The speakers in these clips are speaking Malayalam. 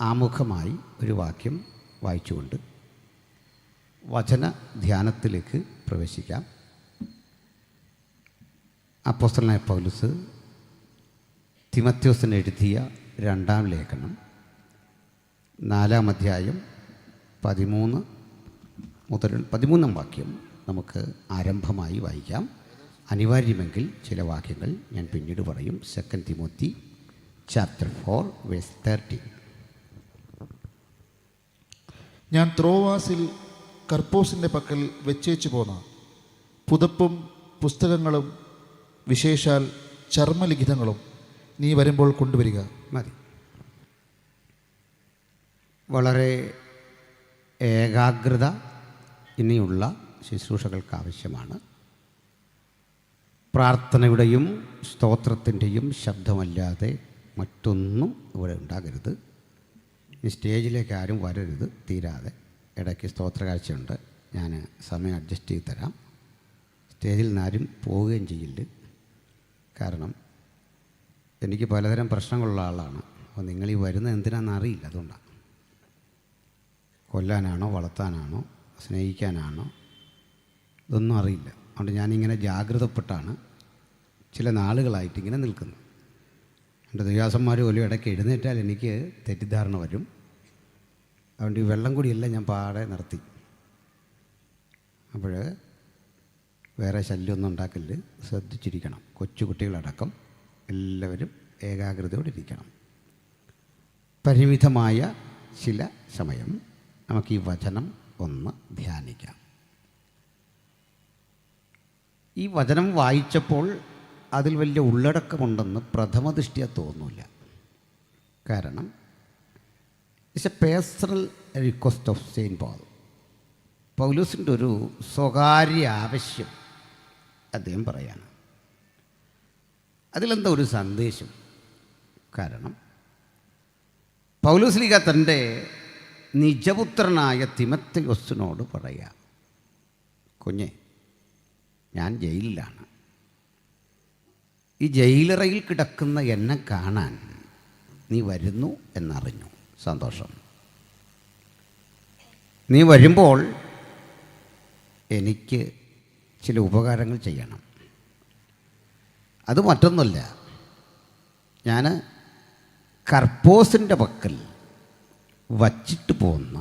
ആമുഖമായി ഒരു വാക്യം വായിച്ചുകൊണ്ട് വചന ധ്യാനത്തിലേക്ക് പ്രവേശിക്കാം. അപ്പോസ്തലനായ പൗലോസ് തിമോഥെയോസിന് എഴുതിയ 2-ാം ലേഖനം 4-ാം അധ്യായം 13 മുതൽ 13-ാം വാക്യം നമുക്ക് ആരംഭമായി വായിക്കാം. അനിവാര്യമെങ്കിൽ ചില വാക്യങ്ങൾ ഞാൻ പിന്നീട് പറയും. 2 തിമോത്തി ചാപ്റ്റർ 4 വേഴ്സ് 13. ഞാൻ ത്രോവാസിൽ കർപ്പോസിൻ്റെ പക്കൽ വെച്ചേച്ചു പോന്ന പുതപ്പും പുസ്തകങ്ങളും വിശേഷാൽ ചർമ്മലിഖിതങ്ങളും നീ വരുമ്പോൾ കൊണ്ടുവരിക. മതി. വളരെ ഏകാഗ്രത ഇനിയുള്ള ശുശ്രൂഷകൾക്ക് ആവശ്യമാണ്. പ്രാർത്ഥനയുടെയും സ്തോത്രത്തിൻ്റെയും ശബ്ദമല്ലാതെ മറ്റൊന്നും ഇവിടെ ഉണ്ടാകരുത്. ഈ സ്റ്റേജിലേക്ക് ആരും വരരുത് തീരാതെ. ഇടയ്ക്ക് സ്തോത്ര കാഴ്ചയുണ്ട്, ഞാൻ സമയം അഡ്ജസ്റ്റ് ചെയ്ത് തരാം. സ്റ്റേജിൽ നിന്നാരും പോവുകയും ചെയ്യില്ല. കാരണം എനിക്ക് പലതരം പ്രശ്നങ്ങളുള്ള ആളാണ്. അപ്പോൾ നിങ്ങളീ വരുന്നത് എന്തിനാണെന്ന് അറിയില്ല. അതുകൊണ്ടാണ്. കൊല്ലാനാണോ വളർത്താനാണോ സ്നേഹിക്കാനാണോ ഇതൊന്നും അറിയില്ല. അതുകൊണ്ട് ഞാനിങ്ങനെ ജാഗ്രതപ്പെട്ടാണ് ചില നാളുകളായിട്ട് ഇങ്ങനെ നിൽക്കുന്നത്. എൻ്റെ ദൈവാസന്മാർ പോലും ഇടയ്ക്ക് എഴുന്നേറ്റാൽ എനിക്ക് തെറ്റിദ്ധാരണ വരും. അതുകൊണ്ട് ഈ വെള്ളം കൂടിയെല്ലാം ഞാൻ പാടെ നിർത്തി. അപ്പോൾ വേറെ ശല്യമൊന്നും ഉണ്ടാക്കല്, ശ്രദ്ധിച്ചിരിക്കണം. കൊച്ചുകുട്ടികളടക്കം എല്ലാവരും ഏകാഗ്രതയോടെ ഇരിക്കണം. പരിമിതമായ ചില സമയം നമുക്ക് ഈ വചനം ഒന്ന് ധ്യാനിക്കാം. ഈ വചനം വായിച്ചപ്പോൾ അതിൽ വലിയ ഉള്ളടക്കമുണ്ടെന്ന് പ്രഥമദൃഷ്ട്യാ തോന്നില്ല. കാരണം it's a personal request of Saint Paul. പൗലോസിൻ്റെ ഒരു സ്വകാര്യ ആവശ്യം അദ്ദേഹം പറയാണ്. അതിലെന്താ ഒരു സന്ദേശം? കാരണം പൗലോസ്ലീഹ തൻ്റെ നിജപുത്രനായ തിമോഥെയോസിനോട് പറയാ, കുഞ്ഞെ, ഞാൻ ജയിലിലാണ്. ഈ ജയിലറയിൽ കിടക്കുന്ന എന്നെ കാണാൻ നീ വരുന്നു എന്നറിഞ്ഞു. സന്തോഷം. നീ വരുമ്പോൾ എനിക്ക് ചില ഉപകാരങ്ങൾ ചെയ്യണം. അത് മറ്റൊന്നുമല്ല, ഞാൻ കർപ്പോസിൻ്റെ പക്കൽ വച്ചിട്ട് പോകുന്ന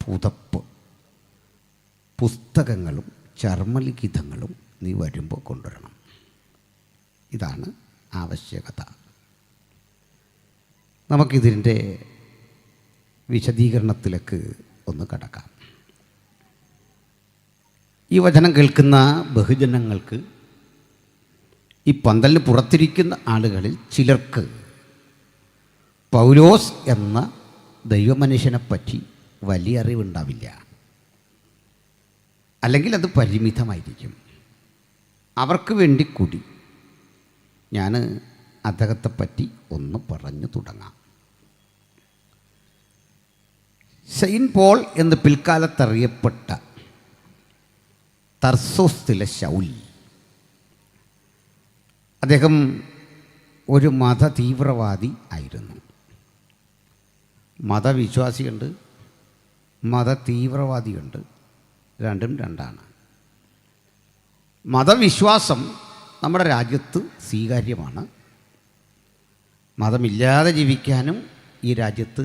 പുതപ്പ് പുസ്തകങ്ങളും ചർമ്മലിഖിതങ്ങളും നീ വരുമ്പോൾ കൊണ്ടുവരണം. ഇതാണ് ആവശ്യകത. നമുക്കിതിൻ്റെ വിശദീകരണത്തിലേക്ക് ഒന്ന് കടക്കാം. ഈ വചനം കേൾക്കുന്ന ബഹുജനങ്ങൾക്ക്, ഈ പന്തലിന് പുറത്തിരിക്കുന്ന ആളുകളിൽ ചിലർക്ക് പൗലോസ് എന്ന ദൈവമനുഷ്യനെപ്പറ്റി വലിയ അറിവുണ്ടാവില്ല. അല്ലെങ്കിൽ അത് പരിമിതമായിരിക്കും. അവർക്ക് വേണ്ടി കൂടി ഞാൻ അദ്ദേഹത്തെപ്പറ്റി ഒന്ന് പറഞ്ഞു തുടങ്ങാം. സെയിൻറ്റ് പോൾ എന്ന് പിൽക്കാലത്തറിയപ്പെട്ട തർസോസിലെ ശൗൽ, അദ്ദേഹം ഒരു മതതീവ്രവാദി ആയിരുന്നു. മതവിശ്വാസിയുണ്ട്, മതതീവ്രവാദിയുണ്ട്. രണ്ടും രണ്ടാണ്. മതവിശ്വാസം നമ്മുടെ രാജ്യത്ത് സ്വീകാര്യമാണ്. മതമില്ലാതെ ജീവിക്കാനും ഈ രാജ്യത്ത്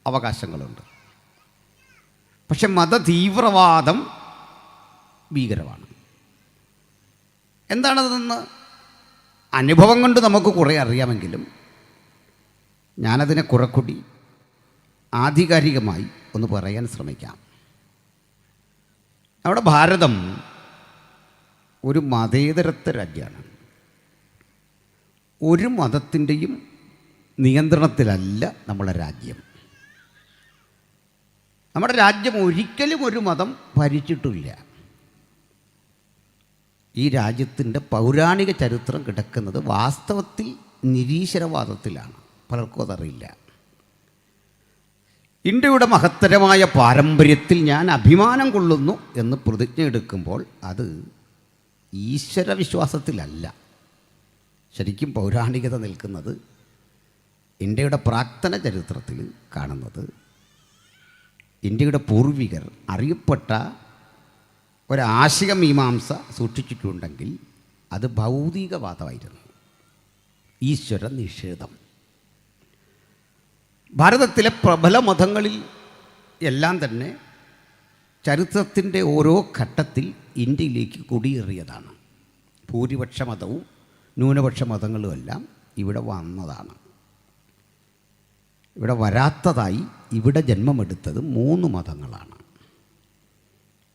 അവകാശങ്ങളുണ്ട്. പക്ഷെ മതതീവ്രവാദം ഭീകരമാണ്. എന്താണതെന്ന് അനുഭവം കൊണ്ട് നമുക്ക് കുറേ അറിയാമെങ്കിലും ഞാനതിനെ കുറെക്കൂടി ആധികാരികമായി ഒന്ന് പറയാൻ ശ്രമിക്കാം. നമ്മുടെ ഭാരതം ഒരു മതേതരത്വ രാജ്യമാണ്. ഒരു മതത്തിൻ്റെയും നിയന്ത്രണത്തിലല്ല നമ്മുടെ രാജ്യം. നമ്മുടെ രാജ്യം ഒരിക്കലും ഒരു മതം ഭരിച്ചിട്ടില്ല. ഈ രാജ്യത്തിൻ്റെ പൗരാണിക ചരിത്രം കിടക്കുന്നത് വാസ്തവത്തിൽ നിരീശ്വരവാദത്തിലാണ്. പലർക്കും അതറിയില്ല. ഇന്ത്യയുടെ മഹത്തരമായ പാരമ്പര്യത്തിൽ ഞാൻ അഭിമാനം കൊള്ളുന്നു എന്ന് പ്രതിജ്ഞ എടുക്കുമ്പോൾ അത് ഈശ്വരവിശ്വാസത്തിലല്ല. ശരിക്കും പൗരാണികത നിൽക്കുന്നത് ഇന്ത്യയുടെ പ്രാക്തന ചരിത്രത്തിൽ കാണുന്നത് ഇന്ത്യയുടെ പൂർവികർ അറിയപ്പെട്ട ഒരാശയ മീമാംസ സൂക്ഷിച്ചിട്ടുണ്ടെങ്കിൽ അത് ഭൗതികവാദമായിരുന്നു, ഈശ്വര നിഷേധം. ഭാരതത്തിലെ പ്രബല മതങ്ങളിൽ എല്ലാം തന്നെ ചരിത്രത്തിൻ്റെ ഓരോ ഘട്ടത്തിൽ ഇന്ത്യയിലേക്ക് കുടിയേറിയതാണ്. ഭൂരിപക്ഷ മതവും ന്യൂനപക്ഷ മതങ്ങളുമെല്ലാം ഇവിടെ വന്നതാണ്. ഇവിടെ വരാത്തതായി ഇവിടെ ജന്മമെടുത്തത് 3 മതങ്ങളാണ്.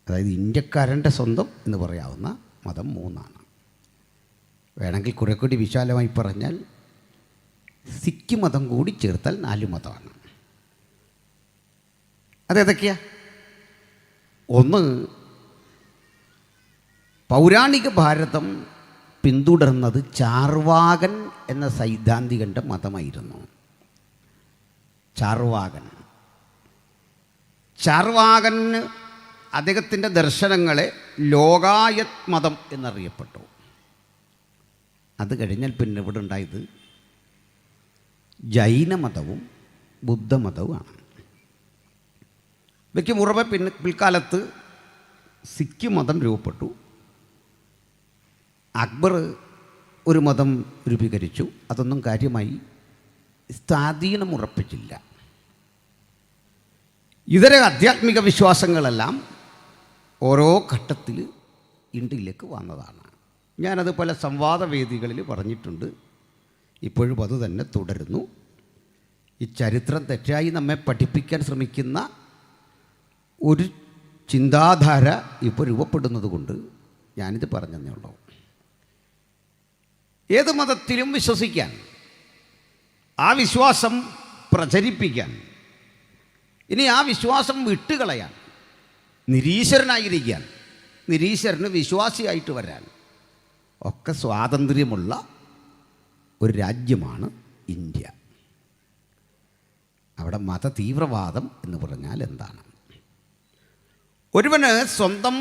അതായത് ഇന്ത്യക്കാരൻ്റെ സ്വന്തം എന്ന് പറയാവുന്ന മതം 3ആണ്. വേണമെങ്കിൽ കുറെ കൂടി വിശാലമായി പറഞ്ഞാൽ സിഖ് മതം കൂടി ചേർത്താൽ 4 മതമാണ്. അതേതൊക്കെയാ? ഒന്ന്, പൗരാണിക ഭാരതം പിന്തുടർന്നത് ചാർവാകൻ എന്ന സൈദ്ധാന്തികൻ്റെ മതമായിരുന്നു. ചാർവാകന് അദ്ദേഹത്തിൻ്റെ ദർശനങ്ങളെ ലോകായത് മതം എന്നറിയപ്പെട്ടു. അത് കഴിഞ്ഞാൽ പിന്നെ ഇവിടെ ഉണ്ടായത് ജൈനമതവും ബുദ്ധമതവുമാണ്. ഇവയ്ക്ക് പുറമെ പിൽക്കാലത്ത് സിഖ് മതം രൂപപ്പെട്ടു. അക്ബർ ഒരു മതം രൂപീകരിച്ചു. അതൊന്നും കാര്യമായി സ്വാധീനം ഉറപ്പിച്ചില്ല. ഇതര ആധ്യാത്മിക വിശ്വാസങ്ങളെല്ലാം ഓരോ ഘട്ടത്തിൽ ഇന്ത്യയിലേക്ക് വന്നതാണ്. ഞാനത് പല സംവാദവേദികളിൽ പറഞ്ഞിട്ടുണ്ട്. ഇപ്പോഴും അത് തന്നെ തുടരുന്നു. ഈ ചരിത്രം തെറ്റായി നമ്മെ പഠിപ്പിക്കാൻ ശ്രമിക്കുന്ന ഒരു ചിന്താധാര ഇപ്പോൾ രൂപപ്പെടുന്നത് കൊണ്ട് ഞാനിത് പറഞ്ഞതേ ഉള്ളൂ. ഏത് മതത്തിലും വിശ്വസിക്കാൻ, ആ വിശ്വാസം പ്രചരിപ്പിക്കാൻ, ഇനി ആ വിശ്വാസം വിട്ടുകളയാൻ, നിരീശ്വരനായിരിക്കാൻ, നിരീശ്വരന് വിശ്വാസിയായിട്ട് വരാൻ ഒക്കെ സ്വാതന്ത്ര്യമുള്ള ഒരു രാജ്യമാണ് ഇന്ത്യ. അവിടെ മത തീവ്രവാദം എന്ന് പറഞ്ഞാൽ എന്താണ്? ഒരുവന് സ്വന്തം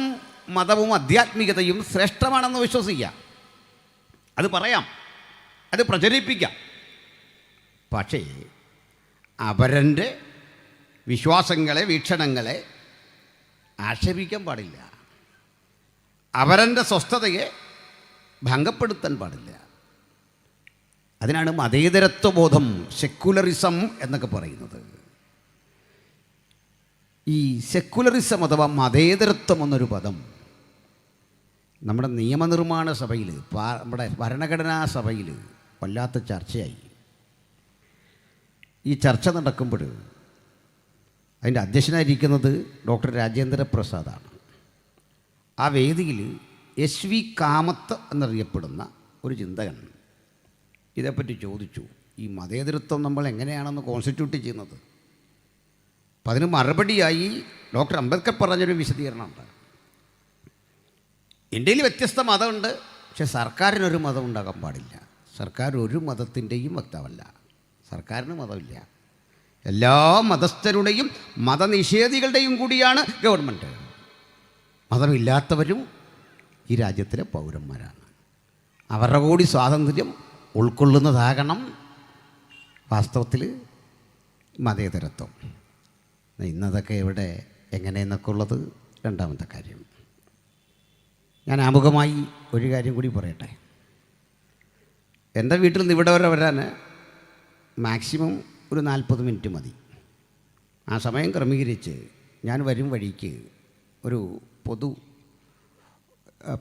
മതവും ആധ്യാത്മികതയും ശ്രേഷ്ഠമാണെന്ന് വിശ്വസിക്കാം, അത് പറയാം, അത് പ്രചരിപ്പിക്കാം. പക്ഷേ അവരൻ്റെ വിശ്വാസങ്ങളെ, വീക്ഷണങ്ങളെ ആക്ഷേപിക്കാൻ പാടില്ല. അവരൻ്റെ സ്വസ്ഥതയെ ഭംഗപ്പെടുത്താൻ പാടില്ല. അതിനാണ് മതേതരത്വബോധം, സെക്കുലറിസം എന്നൊക്കെ പറയുന്നത്. ഈ സെക്കുലറിസം അഥവാ മതേതരത്വം എന്നൊരു പദം നമ്മുടെ നിയമനിർമ്മാണ സഭയിൽ, നമ്മുടെ ഭരണഘടനാ സഭയിൽ വല്ലാത്ത ചർച്ചയായി. ഈ ചർച്ച നടക്കുമ്പോൾ അതിൻ്റെ അധ്യക്ഷനായിരിക്കുന്നത് ഡോക്ടർ രാജേന്ദ്ര പ്രസാദാണ്. ആ വേദിയിൽ SV കാമത്ത് എന്നറിയപ്പെടുന്ന ഒരു ചിന്തകൻ ഇതേപ്പറ്റി ചോദിച്ചു, ഈ മതേതരത്വം നമ്മൾ എങ്ങനെയാണെന്ന് കോൺസ്റ്റിറ്റ്യൂട്ട് ചെയ്യുന്നത്? അപ്പം അതിന് മറുപടിയായി ഡോക്ടർ അംബേദ്കർ പറഞ്ഞൊരു വിശദീകരണമുണ്ട്. ഇന്ത്യയിൽ വ്യത്യസ്ത മതമുണ്ട്, പക്ഷെ സർക്കാരിനൊരു മതം ഉണ്ടാകാൻ പാടില്ല. സർക്കാർ ഒരു മതത്തിൻ്റെയും വക്താവല്ല, സർക്കാരിന് മതമില്ല. എല്ലാ മതസ്ഥരുടെയും മതനിഷേധികളുടെയും കൂടിയാണ് ഗവൺമെൻറ്. മതമില്ലാത്തവരും ഈ രാജ്യത്തിലെ പൗരന്മാരാണ്. അവരുടെ കൂടി സ്വാതന്ത്ര്യം ഉൾക്കൊള്ളുന്നതാകണം വാസ്തവത്തിൽ മതേതരത്വം. ഇന്നതൊക്കെ എവിടെ, എങ്ങനെയെന്നൊക്കെ ഉള്ളത് രണ്ടാമത്തെ കാര്യം. ഞാൻ ആമുഖമായി ഒരു കാര്യം കൂടി പറയട്ടെ. എൻ്റെ വീട്ടിൽ നിന്ന് ഇവിടെ വരെ വരാൻ മാക്സിമം ഒരു 40 മിനിറ്റ് മതി. ആ സമയം ക്രമീകരിച്ച് ഞാൻ വരും വഴിക്ക് ഒരു പൊതു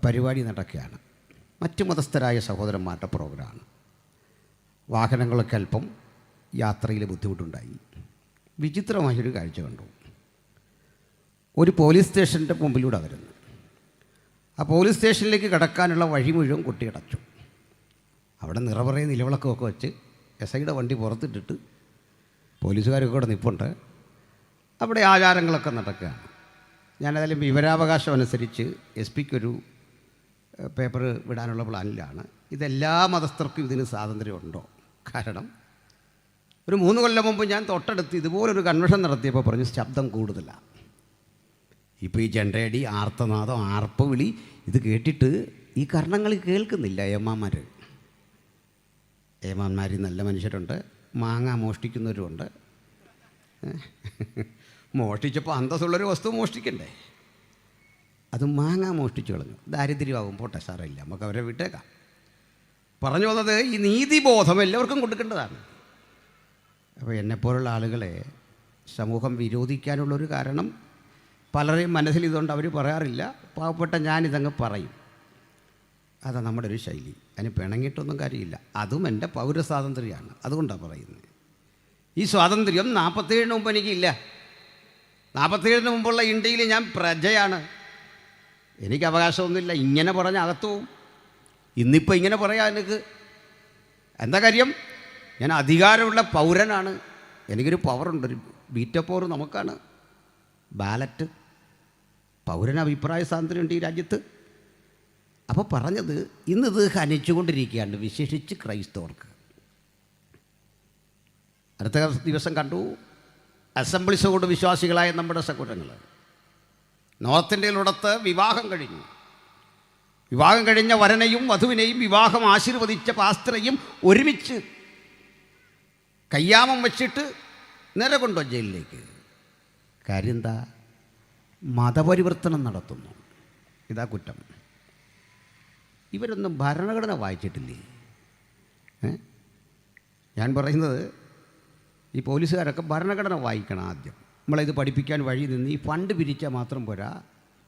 പരിപാടി നടക്കുകയാണ്. മറ്റ് മതസ്ഥരായ സഹോദരന്മാരുടെ പ്രോഗ്രാമാണ്. വാഹനങ്ങളൊക്കെ അല്പം യാത്രയിൽ ബുദ്ധിമുട്ടുണ്ടായി. വിചിത്രമായൊരു കാഴ്ച കണ്ടു. ഒരു പോലീസ് സ്റ്റേഷൻ്റെ മുമ്പിലൂടെ വരുന്നു. ആ പോലീസ് സ്റ്റേഷനിലേക്ക് കടക്കാനുള്ള വഴി മുഴുവൻ കൊട്ടിയടച്ചു. അവിടെ നിറപറയെ നിലവിളക്കമൊക്കെ വെച്ച് SIയുടെ വണ്ടി പുറത്തിട്ടിട്ട് പോലീസുകാരൊക്കെ കൂടെ നിൽപ്പുണ്ട്. അവിടെ ആചാരങ്ങളൊക്കെ നടക്കുകയാണ്. ഞാനതിലും വിവരാവകാശം അനുസരിച്ച് SPക്കൊരു പേപ്പർ വിടാനുള്ള പ്ലാനിലാണ്. ഇതെല്ലാ മതസ്ഥർക്കും ഇതിന് സ്വാതന്ത്ര്യമുണ്ടോ? കാരണം ഒരു 3 കൊല്ലം മുമ്പ് ഞാൻ തൊട്ടടുത്ത് ഇതുപോലൊരു കൺവെൻഷൻ നടത്തിയപ്പോൾ പറഞ്ഞു ശബ്ദം കൂടുതലാണ്. ഇപ്പോൾ ഈ ചെണ്ടയടി, ആർത്തനാദം, ആർപ്പ് വിളി ഇത് കേട്ടിട്ട് ഈ കർണങ്ങൾ കേൾക്കുന്നില്ല. ഏമാന്മാർ നല്ല മനുഷ്യരുണ്ട്, മാങ്ങ മോഷ്ടിക്കുന്നവരുമുണ്ട്. മോഷ്ടിച്ചപ്പോൾ അന്തസ്സുള്ളൊരു വസ്തു മോഷ്ടിക്കണ്ടേ, അത് മാങ്ങ മോഷ്ടിച്ചു കളഞ്ഞു. ദാരിദ്ര്യമാകും, പോട്ടെ സാരമില്ല, നമുക്ക് അവരെ വിട്ടേക്കാം. പറഞ്ഞു വന്നത് ഈ നീതിബോധം എല്ലാവർക്കും കൊടുക്കേണ്ടതാണ്. അപ്പോൾ എന്നെപ്പോലുള്ള ആളുകളെ സമൂഹം വിരോധിക്കാനുള്ളൊരു കാരണം പലരെയും മനസ്സിൽ ഇതുകൊണ്ട് അവർ പറയാറില്ല. പാവപ്പെട്ട ഞാനിതങ്ങ് പറയും. അതാണ് നമ്മുടെ ഒരു ശൈലി. അതിന് പിണങ്ങിയിട്ടൊന്നും കാര്യമില്ല. അതും എൻ്റെ പൗരസ്വാതന്ത്ര്യമാണ്, അതുകൊണ്ടാണ് പറയുന്നത്. ഈ സ്വാതന്ത്ര്യം 47 മുമ്പ് എനിക്കില്ല. 47 മുമ്പുള്ള ഇന്ത്യയിൽ ഞാൻ പ്രജയാണ്. എനിക്ക് അവകാശമൊന്നുമില്ല. ഇങ്ങനെ പറഞ്ഞ അകത്തും ഇന്നിപ്പോൾ ഇങ്ങനെ പറയാം. എനിക്ക് എന്താ കാര്യം? ഞാൻ അധികാരമുള്ള പൗരനാണ്. എനിക്കൊരു പവറുണ്ട്, ഒരു വീറ്റോ പവർ നമുക്കാണ്. ബാലറ്റ്, പൗരന് അഭിപ്രായ സ്വാതന്ത്ര്യമുണ്ട് ഈ രാജ്യത്ത്. അപ്പോൾ പറഞ്ഞത് ഇന്നിത് ഹനിച്ചുകൊണ്ടിരിക്കുകയാണ്, വിശേഷിച്ച് ക്രൈസ്തവർക്ക്. അടുത്ത ദിവസം കണ്ടു അസംബ്ലീസ് കൊണ്ട് വിശ്വാസികളായ നമ്മുടെ സഹോദരങ്ങൾ നോർത്ത് ഇന്ത്യയിലുടത്ത് വിവാഹം കഴിഞ്ഞു. വിവാഹം കഴിഞ്ഞ വരനെയും വധുവിനെയും വിവാഹം ആശീർവദിച്ച പാസ്റ്ററെയും ഒരുമിച്ച് കയ്യാമം വച്ചിട്ട് നേരെ കൊണ്ടോ ജയിലിലേക്ക്. കാര്യം എന്താ? മതപരിവർത്തനം നടത്തുന്നു. ഇതാ കുറ്റം. ഇവരൊന്നും ഭരണഘടന വായിച്ചിട്ടില്ലേ? ഞാൻ പറയുന്നത് ഈ പോലീസുകാരൊക്കെ ഭരണഘടന വായിക്കണം ആദ്യം. നമ്മളിത് പഠിപ്പിക്കാൻ വഴി നിന്ന് ഈ ഫണ്ട് പിരിച്ചാൽ മാത്രം പോരാ.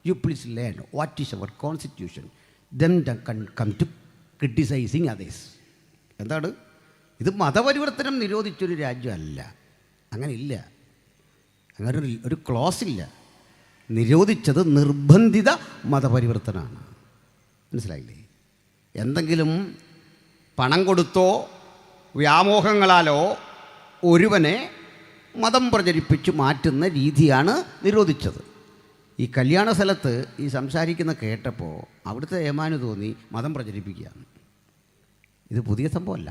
You please learn what is our constitution, then come to criticising others. എന്താണ് ഇത്? മതപരിവർത്തനം നിരോധിച്ചൊരു രാജ്യമല്ല. അങ്ങനെ ഇല്ല, അങ്ങനെ ഒരു ക്ലോസ് ഇല്ല. നിരോധിച്ചത് നിർബന്ധിത മതപരിവർത്തനമാണ്. മനസ്സിലായില്ലേ? എന്തെങ്കിലും പണം കൊടുത്തോ വ്യാമോഹങ്ങളാലോ ഒരുവനെ മതം പ്രചരിപ്പിച്ച് മാറ്റുന്ന രീതിയാണ് നിരോധിച്ചത്. ഈ കല്യാണ സ്ഥലത്ത് ഈ സംസാരിക്കുന്ന കേട്ടപ്പോൾ അവിടുത്തെ ഏമാന് തോന്നി മതം പ്രചരിപ്പിക്കുകയാണ്. ഇത് പുതിയ സംഭവമല്ല.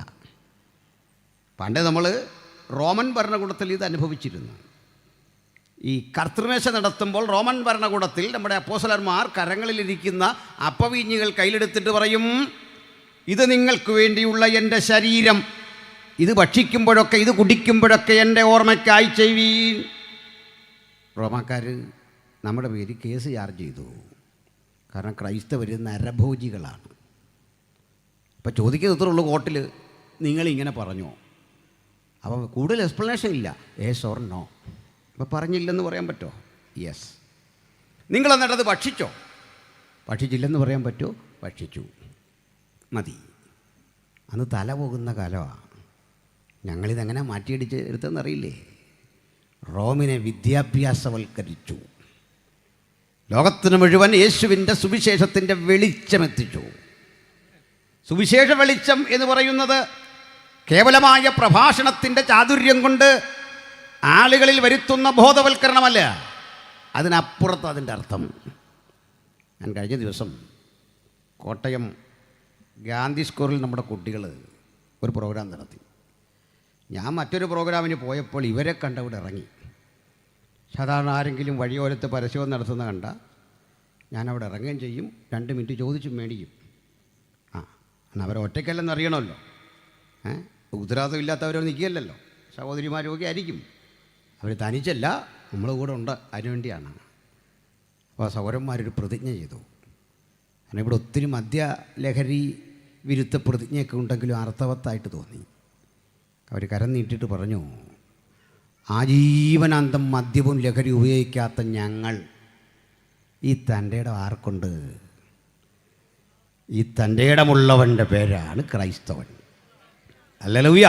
പണ്ട് നമ്മൾ റോമൻ ഭരണകൂടത്തിൽ ഇത് അനുഭവിച്ചിരുന്നു. ഈ കർത്തൃമേശ നടത്തുമ്പോൾ റോമൻ ഭരണകൂടത്തിൽ നമ്മുടെ അപ്പോസ്തലന്മാർ കരങ്ങളിലിരിക്കുന്ന അപ്പവീഞ്ഞുകൾ കയ്യിലെടുത്തിട്ട് പറയും, ഇത് നിങ്ങൾക്ക് വേണ്ടിയുള്ള എൻ്റെ ശരീരം, ഇത് ഭക്ഷിക്കുമ്പോഴൊക്കെ ഇത് കുടിക്കുമ്പോഴൊക്കെ എൻ്റെ ഓർമ്മയ്ക്കായി ചെയ്യുവീൻ. റോമാക്കാർ നമ്മുടെ പേര് കേസ് ചാർജ് ചെയ്തു. കാരണം ക്രൈസ്തവർ നരഭോജികളാണ്. അപ്പോൾ ചോദിക്കുന്നത് ഉള്ളൂ കോർട്ടിൽ, നിങ്ങളിങ്ങനെ പറഞ്ഞോ? അപ്പോൾ കൂടുതൽ എക്സ്പ്ലനേഷൻ ഇല്ല, യെസ് ഓർ നോ. അപ്പോൾ പറഞ്ഞില്ലെന്ന് പറയാൻ പറ്റുമോ? യെസ്. നിങ്ങളെന്നിട്ടത് ഭക്ഷിച്ചോ? ഭക്ഷിച്ചില്ലെന്ന് പറയാൻ പറ്റുമോ? ഭക്ഷിച്ചു, മതി. അന്ന് തല പോകുന്ന കാലമാണ്. ഞങ്ങളിതെങ്ങനെ മാറ്റിയടിച്ച് എടുത്തെന്നറിയില്ലേ? റോമിനെ വിദ്യാഭ്യാസവൽക്കരിച്ചു. ലോകത്തിന് മുഴുവൻ യേശുവിൻ്റെ സുവിശേഷത്തിൻ്റെ വെളിച്ചമെത്തിച്ചു. സുവിശേഷ വെളിച്ചം എന്ന് പറയുന്നത് കേവലമായ പ്രഭാഷണത്തിൻ്റെ ചാതുര്യം കൊണ്ട് ആളുകളിൽ വരുത്തുന്ന ബോധവൽക്കരണമല്ല, അതിനപ്പുറത്ത് അതിൻ്റെ അർത്ഥം. ഞാൻ കഴിഞ്ഞ ദിവസം കോട്ടയം ഗാന്ധി സ്ക്വയറിൽ നമ്മുടെ കുട്ടികൾ ഒരു പ്രോഗ്രാം നടത്തി. ഞാൻ മറ്റൊരു പ്രോഗ്രാമിന് പോയപ്പോൾ ഇവരെ കണ്ട് അവിടെ ഇറങ്ങി. സാധാരണ ആരെങ്കിലും വഴിയോരത്ത് പരസ്യവും നടത്തുന്ന കണ്ട ഞാനവിടെ ഇറങ്ങുകയും ചെയ്യും, 2 മിനിറ്റ് ചോദിച്ചും മേടിക്കും. എന്നാൽ അവർ ഒറ്റയ്ക്കല്ലെന്ന് അറിയണമല്ലോ. ഉത്തരവാദിത്വം ഇല്ലാത്തവരോ നിൽക്കുകയല്ലോ, സഹോദരിമാരൊക്കെ ആയിരിക്കും. അവർ തനിച്ചല്ല, നമ്മൾ കൂടെ ഉണ്ട്, അതിനുവേണ്ടിയാണ്. അപ്പോൾ സഹോദരന്മാരൊരു പ്രതിജ്ഞ ചെയ്തു. കാരണം ഇവിടെ ഒത്തിരി മദ്യലഹരി വിരുദ്ധ പ്രതിജ്ഞയൊക്കെ ഉണ്ടെങ്കിലും അർത്ഥവത്തായിട്ട് തോന്നി. അവർ കരം നീട്ടിയിട്ട് പറഞ്ഞു, ആജീവനാന്തം മദ്യവും ലഹരി ഉപയോഗിക്കാത്ത ഞങ്ങൾ ഈ തൻ്റെ ഇടം ആർക്കുണ്ട്? ഈ തൻ്റെ ഇടമുള്ളവൻ്റെ പേരാണ് ക്രൈസ്തവൻ. ഹല്ലേലൂയ.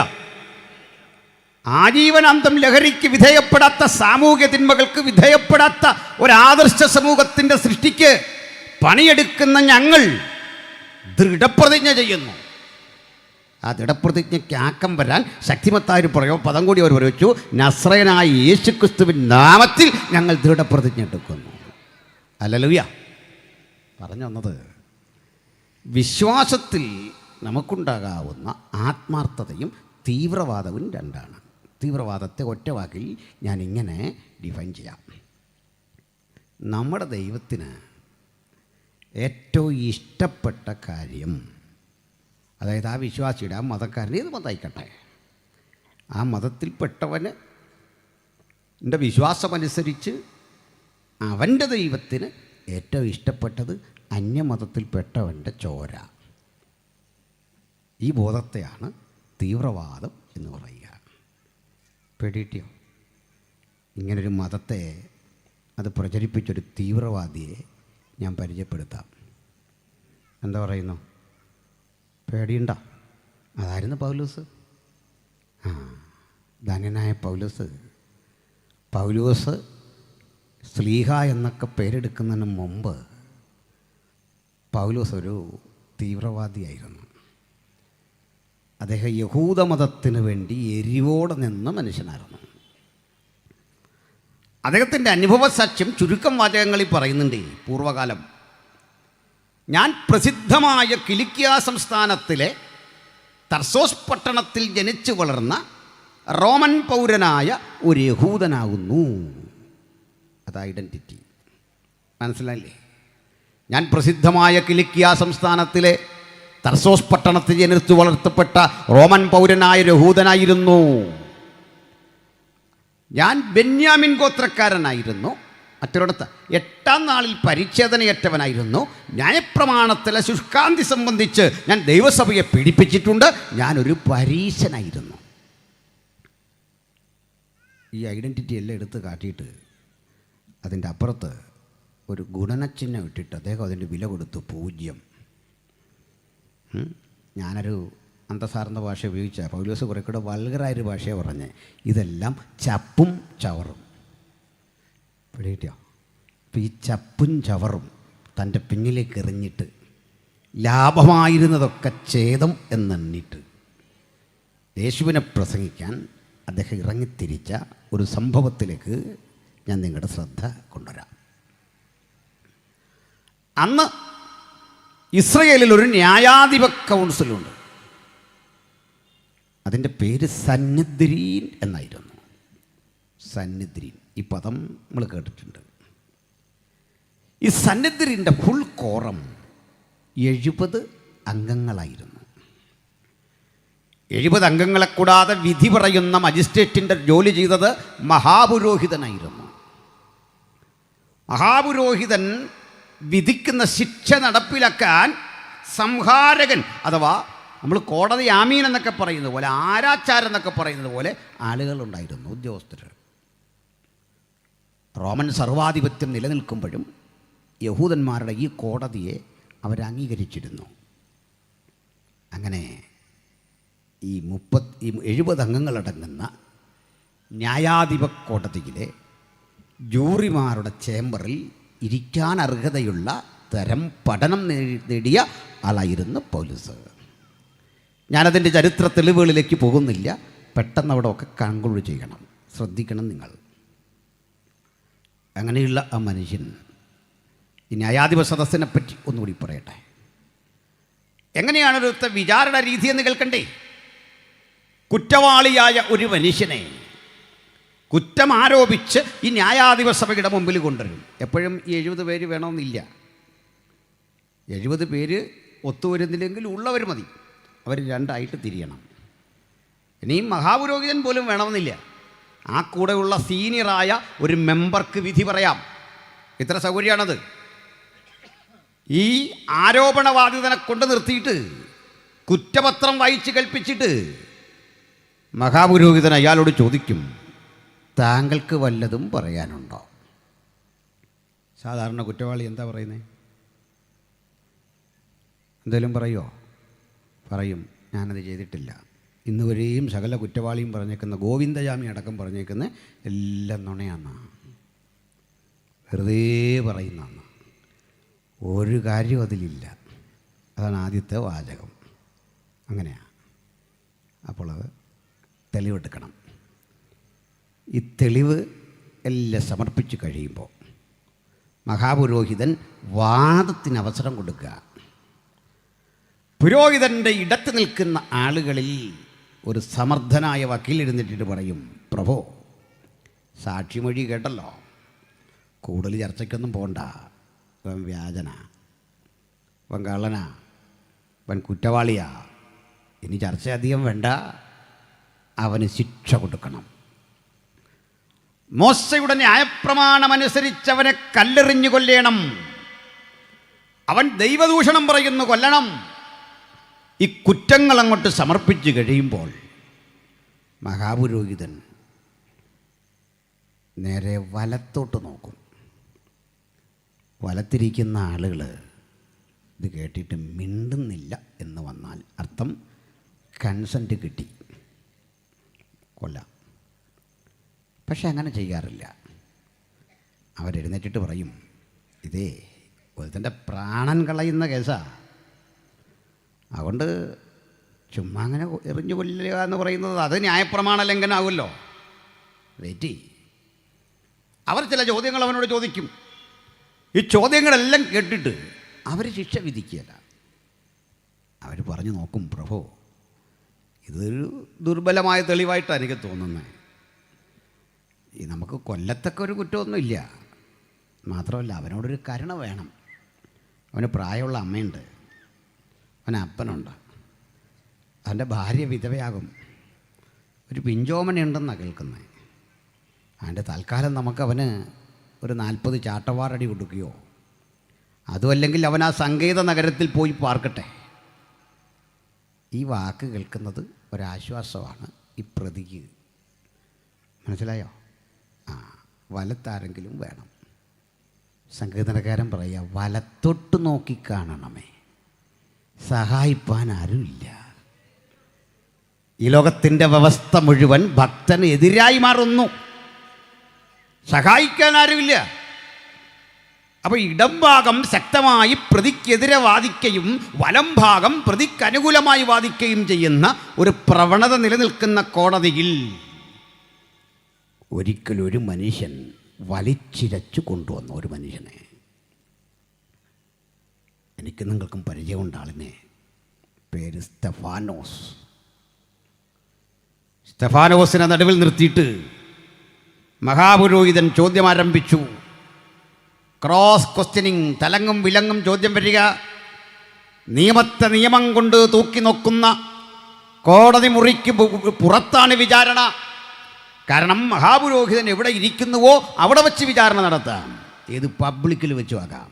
ആജീവനാന്തം ലഹരിക്ക് വിധേയപ്പെടാത്ത, സാമൂഹ്യ തിന്മകൾക്ക് വിധേയപ്പെടാത്ത ഒരാദർശ സമൂഹത്തിൻ്റെ സൃഷ്ടിക്ക് പണിയെടുക്കുന്ന ഞങ്ങൾ ദൃഢപ്രതിജ്ഞ ചെയ്യുന്നു. ആ ദൃഢപ്രതിജ്ഞയ്ക്ക് ആക്കം വരാൻ ശക്തിമത്തായ ഒരു പദം കൂടി അവർ വെച്ചു, നസ്രയനായ യേശുക്രിസ്തുവിൻ നാമത്തിൽ ഞങ്ങൾ ദൃഢപ്രതിജ്ഞ എടുക്കുന്നു. ഹല്ലേലൂയ. പറഞ്ഞു വന്നത്, വിശ്വാസത്തിൽ നമുക്കുണ്ടാകാവുന്ന ആത്മാർത്ഥതയും തീവ്രവാദവും രണ്ടാണ്. തീവ്രവാദത്തെ ഒറ്റ വാക്കിൽ ഞാൻ ഇങ്ങനെ ഡിഫൈൻ ചെയ്യാം. നമ്മുടെ ദൈവത്തിന് ഏറ്റവും ഇഷ്ടപ്പെട്ട കാര്യം, അതായത് ആ വിശ്വാസിയുടെ, ആ മതക്കാരന്, ഏത് മതമായിക്കട്ടെ, ആ മതത്തിൽപ്പെട്ടവന് എൻ്റെ വിശ്വാസമനുസരിച്ച് അവൻ്റെ ദൈവത്തിന് ഏറ്റവും ഇഷ്ടപ്പെട്ടത് അന്യമതത്തിൽപ്പെട്ടവൻ്റെ ചോര. ഈ ബോധത്തെയാണ് തീവ്രവാദം എന്ന് പറയുക. പേടിയിട്ടിയോ? ഇങ്ങനൊരു മതത്തെ അത് പ്രചരിപ്പിച്ചൊരു തീവ്രവാദിയെ ഞാൻ പരിചയപ്പെടുത്താം. എന്താ പറയുന്നു? പേടിയുണ്ടോ? അതായിരുന്നു പൗലോസ്. ധന്യനായ പൗലോസ് സ്ലീഹ എന്നൊക്കെ പേരെടുക്കുന്നതിന് മുമ്പ് പൗലോസ് ഒരു തീവ്രവാദിയായിരുന്നു. അദ്ദേഹം യഹൂദമതത്തിന് വേണ്ടി എരിവോടെ നിന്ന മനുഷ്യനായിരുന്നു. അദ്ദേഹത്തിൻ്റെ അനുഭവ സാക്ഷ്യം ചുരുക്കം വാചകങ്ങളിൽ പറയുന്നുണ്ട്. പൂർവ്വകാലം ഞാൻ പ്രസിദ്ധമായ കിലിക്കിയ സംസ്ഥാനത്തിലെ തർസോസ് പട്ടണത്തിൽ ജനിച്ചു വളർന്ന റോമൻ പൗരനായ ഒരു യഹൂദനാകുന്നു. അത് ഐഡൻറ്റിറ്റി. മനസ്സിലായില്ലേ? ഞാൻ പ്രസിദ്ധമായ കിലിക്കിയ സംസ്ഥാനത്തിലെ തർസോസ് പട്ടണത്തിൽ ജനിച്ചു വളർത്തപ്പെട്ട റോമൻ പൗരനായ ഒരു യഹൂദനായിരുന്നു. ഞാൻ ബെന്യാമിൻ ഗോത്രക്കാരനായിരുന്നു. മറ്റൊരിടത്ത് 8-ാം നാളിൽ പരിച്ഛേദനയേറ്റവനായിരുന്നു. ന്യായപ്രമാണത്തിലെ ശുഷ്കാന്തി സംബന്ധിച്ച് ഞാൻ ദൈവസഭയെ പീഡിപ്പിച്ചിട്ടുണ്ട്. ഞാനൊരു പരീശനായിരുന്നു. ഈ ഐഡൻറ്റിറ്റി എല്ലാം എടുത്ത് കാട്ടിയിട്ട് അതിൻ്റെ അപ്പുറത്ത് ഒരു ഗുണനച്ചിഹ്നം ഇട്ടിട്ട് അദ്ദേഹം അതിൻ്റെ വില കൊടുത്തു 0. ഞാനൊരു അന്തസാർന്ന ഭാഷ ഉപയോഗിച്ച പൗലോസ് കുറെ കൂടെ വൾഗറായൊരു ഭാഷയാണ് പറഞ്ഞ്. ഇതെല്ലാം ചപ്പും ചവറും. പിടികിട്ടിയോ? അപ്പോൾ ഈ ചപ്പും ചവറും തൻ്റെ പിന്നിലേക്ക് എറിഞ്ഞിട്ട് ലാഭമായിരുന്നതൊക്കെ ഛേദം എന്നെണ്ണിട്ട് യേശുവിനെ പ്രസംഗിക്കാൻ അദ്ദേഹം ഇറങ്ങിത്തിരിച്ച ഒരു സംഭവത്തിലേക്ക് ഞാൻ നിങ്ങളുടെ ശ്രദ്ധ കൊണ്ടുവരാം. അന്ന് ഇസ്രയേലിൽ ഒരു ന്യായാധിപ കൗൺസിലുണ്ട്. അതിൻ്റെ പേര് സന്നിദ്രീൻ എന്നായിരുന്നു. സന്നിദ്രീൻ, ഈ പദം നമ്മൾ കേട്ടിട്ടുണ്ട്. ഈ സന്നിദ്രീൻ്റെ ഫുൾ കോറം 70 അംഗങ്ങളായിരുന്നു. 70 അംഗങ്ങളെ കൂടാതെ വിധി പറയുന്ന മജിസ്ട്രേറ്റിൻ്റെ ജോലി ചെയ്തത് മഹാപുരോഹിതനായിരുന്നു. മഹാപുരോഹിതൻ വിധിക്കുന്ന ശിക്ഷ നടപ്പിലാക്കാൻ സംഹാരകൻ, അഥവാ നമ്മൾ കോടതി ആമീൻ എന്നൊക്കെ പറയുന്നത് പോലെ, ആരാച്ചാരം എന്നൊക്കെ പറയുന്നത് പോലെ ആളുകളുണ്ടായിരുന്നു, ഉദ്യോഗസ്ഥർ. റോമൻ സർവാധിപത്യം നിലനിൽക്കുമ്പോഴും യഹൂദന്മാരുടെ ഈ കോടതിയെ അവർ അംഗീകരിച്ചിരുന്നു. അങ്ങനെ ഈ 70 അംഗങ്ങളടങ്ങുന്ന ന്യായാധിപ കോടതിയിലെ ജൂറിമാരുടെ ചേംബറിൽ ഇരിക്കാൻ അർഹതയുള്ള തരം പഠനം നേടിയ ആളായിരുന്നു പൗലോസ്. ഞാനതിൻ്റെ ചരിത്ര തെളിവുകളിലേക്ക് പോകുന്നില്ല. പെട്ടെന്ന് അവിടെ ഒക്കെ കൺക്ലൂഡ് ചെയ്യണം. ശ്രദ്ധിക്കണം നിങ്ങൾ. അങ്ങനെയുള്ള ആ മനുഷ്യൻ ഈ ന്യായാധിപ സദസ്സിനെപ്പറ്റി ഒന്നുകൂടി പറയട്ടെ. എങ്ങനെയാണ് ഒരു വിചാരണ രീതി എന്ന് കേൾക്കണ്ടേ? കുറ്റവാളിയായ ഒരു മനുഷ്യനെ കുറ്റം ആരോപിച്ച് ഈ ന്യായാധിപ സഭയുടെ മുമ്പിൽ കൊണ്ടുവരും. എപ്പോഴും ഈ 70 പേര് വേണമെന്നില്ല. 70 പേര് ഒത്തുവരുന്നില്ലെങ്കിൽ ഉള്ളവർ മതി. അവർ 2ആയിട്ട് തിരിയണം. ഇനിയും മഹാപുരോഹിതൻ പോലും വേണമെന്നില്ല. ആ കൂടെയുള്ള സീനിയറായ ഒരു മെമ്പർക്ക് വിധി പറയാം. ഇത്ര സൗകര്യമാണത്. ഈ ആരോപണവാദിതനെ കൊണ്ട് നിർത്തിയിട്ട് കുറ്റപത്രം വായിച്ച് കൽപ്പിച്ചിട്ട് മഹാപുരോഹിതൻ അയാളോട് ചോദിക്കും, താങ്കൾക്ക് വല്ലതും പറയാനുണ്ടോ? സാധാരണ കുറ്റവാളി എന്താ പറയുന്നത്? എന്തെങ്കിലും പറയുമോ? പറയും, ഞാനത് ചെയ്തിട്ടില്ല. ഇന്ന് വരെയും സകല കുറ്റവാളിയും പറഞ്ഞേക്കുന്ന, ഗോവിന്ദജാമി അടക്കം പറഞ്ഞേക്കുന്ന എല്ലാം നുണയാന്ന, വെറുതെ പറയുന്നതാണ്. ഒരു കാര്യം അതിലില്ല. അതാണ് ആദ്യത്തെ വാചകം. അങ്ങനെയാണ്. അപ്പോൾ അത് തെളിവെടുക്കണം. ഈ തെളിവ് എല്ലാം സമർപ്പിച്ച് കഴിയുമ്പോൾ മഹാപുരോഹിതൻ വാദത്തിന് അവസരം കൊടുക്കുക. പുരോഹിതൻ്റെ ഇടത്ത് നിൽക്കുന്ന ആളുകളിൽ ഒരു സമർത്ഥനായ വക്കീലിരുന്നിട്ട് പറയും, പ്രഭോ, സാക്ഷിമൊഴി കേട്ടല്ലോ, കൂടുതൽ ചർച്ചയ്ക്കൊന്നും പോകണ്ട. അവൻ വ്യാജന, അവൻ കള്ളനാ, അവൻ കുറ്റവാളിയാ, ഇനി ചർച്ച അധികം വേണ്ട. അവന് ശിക്ഷ കൊടുക്കണം. മോശയുടെ ന്യായപ്രമാണമനുസരിച്ച് അവനെ കല്ലെറിഞ്ഞു കൊല്ലണം. അവൻ ദൈവദൂഷണം പറയുന്നു, കൊല്ലണം. ഈ കുറ്റങ്ങൾ അങ്ങോട്ട് സമർപ്പിച്ച് കഴിയുമ്പോൾ മഹാപുരോഹിതൻ നേരെ വലത്തോട്ട് നോക്കും. വലത്തിരിക്കുന്ന ആളുകൾ ഇത് കേട്ടിട്ട് മിണ്ടുന്നില്ല എന്ന് വന്നാൽ അർത്ഥം കൺസെൻറ്റ് കിട്ടി, കൊല്ലാം. പക്ഷെ അങ്ങനെ ചെയ്യാറില്ല. അവരെഴുന്നേറ്റിട്ട് പറയും, ഇതേ ഒരുത്തൻ്റെ പ്രാണൻ കളയുന്ന കേസാണ്, അതുകൊണ്ട് ചുമ്മാ അങ്ങനെ എറിഞ്ഞു കൊല്ലുക എന്ന് പറയുന്നത് അത് ന്യായപ്രമാണ ലംഘനമാകുമല്ലോ. വെയിറ്റ്. അവർ ചില ചോദ്യങ്ങൾ അവനോട് ചോദിക്കും. ഈ ചോദ്യങ്ങളെല്ലാം കേട്ടിട്ട് അവർ ശിക്ഷ വിധിക്കുകയല്ല. അവർ പറഞ്ഞു നോക്കും, പ്രഭു ഇതൊരു ദുർബലമായ തെളിവായിട്ടാണ് എനിക്ക് തോന്നുന്നത്. ഈ നമുക്ക് കൊല്ലത്തക്ക ഒരു കുറ്റമൊന്നുമില്ല, മാത്രമല്ല അവനോടൊരു കരുണ വേണം. അവന് പ്രായമുള്ള അമ്മയുണ്ട്, അവന് അപ്പനുണ്ട്, അവൻ്റെ ഭാര്യ വിധവയാകും, ഒരു പിഞ്ചോമനുണ്ടെന്നാണ് കേൾക്കുന്നത്. അതിൻ്റെ തൽക്കാലം നമുക്കവന് ഒരു 40 ചാട്ടവാറടി കൊടുക്കുകയോ അതുമല്ലെങ്കിൽ അവൻ ആ സംഗീത നഗരത്തിൽ പോയി പാർക്കട്ടെ. ഈ വാക്ക് കേൾക്കുന്നത് ഒരാശ്വാസമാണ് ഈ പ്രതിക്ക്. മനസ്സിലായോ? വലത്താരെങ്കിലും വേണം. സംഗീതനക്കാരൻ പറയുക, വലത്തോട്ട് നോക്കി കാണണമേ, സഹായിപ്പാൻ ആരുമില്ല. ഈ ലോകത്തിൻ്റെ വ്യവസ്ഥ മുഴുവൻ ഭക്തന് എതിരായി മാറുന്നു, സഹായിക്കാൻ ആരുമില്ല. അപ്പോൾ ഇടം ഭാഗം ശക്തമായി പ്രതിക്കെതിരെ വാദിക്കുകയും വലം ഭാഗം പ്രതിക്കനുകൂലമായി വാദിക്കുകയും ചെയ്യുന്ന ഒരു പ്രവണത നിലനിൽക്കുന്ന കോടതിയിൽ ഒരിക്കലൊരു മനുഷ്യൻ വലിച്ചിരച്ചു കൊണ്ടുവന്ന ഒരു മനുഷ്യനെ, എനിക്ക് നിങ്ങൾക്കും പരിചയമുണ്ട് ആളിനെ, പേര് സ്തെഫാനോസ്. സ്തെഫാനോസിനെ നടുവിൽ നിർത്തിയിട്ട് മഹാപുരോഹിതൻ ചോദ്യം ആരംഭിച്ചു. ക്രോസ് ക്വസ്റ്റ്യനിങ്, തലങ്ങും വിലങ്ങും ചോദ്യം വരിക. നിയമത്തെ നിയമം കൊണ്ട് തൂക്കി നോക്കുന്ന കോടതി മുറിക്ക് പുറത്താണ് വിചാരണ. കാരണം മഹാപുരോഹിതൻ എവിടെ ഇരിക്കുന്നുവോ അവിടെ വെച്ച് വിചാരണ നടത്താം, ഏത് പബ്ലിക്കിൽ വെച്ചും ആകാം.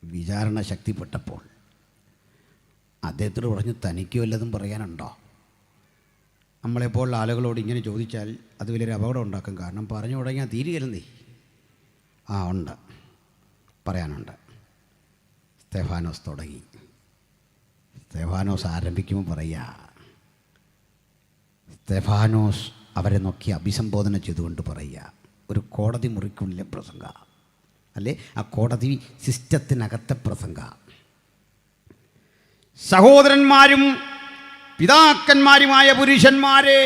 വിചാരണ ശക്തിപ്പെട്ടപ്പോൾ അദ്ദേഹത്തോട് പറഞ്ഞു, തനിക്ക് വല്ലതും പറയാനുണ്ടോ? നമ്മളെപ്പോലുള്ള ആളുകളോട് ഇങ്ങനെ ചോദിച്ചാൽ അത് വലിയൊരു അപകടം ഉണ്ടാക്കും. കാരണം പറഞ്ഞു തുടങ്ങിയാൽ തീരുകയല്ലേ. ഉണ്ട്, പറയാനുണ്ട്. സ്തെഫാനോസ് തുടങ്ങി. സ്തെഫാനോസ് ആരംഭിക്കുമ്പോൾ പറയുക, സ്തെഫാനോസ് അവരെ നോക്കി അഭിസംബോധന ചെയ്തുകൊണ്ട് പറയുക, ഒരു കോടതി മുറിക്കുള്ളിലെ പ്രസംഗ, അല്ലേ ആ കോടതി സിസ്റ്റത്തിനകത്തെ പ്രസംഗ. സഹോദരന്മാരും പിതാക്കന്മാരുമായ പുരുഷന്മാരെ,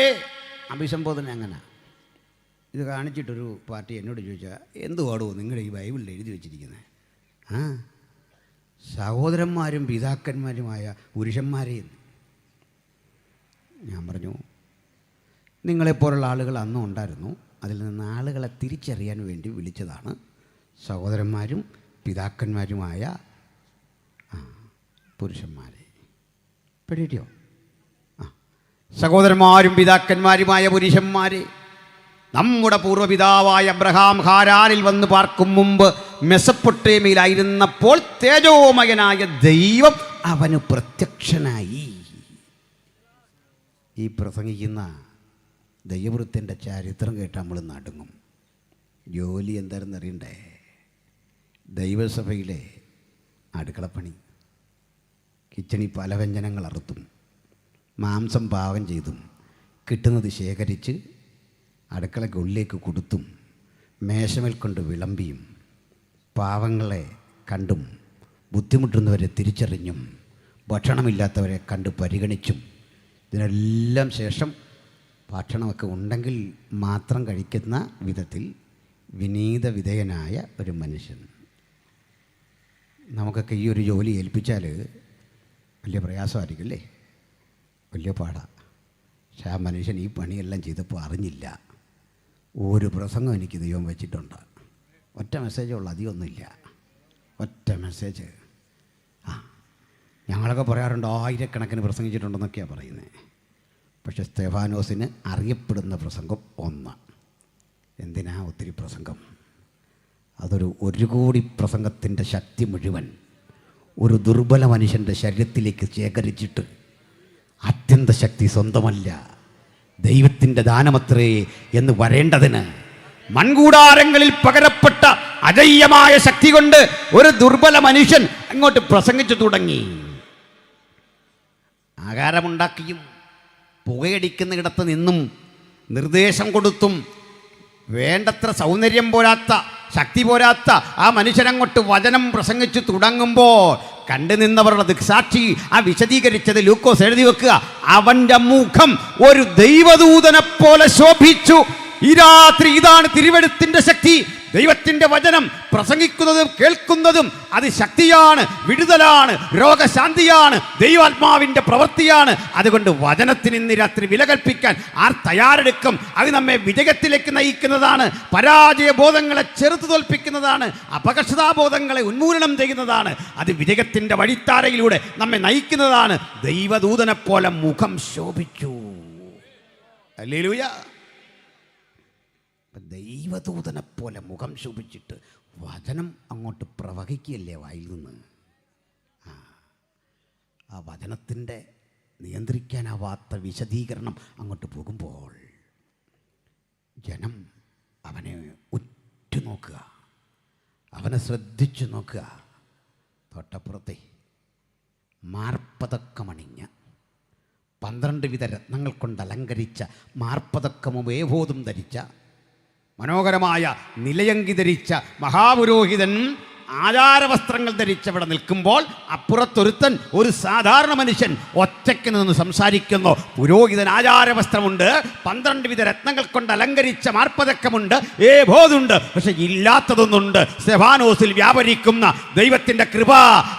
അഭിസംബോധന അങ്ങനെ. ഇത് കാണിച്ചിട്ടൊരു പാർട്ടി എന്നോട് ചോദിച്ചാൽ, എന്ത് പാടുമോ നിങ്ങളുടെ ഈ ബൈബിളിൽ എഴുതി വെച്ചിരിക്കുന്നത്? സഹോദരന്മാരും പിതാക്കന്മാരുമായ പുരുഷന്മാരെ. ഞാൻ പറഞ്ഞു, നിങ്ങളെപ്പോലുള്ള ആളുകൾ അന്നും ഉണ്ടായിരുന്നു, അതിൽ നിന്ന് ആളുകളെ തിരിച്ചറിയാൻ വേണ്ടി വിളിച്ചതാണ് സഹോദരന്മാരും പിതാക്കന്മാരുമായ പുരുഷന്മാരെ. പെടിയോ? സഹോദരന്മാരും പിതാക്കന്മാരുമായ പുരുഷന്മാരെ, നമ്മുടെ പൂർവ്വപിതാവായ അബ്രഹാം ഹാരാനിൽ വന്ന് പാർക്കും മുമ്പ് മെസപ്പൊട്ടേമിയിലായിരുന്നപ്പോൾ തേജോമയനായ ദൈവം അവന് പ്രത്യക്ഷനായി. ഈ പ്രസംഗിക്കുന്ന ദൈവവൃത്തിൻ്റെ ചരിത്രം കേട്ട് നമ്മൾ നടുങ്ങും. ജോലി എന്താണെന്ന് അറിയണ്ടേ? ദൈവസഭയിലെ അടുക്കളപ്പണി. കിച്ചണിൽ പല വ്യഞ്ജനങ്ങൾ അറുത്തും മാംസം പാകം ചെയ്തും കിട്ടുന്നത് ശേഖരിച്ച് അടുക്കളയ്ക്കുള്ളിലേക്ക് കൊടുത്തും മേശമേൽ കൊണ്ട് വിളമ്പിയും പാവങ്ങളെ കണ്ടും ബുദ്ധിമുട്ടുന്നവരെ തിരിച്ചറിഞ്ഞും ഭക്ഷണമില്ലാത്തവരെ കണ്ട് പരിഗണിച്ചും ഇതിനെല്ലാം ശേഷം ഭക്ഷണമൊക്കെ ഉണ്ടെങ്കിൽ മാത്രം കഴിക്കുന്ന വിധത്തിൽ വിനീത വിധേയനായ ഒരു മനുഷ്യൻ. നമുക്കൊക്കെ ഈ ഒരു ജോലി ഏൽപ്പിച്ചാൽ വലിയ പ്രയാസമായിരിക്കും അല്ലേ? വലിയ പാടാണ്. പക്ഷെ ആ മനുഷ്യൻ ഈ പണിയെല്ലാം ചെയ്തപ്പോൾ അറിഞ്ഞില്ല. ഒരു പ്രസംഗം എനിക്ക് ദൈവം വെച്ചിട്ടുണ്ട്. ഒറ്റ മെസ്സേജുള്ളൂ, അധികമൊന്നുമില്ല. ഒറ്റ മെസ്സേജ്. ഞങ്ങളൊക്കെ പറയാറുണ്ട് 1000 കണക്കിന് പ്രസംഗിച്ചിട്ടുണ്ടെന്നൊക്കെയാണ് പറയുന്നത്. പക്ഷെ സ്തെഫാനോസിന് അറിയപ്പെടുന്ന പ്രസംഗം ഒന്ന്. എന്തിനാ ഒത്തിരി പ്രസംഗം? അതൊരു 1 കോടി പ്രസംഗത്തിൻ്റെ ശക്തി മുഴുവൻ ഒരു ദുർബല മനുഷ്യൻ്റെ ശരീരത്തിലേക്ക് ശേഖരിച്ചിട്ട് അത്യന്ത ശക്തി സ്വന്തമല്ല, ദൈവത്തിൻ്റെ ദാനമത്രേ എന്ന് വരേണ്ടതിന് മൺകൂടാരങ്ങളിൽ പകരപ്പെട്ട അജയ്യമായ ശക്തി കൊണ്ട് ഒരു ദുർബല മനുഷ്യൻ അങ്ങോട്ട് പ്രസംഗിച്ചു തുടങ്ങി. ആകാരമുണ്ടാക്കിയും പുകയടിക്കുന്നിടത്ത് നിന്നും നിർദ്ദേശം കൊടുത്തും വേണ്ടത്ര സൗന്ദര്യം പോരാത്ത, ശക്തി പോരാത്ത ആ മനുഷ്യനങ്ങോട്ട് വചനം പ്രസംഗിച്ചു തുടങ്ങുമ്പോൾ കണ്ടു നിന്നവരുടെ ദൃക്സാക്ഷി ആ വിശദീകരിച്ചത് ലൂക്കോസ് എഴുതി വെക്കുക. അവൻ്റെ മുഖം ഒരു ദൈവദൂതനെ പോലെ ശോഭിച്ചു. ഈ രാത്രി ഇതാണ് തിരുവെഴുത്തിൻ്റെ ശക്തി. ദൈവത്തിൻ്റെ വചനം പ്രസംഗിക്കുന്നതും കേൾക്കുന്നതും അത് ശക്തിയാണ്, വിടുതലാണ്, രോഗശാന്തിയാണ്, ദൈവാത്മാവിൻ്റെ പ്രവൃത്തിയാണ്. അതുകൊണ്ട് വചനത്തിന് ഇന്ന് രാത്രി വില കൽപ്പിക്കാൻ ആർ തയ്യാറെടുക്കും? അത് നമ്മെ വിജയത്തിലേക്ക് നയിക്കുന്നതാണ്, പരാജയബോധങ്ങളെ ചെറുത്തു തോൽപ്പിക്കുന്നതാണ്, അപകർഷതാബോധങ്ങളെ ഉന്മൂലനം ചെയ്യുന്നതാണ്. അത് വിജയത്തിൻ്റെ വഴിത്താരയിലൂടെ നമ്മെ നയിക്കുന്നതാണ്. ദൈവദൂതനെ പോലെ മുഖം ശോഭിച്ചു. ഹല്ലേലൂയ. ദൈവദൂതനെ പോലെ മുഖം ശോഭിച്ചിട്ട് വചനം അങ്ങോട്ട് പ്രവഹിക്കുകയല്ലേ വായിൽ നിന്ന്. ആ വചനത്തിൻ്റെ നിയന്ത്രിക്കാനാവാത്ത വിശദീകരണം അങ്ങോട്ട് പോകുമ്പോൾ ജനം അവനെ ഉറ്റുനോക്കുക, അവനെ ശ്രദ്ധിച്ചു നോക്കുക. തൊട്ടപ്പുറത്തെ മാർപ്പതക്കമണിഞ്ഞ 12 വിധ രത്നങ്ങൾ കൊണ്ട് അലങ്കരിച്ച മാർപ്പതക്കമും ഏഫോദും ധരിച്ച മനോഹരമായ നിലയങ്കി ധരിച്ച മഹാപുരോഹിതൻ ആചാരവസ്ത്രങ്ങൾ ധരിച്ചവിടെ നിൽക്കുമ്പോൾ അപ്പുറത്തൊരുത്തൻ, ഒരു സാധാരണ മനുഷ്യൻ ഒറ്റയ്ക്ക് നിന്ന് സംസാരിക്കുന്നു. പുരോഹിതൻ ആചാരവസ്ത്രമുണ്ട്, 12 വിധ രത്നങ്ങൾ കൊണ്ട് അലങ്കരിച്ച മാർപ്പതക്കമുണ്ട്, ഏഫോദുണ്ട്, പക്ഷെ ഇല്ലാത്തതൊന്നുണ്ട്. സ്തെഫാനോസിൽ വ്യാപരിക്കുന്ന ദൈവത്തിൻ്റെ കൃപ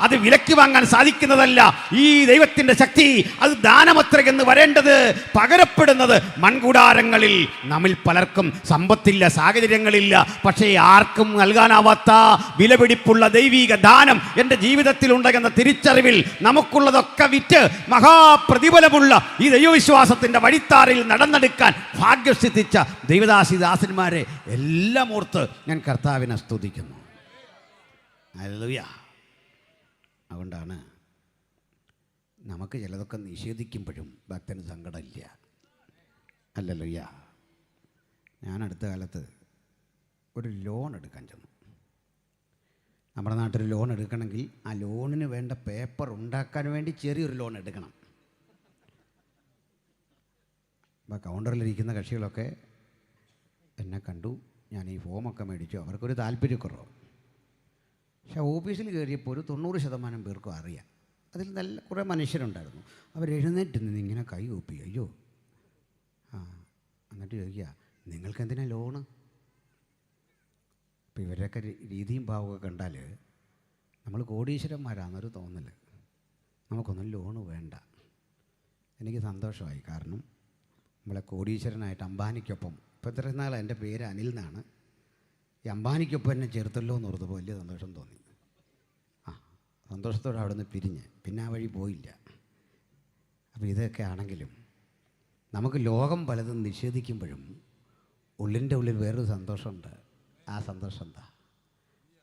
അത് വിലക്ക് വാങ്ങാൻ സാധിക്കുന്നതല്ല. ഈ ദൈവത്തിൻ്റെ ശക്തി അത് ദാനമത്ര എന്ന് വരേണ്ടത് പകരപ്പെടുന്നത് മൺകൂടാരങ്ങളിൽ. നമ്മിൽ പലർക്കും സമ്പത്തില്ല, സാഹചര്യങ്ങളില്ല, പക്ഷേ ആർക്കും നൽകാനാവാത്ത വിലപിടി ുള്ള ദൈവിക ദാനം എൻ്റെ ജീവിതത്തിലുണ്ടെന്ന തിരിച്ചറിവിൽ നമുക്കുള്ളതൊക്കെ വിറ്റ് മഹാപ്രതിഫലമുള്ള ഈ ദൈവവിശ്വാസത്തിൻ്റെ വഴിത്താരയിൽ നടന്നെടുക്കാൻ ഭാഗ്യം സിദ്ധിച്ച ദൈവദാസിദാസന്മാരെ എല്ലാം ഓർത്ത് ഞാൻ കർത്താവിനെ സ്തുതിക്കുന്നു. ഹല്ലേലൂയ. അതുകൊണ്ടാണ് നമുക്ക് ചിലതൊക്കെ നിഷേധിക്കുമ്പോഴും ഭക്തന് സങ്കടമില്ല. ഹല്ലേലൂയ. ഞാൻ അടുത്ത കാലത്ത് ഒരു ലോൺ എടുക്കാൻ ചെന്നു. നമ്മുടെ നാട്ടിൽ ലോൺ എടുക്കണമെങ്കിൽ ആ ലോണിന് വേണ്ട പേപ്പർ ഉണ്ടാക്കാൻ വേണ്ടി ചെറിയൊരു ലോൺ എടുക്കണം. അപ്പോൾ കൗണ്ടറിലിരിക്കുന്ന കക്ഷികളൊക്കെ എന്നെ കണ്ടു, ഞാൻ ഈ ഫോമൊക്കെ മേടിച്ചു. അവർക്കൊരു താല്പര്യക്കുറവ്. പക്ഷേ ഓഫീസിൽ കയറിയപ്പോൾ ഒരു 90% പേർക്കും അറിയാം. അതിൽ നല്ല കുറേ മനുഷ്യരുണ്ടായിരുന്നു. അവരെഴുന്നേറ്റ് നിന്ന് ഇങ്ങനെ കൈ കൂപ്പി, അയ്യോ എന്നിട്ട് ചോദിക്കുക, നിങ്ങൾക്ക് എന്തിനാ ലോണ്? അപ്പോൾ ഇവരൊക്കെ രീതിയും ഭാവമൊക്കെ കണ്ടാൽ നമ്മൾ കോടീശ്വരന്മാരാണെന്നൊരു തോന്നൽ. നമുക്കൊന്നും ലോണ് വേണ്ട. എനിക്ക് സന്തോഷമായി. കാരണം നമ്മളെ കോടീശ്വരനായിട്ട് അംബാനിക്കൊപ്പം, ഇപ്പോൾ ഇത്ര നാൾ എൻ്റെ പേര് അനിൽ എന്നാണ്, ഈ അംബാനിക്കൊപ്പം എന്നെ ചേർത്തല്ലോ എന്ന് ഓർത്തപ്പോൾ വലിയ സന്തോഷം തോന്നി. സന്തോഷത്തോടെ അവിടെ നിന്ന് പിരിഞ്ഞ് പിന്നെ ആ വഴി പോയില്ല. അപ്പോൾ ഇതൊക്കെ ആണെങ്കിലും നമുക്ക് ലോകം പലതും നിഷേധിക്കുമ്പോഴും ഉള്ളിൻ്റെ ഉള്ളിൽ വേറൊരു സന്തോഷമുണ്ട്. ആ സന്തോഷം എന്താ?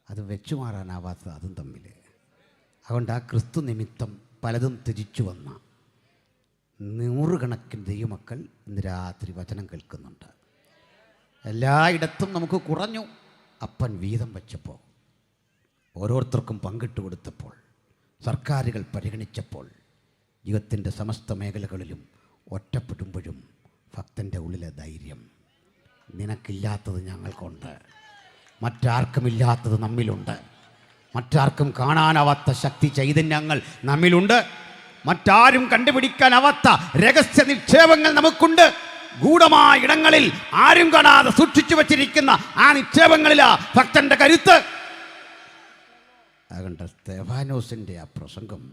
അത് വെച്ചു മാറാനാവാത്തത് അതും തമ്മിൽ. അതുകൊണ്ട് ആ ക്രിസ്തു നിമിത്തം പലതും തിരിച്ചു വന്ന 100 കണക്കിന് ദൈവമക്കൾ ഇന്ന് രാത്രി വചനം കേൾക്കുന്നുണ്ട്. എല്ലായിടത്തും നമുക്ക് കുറഞ്ഞു. അപ്പൻ വീതം വച്ചപ്പോൾ, ഓരോരുത്തർക്കും പങ്കിട്ട് കൊടുത്തപ്പോൾ, സർക്കാരുകൾ പരിഗണിച്ചപ്പോൾ, ജീവിതത്തിൻ്റെ സമസ്ത മേഖലകളിലും ഒറ്റപ്പെടുമ്പോഴും ഭക്തൻ്റെ ഉള്ളിലെ ധൈര്യം, നിനക്കില്ലാത്തത് ഞങ്ങൾക്കുണ്ട്, മറ്റാർക്കുമില്ലാത്തത് നമ്മിലുണ്ട്, മറ്റാർക്കും കാണാനാവാത്ത ശക്തി ചൈതന്യങ്ങൾ നമ്മിലുണ്ട്, മറ്റാരും കണ്ടുപിടിക്കാനാവാത്ത രഹസ്യ നിക്ഷേപങ്ങൾ നമുക്കുണ്ട്. ഗൂഢമായ ഇടങ്ങളിൽ ആരും കാണാതെ സൂക്ഷിച്ചു വച്ചിരിക്കുന്ന ആ നിക്ഷേപങ്ങളിലാ ഭക്തന്റെ കരുത്ത്. അതുകൊണ്ട് സ്തെഫാനോസിൻ്റെ ആ പ്രസംഗം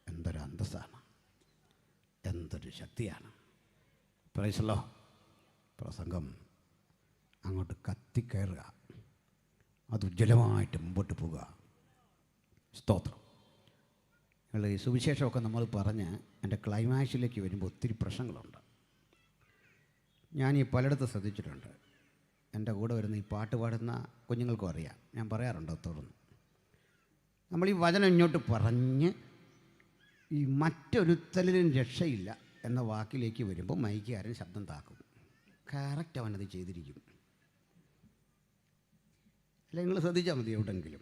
എന്തൊരു അന്തസ്സാണ്, എന്തൊരു ശക്തിയാണ്. Price the Lord. പ്രസംഗം അങ്ങോട്ട് കത്തിക്കയറുക, അത് ഉജ്ജ്വലമായിട്ട് മുമ്പോട്ട് പോവുക. സ്തോത്രം. ഈ സുവിശേഷമൊക്കെ നമ്മൾ പറഞ്ഞ് എൻ്റെ ക്ലൈമാക്സിലേക്ക് വരുമ്പോൾ ഒത്തിരി പ്രശ്നങ്ങളുണ്ട്. ഞാൻ ഈ പലയിടത്ത് ശ്രദ്ധിച്ചിട്ടുണ്ട്. എൻ്റെ കൂടെ വരുന്ന ഈ പാട്ട് പാടുന്ന കുഞ്ഞുങ്ങൾക്കും അറിയാം, ഞാൻ പറയാറുണ്ട് തുറന്ന്. നമ്മൾ ഈ വചനം ഇങ്ങോട്ട് പറഞ്ഞ് ഈ മറ്റൊരുത്തലിനും രക്ഷയില്ല എന്ന വാക്കിലേക്ക് വരുമ്പോൾ മൈക്കുകാരൻ ശബ്ദം താക്കും. കറക്റ്റ് അവനത് ചെയ്തിരിക്കും. അല്ല, നിങ്ങൾ ശ്രദ്ധിച്ചാൽ മതി എവിടെയെങ്കിലും,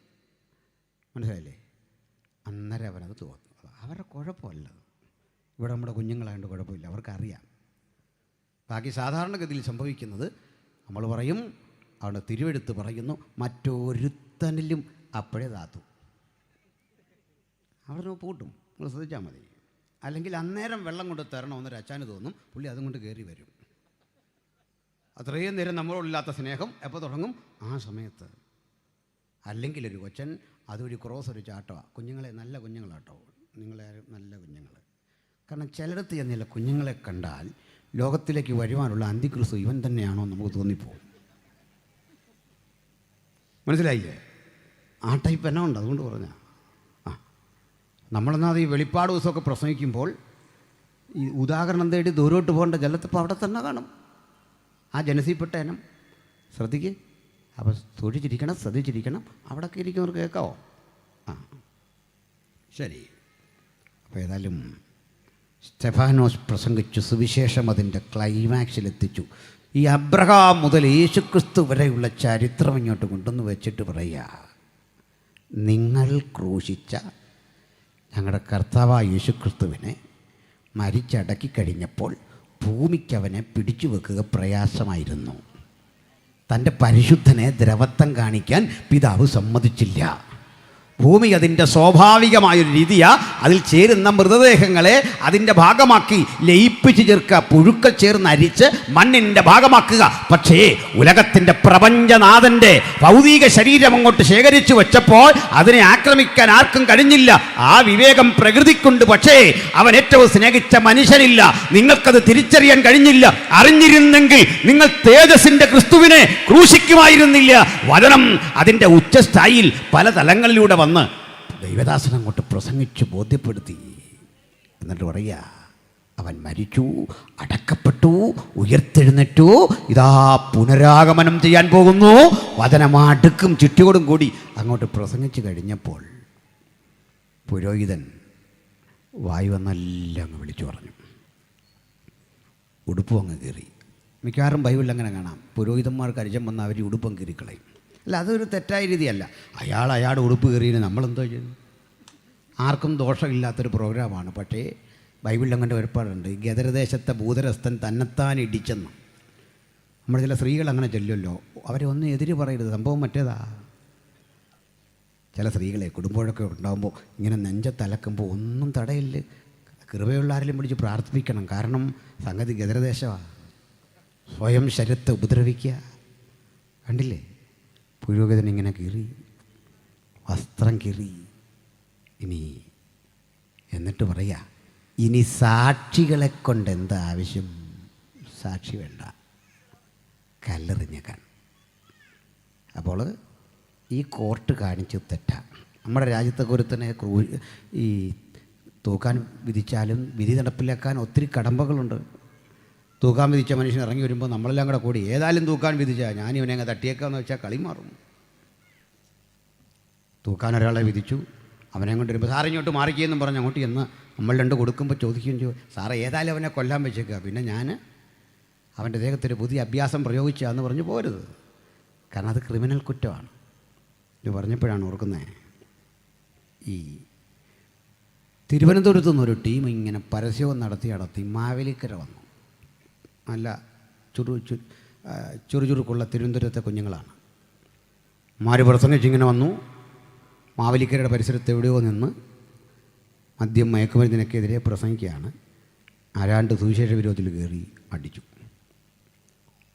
മനസ്സിലായില്ലേ? അന്നേരം അവനത് തോന്നും. അവരുടെ കുഴപ്പമല്ല. ഇവിടെ നമ്മുടെ കുഞ്ഞുങ്ങളായതുകൊണ്ട് കുഴപ്പമില്ല, അവർക്കറിയാം. ബാക്കി സാധാരണഗതിയിൽ സംഭവിക്കുന്നത് നമ്മൾ പറയും, അവിടെ തിരുവെടുത്ത് പറയുന്നു, മറ്റൊരുത്തനിലും അപ്പോഴേ താത്തും. അവിടെ പൂട്ടും. നിങ്ങൾ ശ്രദ്ധിച്ചാൽ മതി. അല്ലെങ്കിൽ അന്നേരം വെള്ളം കൊണ്ട് തരണമെന്നൊരു അച്ചാന് തോന്നും, പുള്ളി അതും കൊണ്ട് കയറി വരും. അത്രയും നേരം നമ്മളോടില്ലാത്ത സ്നേഹം എപ്പോൾ തുടങ്ങും? ആ സമയത്ത്. അല്ലെങ്കിൽ ഒരു കൊച്ചൻ അതൊരു ക്രോസ് ഒരു ചാട്ടമാണ്. കുഞ്ഞുങ്ങളെ നല്ല കുഞ്ഞുങ്ങളാട്ടോ, നിങ്ങളെ നല്ല കുഞ്ഞുങ്ങൾ. കാരണം ചിലയിടത്ത് ചെന്നില്ല കുഞ്ഞുങ്ങളെ കണ്ടാൽ ലോകത്തിലേക്ക് വരുവാനുള്ള അന്തിക്രിസ്തു ഇവൻ തന്നെയാണോ നമുക്ക് തോന്നിപ്പോകും. മനസ്സിലായില്ലേ? ആ ടൈപ്പ് എന്നാ ഉണ്ട്. അതുകൊണ്ട് പറഞ്ഞാൽ നമ്മളെന്നാൽ ഈ വെളിപ്പാട് ദിവസമൊക്കെ പ്രസംഗിക്കുമ്പോൾ ഈ ഉദാഹരണം തേടി ദൂരോട്ട് പോകേണ്ട ജലത്തിപ്പോൾ അവിടെ തന്നെ കാണും. ആ ജനസിൽപ്പെട്ട ഇനം ശ്രദ്ധിക്കുക. അപ്പോൾ സൂക്ഷിച്ചിരിക്കണം, ശ്രദ്ധിച്ചിരിക്കണം. അവിടെയൊക്കെ ഇരിക്കുന്നവർ കേൾക്കാവോ? ശരി. അപ്പോൾ ഏതായാലും സ്തെഫാനോസ് പ്രസംഗിച്ചു, സുവിശേഷം അതിൻ്റെ ക്ലൈമാക്സിലെത്തിച്ചു. ഈ അബ്രഹാം മുതൽ യേശുക്രിസ്തു വരെയുള്ള ചരിത്രം ഇങ്ങോട്ട് കൊണ്ടുവന്ന് വെച്ചിട്ട് പറയുക, നിങ്ങൾ ക്രൂശിച്ച ഞങ്ങളുടെ കർത്താവായ യേശുക്രിസ്തുവിനെ മരിച്ചടക്കി കഴിഞ്ഞപ്പോൾ ഭൂമിക്കവനെ പിടിച്ചു വെക്കുക പ്രയാസമായിരുന്നു. തൻ്റെ പരിശുദ്ധനെ ദ്രവത്വം കാണിക്കാൻ പിതാവ് സമ്മതിച്ചില്ല. ഭൂമി അതിൻ്റെ സ്വാഭാവികമായൊരു രീതിയാണ്. അതിൽ ചേരുന്ന മൃതദേഹങ്ങളെ അതിൻ്റെ ഭാഗമാക്കി ലയിപ്പിച്ച് ചേർക്കുക, പുഴുക്കൾ ചേർന്ന് അരിച്ച് മണ്ണിൻ്റെ ഭാഗമാക്കുക. പക്ഷേ ഉലകത്തിൻ്റെ പ്രപഞ്ചനാഥൻ്റെ ഭൗതിക ശരീരം അങ്ങോട്ട് ശേഖരിച്ചു വെച്ചപ്പോൾ അതിനെ ആക്രമിക്കാൻ ആർക്കും കഴിഞ്ഞില്ല. ആ വിവേകം പ്രകൃതിക്കുണ്ട്. പക്ഷേ അവൻ ഏറ്റവും സ്നേഹിച്ച മനുഷ്യനില്ല. നിങ്ങൾക്കത് തിരിച്ചറിയാൻ കഴിഞ്ഞില്ല. അറിഞ്ഞിരുന്നെങ്കിൽ നിങ്ങൾ തേജസ്സിൻ്റെ ക്രിസ്തുവിനെ ക്രൂശിക്കുമായിരുന്നില്ല. വചനം അതിൻ്റെ ഉച്ചസ്ഥായിയിൽ പല തലങ്ങളിലൂടെ വന്ന് ദൈവദാസൻ അങ്ങോട്ട് പ്രസംഗിച്ച് ബോധ്യപ്പെടുത്തി. എന്നിട്ട് പറയുക, അവൻ മരിച്ചു, അടക്കപ്പെട്ടു, ഉയർത്തെഴുന്നേറ്റു, ഇതാ പുനരാഗമനം ചെയ്യാൻ പോകുന്നു. വചനമാടുക്കും ചുറ്റുകൊടും കൂടി അങ്ങോട്ട് പ്രസംഗിച്ച് കഴിഞ്ഞപ്പോൾ പുരോഹിതൻ വായു വന്നെല്ലാം അങ്ങ് വിളിച്ചു പറഞ്ഞു. ഉടുപ്പും അങ്ങ് കീറി. മിക്കവാറും ബൈബിളിൽ അങ്ങനെ കാണാം, പുരോഹിതന്മാർക്ക് അരിശം വന്ന് അവർ ഉടുപ്പം കീറിക്കളയും. അല്ല, അതൊരു തെറ്റായ രീതിയല്ല. അയാളുടെ ഉടുപ്പ് കയറിയതിന് നമ്മളെന്തോ ചെയ്യുന്നു? ആർക്കും ദോഷമില്ലാത്തൊരു പ്രോഗ്രാമാണ്. പക്ഷേ ബൈബിളിൽ അങ്ങനെ ഒരുപാടുണ്ട്. ഗദരദേശത്തെ ഭൂതരസ്ഥൻ തന്നെത്താൻ ഇടിച്ചെന്ന്. നമ്മൾ ചില സ്ത്രീകൾ അങ്ങനെ ചൊല്ലുമല്ലോ, അവരെ ഒന്നും എതിര് പറയരുത്, സംഭവം മറ്റേതാ. ചില സ്ത്രീകളെ കുടുംബമൊക്കെ ഉണ്ടാകുമ്പോൾ ഇങ്ങനെ നെഞ്ചത്തലക്കുമ്പോൾ ഒന്നും തടയില്ല. കൃപയുള്ള ആരെങ്കിലും പിടിച്ച് പ്രാർത്ഥിപ്പിക്കണം. കാരണം സംഗതി ഗദരദേശമാണ്. സ്വയം ശരീരത്തെ ഉപദ്രവിക്കുക. കണ്ടില്ലേ? പുരോഹിതൻ ഇങ്ങനെ കീറി, വസ്ത്രം കീറി. എന്നിട്ട് പറയാ, ഇനി സാക്ഷികളെ കൊണ്ട് എന്താ ആവശ്യം? സാക്ഷി വേണ്ട, കല്ലെറിഞ്ഞേക്കാൻ. അപ്പോൾ ഈ കോർട്ട് കാണിച്ച് തെറ്റാണ്. നമ്മുടെ രാജ്യത്തെ ഒരുത്തനെ ഈ തൂക്കാൻ വിധിച്ചാലും വിധി നടപ്പിലാക്കാൻ ഒത്തിരി കടമ്പകളുണ്ട്. തൂക്കാൻ വിധിച്ച മനുഷ്യൻ ഇറങ്ങി വരുമ്പോൾ നമ്മളെല്ലാം കൂടെ കൂടി ഏതായാലും തൂക്കാൻ വിധിച്ചാൽ ഞാനിവനെ അങ്ങ് തട്ടിയേക്കാന്ന് വെച്ചാൽ കളി മാറും. തൂക്കാൻ ഒരാളെ വിധിച്ചു, അവനെ കൊണ്ട് വരുമ്പോൾ സാറ് ഇങ്ങോട്ട് മാറിക്കുകയെന്നും പറഞ്ഞ് അങ്ങോട്ട് ചെന്ന് നമ്മൾ രണ്ട് കൊടുക്കുമ്പോൾ ചോദിക്കുകയും ചെയ്യും, സാറേ ഏതായാലും അവനെ കൊല്ലാൻ വെച്ചേക്കുക, പിന്നെ ഞാൻ അവൻ്റെ ദേഹത്തൊരു പുതിയ അഭ്യാസം പ്രയോഗിച്ചാന്ന് പറഞ്ഞ് പോരുത്. കാരണം അത് ക്രിമിനൽ കുറ്റമാണ്. ഇത് പറഞ്ഞപ്പോഴാണ് ഓർക്കുന്നത്, ഈ തിരുവനന്തപുരത്തു നിന്നൊരു ടീം ഇങ്ങനെ പരസ്യവും നടത്തി മാവേലിക്കര വന്നു. നല്ല ചുറുചുറുക്കുള്ള തിരുവനന്തപുരത്തെ കുഞ്ഞുങ്ങളാണ്. മാര് പ്രസംഗിച്ചിങ്ങനെ വന്നു. മാവേലിക്കരയുടെ പരിസരത്ത് എവിടെയോ നിന്ന് മദ്യം മയക്കുമരുന്നിനൊക്കെതിരെ പ്രസംഗിക്കുകയാണ്. ആരാണ്ട് സുവിശേഷ വിരോധത്തിൽ കയറി അടിച്ചു.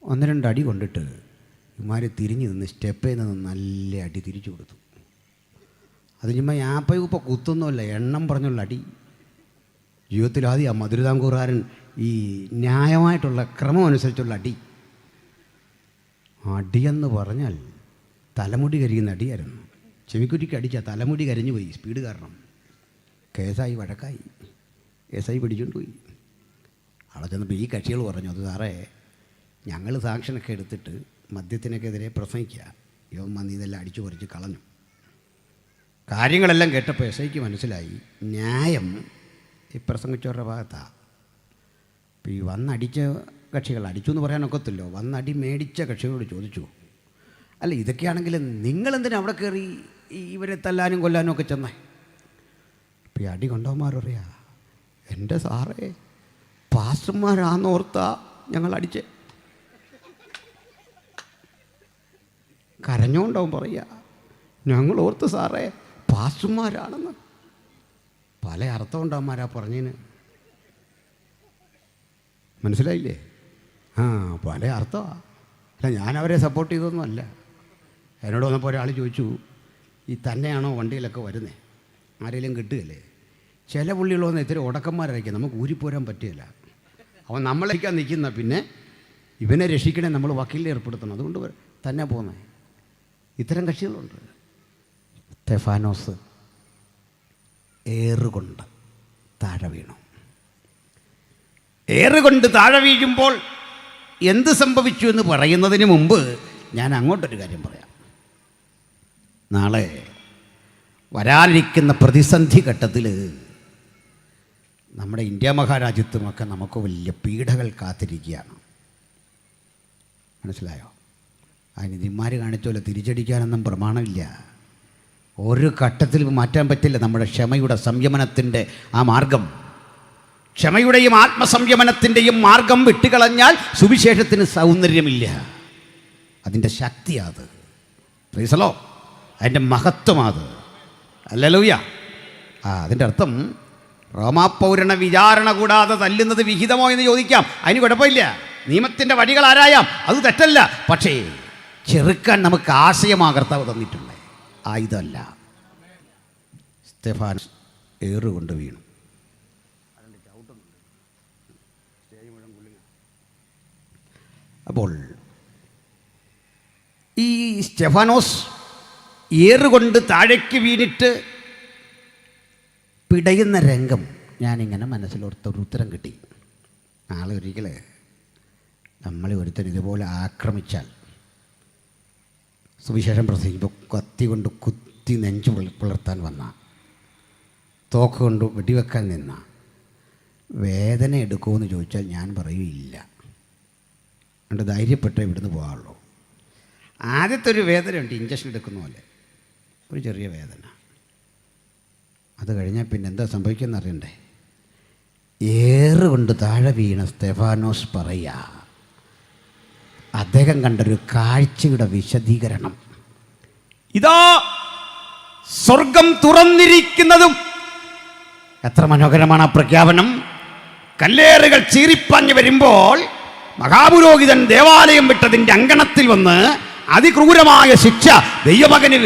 1-2 അടി കൊണ്ടിട്ട് ഇമാര് തിരിഞ്ഞ് നിന്ന് സ്റ്റെപ്പിൽ നിന്ന് നല്ല അടി തിരിച്ചു കൊടുത്തു. അത് ചുമ്മാ യാപ്പയൂപ്പ കുത്തൊന്നുമല്ല, എണ്ണം പറഞ്ഞുള്ള അടി. ജീവിതത്തിൽ ആദ്യം ആ മധുരതാംകൂറുകാരൻ ഈ ന്യായമായിട്ടുള്ള ക്രമം അനുസരിച്ചുള്ള അടിയെന്ന് പറഞ്ഞാൽ തലമുടി കരിയുന്ന അടിയായിരുന്നു. ചെവിക്കുറ്റിക്ക് അടിച്ചാൽ തലമുടി കരിഞ്ഞു പോയി, സ്പീഡ് കാരണം. കേസായി, വഴക്കായി, കേസായി പിടിച്ചുകൊണ്ട് പോയി. അവിടെ ചെന്നപ്പോൾ ഈ കക്ഷികൾ പറഞ്ഞു, അത് സാറേ ഞങ്ങൾ സാക്ഷനൊക്കെ എടുത്തിട്ട് മദ്യത്തിനൊക്കെതിരെ പ്രസംഗിക്കുക. യോൻ വന്ന് ഇതെല്ലാം അടിച്ചു പറിച്ച് കളഞ്ഞു. കാര്യങ്ങളെല്ലാം കേട്ടപ്പോൾ എസ് ഐക്ക് മനസ്സിലായി ന്യായം ഈ പ്രസംഗിച്ചവരുടെ ഭാഗത്താണ്. അപ്പോൾ ഈ വന്നടിച്ച കക്ഷികൾ, അടിച്ചു എന്ന് പറയാനൊക്കത്തില്ലോ, വന്നടി മേടിച്ച കക്ഷികളോട് ചോദിച്ചു, അല്ല ഇതൊക്കെയാണെങ്കിൽ നിങ്ങളെന്തിനാ അവിടെ കയറി ഇവരെ തല്ലാനും കൊല്ലാനും ഒക്കെ ചെന്നേ? അപ്പോൾ ഈ അടി കൊണ്ടവന്മാർ പറയാ, എൻ്റെ സാറേ പാസ്റ്റർമാരാന്നോർത്താ ഞങ്ങൾ അടിച്ചേ. കരഞ്ഞോണ്ടാവും പറയുക, ഞങ്ങൾ ഓർത്ത് സാറേ പാസ്റ്റർമാരാണെന്ന്. പല അർത്ഥമുണ്ടവന്മാരാ പറഞ്ഞതിന്, മനസ്സിലായില്ലേ? പല അർത്ഥമാണ്. അല്ല ഞാനവരെ സപ്പോർട്ട് ചെയ്തൊന്നും അല്ല. എന്നോട് വന്നപ്പോൾ ഒരാൾ ചോദിച്ചു, ഈ തന്നെയാണോ വണ്ടിയിലൊക്കെ വരുന്നത്, ആരെങ്കിലും കിട്ടുകയല്ലേ? ചില പുള്ളികളൊന്നും ഇത്തിരി ഉടക്കന്മാരായിരിക്കും, നമുക്ക് ഊരിപ്പോരാൻ പറ്റുകയില്ല. അവൻ നമ്മളേക്കാൻ നിൽക്കുന്ന, പിന്നെ ഇവനെ രക്ഷിക്കണേ നമ്മൾ വക്കീലിനെ ഏർപ്പെടുത്തണം, അതുകൊണ്ട് തന്നെ പോകുന്നത്. ഇത്തരം കക്ഷികളുണ്ട്. സ്തെഫാനോസ് ഏറുകൊണ്ട് താഴെ വീണു. ഏറുകൊണ്ട് താഴെ വീഴുമ്പോൾ എന്ത് സംഭവിച്ചു എന്ന് പറയുന്നതിന് മുമ്പ് ഞാൻ അങ്ങോട്ടൊരു കാര്യം പറയാം. നാളെ വരാനിരിക്കുന്ന പ്രതിസന്ധി ഘട്ടത്തിൽ നമ്മുടെ ഇന്ത്യ മഹാരാജ്യത്തുമൊക്കെ നമുക്ക് വലിയ പീഡകൾ കാത്തിരിക്കുകയാണ്. മനസ്സിലായോ? അതിന് ഇതിന്മാർ കാണിച്ചോലെ തിരിച്ചടിക്കാനൊന്നും പ്രമാണമില്ല. ഒരു ഘട്ടത്തിൽ മാറ്റാൻ പറ്റില്ല നമ്മുടെ ക്ഷമയുടെ സംയമനത്തിൻ്റെ ആ മാർഗം. ക്ഷമയുടെയും ആത്മസംയമനത്തിൻ്റെയും മാർഗം വിട്ടുകളഞ്ഞാൽ സുവിശേഷത്തിന് സൗന്ദര്യമില്ല. അതിൻ്റെ ശക്തിയാത്, പ്രീസലോ, അതിൻ്റെ മഹത്വമാത്. ഹല്ലേലൂയ. അതിൻ്റെ അർത്ഥം റോമാപൗരണ വിചാരണ കൂടാതെ തല്ലുന്നത് വിഹിതമോ എന്ന് ചോദിക്കാം, അതിന് കുഴപ്പമില്ല. നിയമത്തിൻ്റെ വഴികൾ ആരായാം, അത് തെറ്റല്ല. പക്ഷേ ചെറുക്കാൻ നമുക്ക് ആശയമാ കർത്താവ് തന്നിട്ടുണ്ട്, ആയുധമല്ല. സ്തെഫാനോസ് ഏറുകൊണ്ട് വീണു. അപ്പോൾ ഈ സ്തെഫാനോസ് ഏറുകൊണ്ട് താഴേക്ക് വീണിട്ട് പിടയുന്ന രംഗം ഞാനിങ്ങനെ മനസ്സിലോർത്തൊരു ഉത്തരം കിട്ടി. നാളെ ഒരിക്കൽ നമ്മളെ ഒരുത്തൻ ഇതുപോലെ ആക്രമിച്ചാൽ, സുവിശേഷം പ്രസംഗിക്കുമ്പോൾ കത്തി കൊണ്ട് കുത്തി നെഞ്ചു പിളർത്താൻ വന്ന, തോക്ക് കൊണ്ട് വെടിവെക്കാൻ നിന്ന, വേദന എടുക്കുമെന്ന് ചോദിച്ചാൽ ഞാൻ പറയില്ല. അതുകൊണ്ട് ധൈര്യപ്പെട്ടേ ഇവിടുന്ന് പോകാറുള്ളൂ. ആദ്യത്തെ ഒരു വേദനയുണ്ട്, ഇഞ്ചക്ഷൻ എടുക്കുന്ന പോലെ ഒരു ചെറിയ വേദന. അത് കഴിഞ്ഞാൽ പിന്നെ എന്താ സംഭവിക്കുമെന്ന് അറിയണ്ടേ? ഏറുകൊണ്ട് താഴെ വീണ സ്തെഫാനോസ് പറയാ, അദ്ദേഹം കണ്ടൊരു കാഴ്ചയുടെ വിശദീകരണം, ഇതാ സ്വർഗം തുറന്നിരിക്കുന്നതും. എത്ര മനോഹരമാണ് ആ പ്രഖ്യാപനം! കല്ലേറുകൾ ചീറിപ്പാഞ്ഞു വരുമ്പോൾ മഹാപുരോഹിതൻ ദേവാലയം വിട്ടതിൻ്റെ അങ്കണത്തിൽ വന്ന് അതിക്രൂരമായ ശിക്ഷ ദൈവമകന്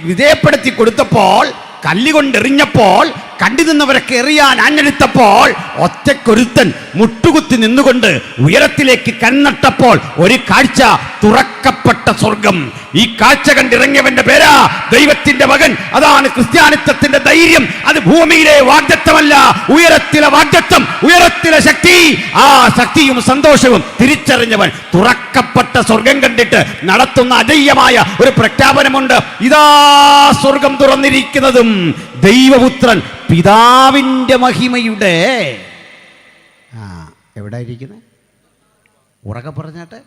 വിധേയപ്പെടുത്തി കൊടുത്തപ്പോൾ, കല്ലുകൊണ്ടെറിഞ്ഞപ്പോൾ, കണ്ടു നിന്നവരൊക്കെ എറിയാൻ ആഞ്ഞെടുത്തപ്പോൾ, ഒറ്റക്കൊരുത്തൻ മുട്ടുകുത്തി നിന്നുകൊണ്ട് ഉയരത്തിലേക്ക് കണ്ണട്ടപ്പോൾ ഒരു കാഴ്ച, തുറക്കപ്പെട്ട സ്വർഗം. ഈ കാഴ്ച കണ്ടിറങ്ങിയവന്റെ പേരാ ദൈവത്തിന്റെ മകൻ. അതാണ് ക്രിസ്ത്യാനിത്വത്തിന്റെ ധൈര്യം. അത് ഭൂമിയിലെ വാഗ്ദത്തമല്ല, ഉയരത്തിലെ വാഗ്ദത്തം, ഉയരത്തിലെ ശക്തി. ആ ശക്തിയും സന്തോഷവും തിരിച്ചറിഞ്ഞവൻ തുറക്കപ്പെട്ട സ്വർഗം കണ്ടിട്ട് നടത്തുന്ന അജയ്യമായ ഒരു പ്രഖ്യാപനമുണ്ട്. ഇതാ സ്വർഗം തുറന്നിരിക്കുന്നതും ദൈവപുത്രൻ പിതാവിൻ്റെ മഹിമയുടെ എവിടെ ഇരിക്കുന്നത്? ഉറക്കെ പറഞ്ഞാട്ടെ.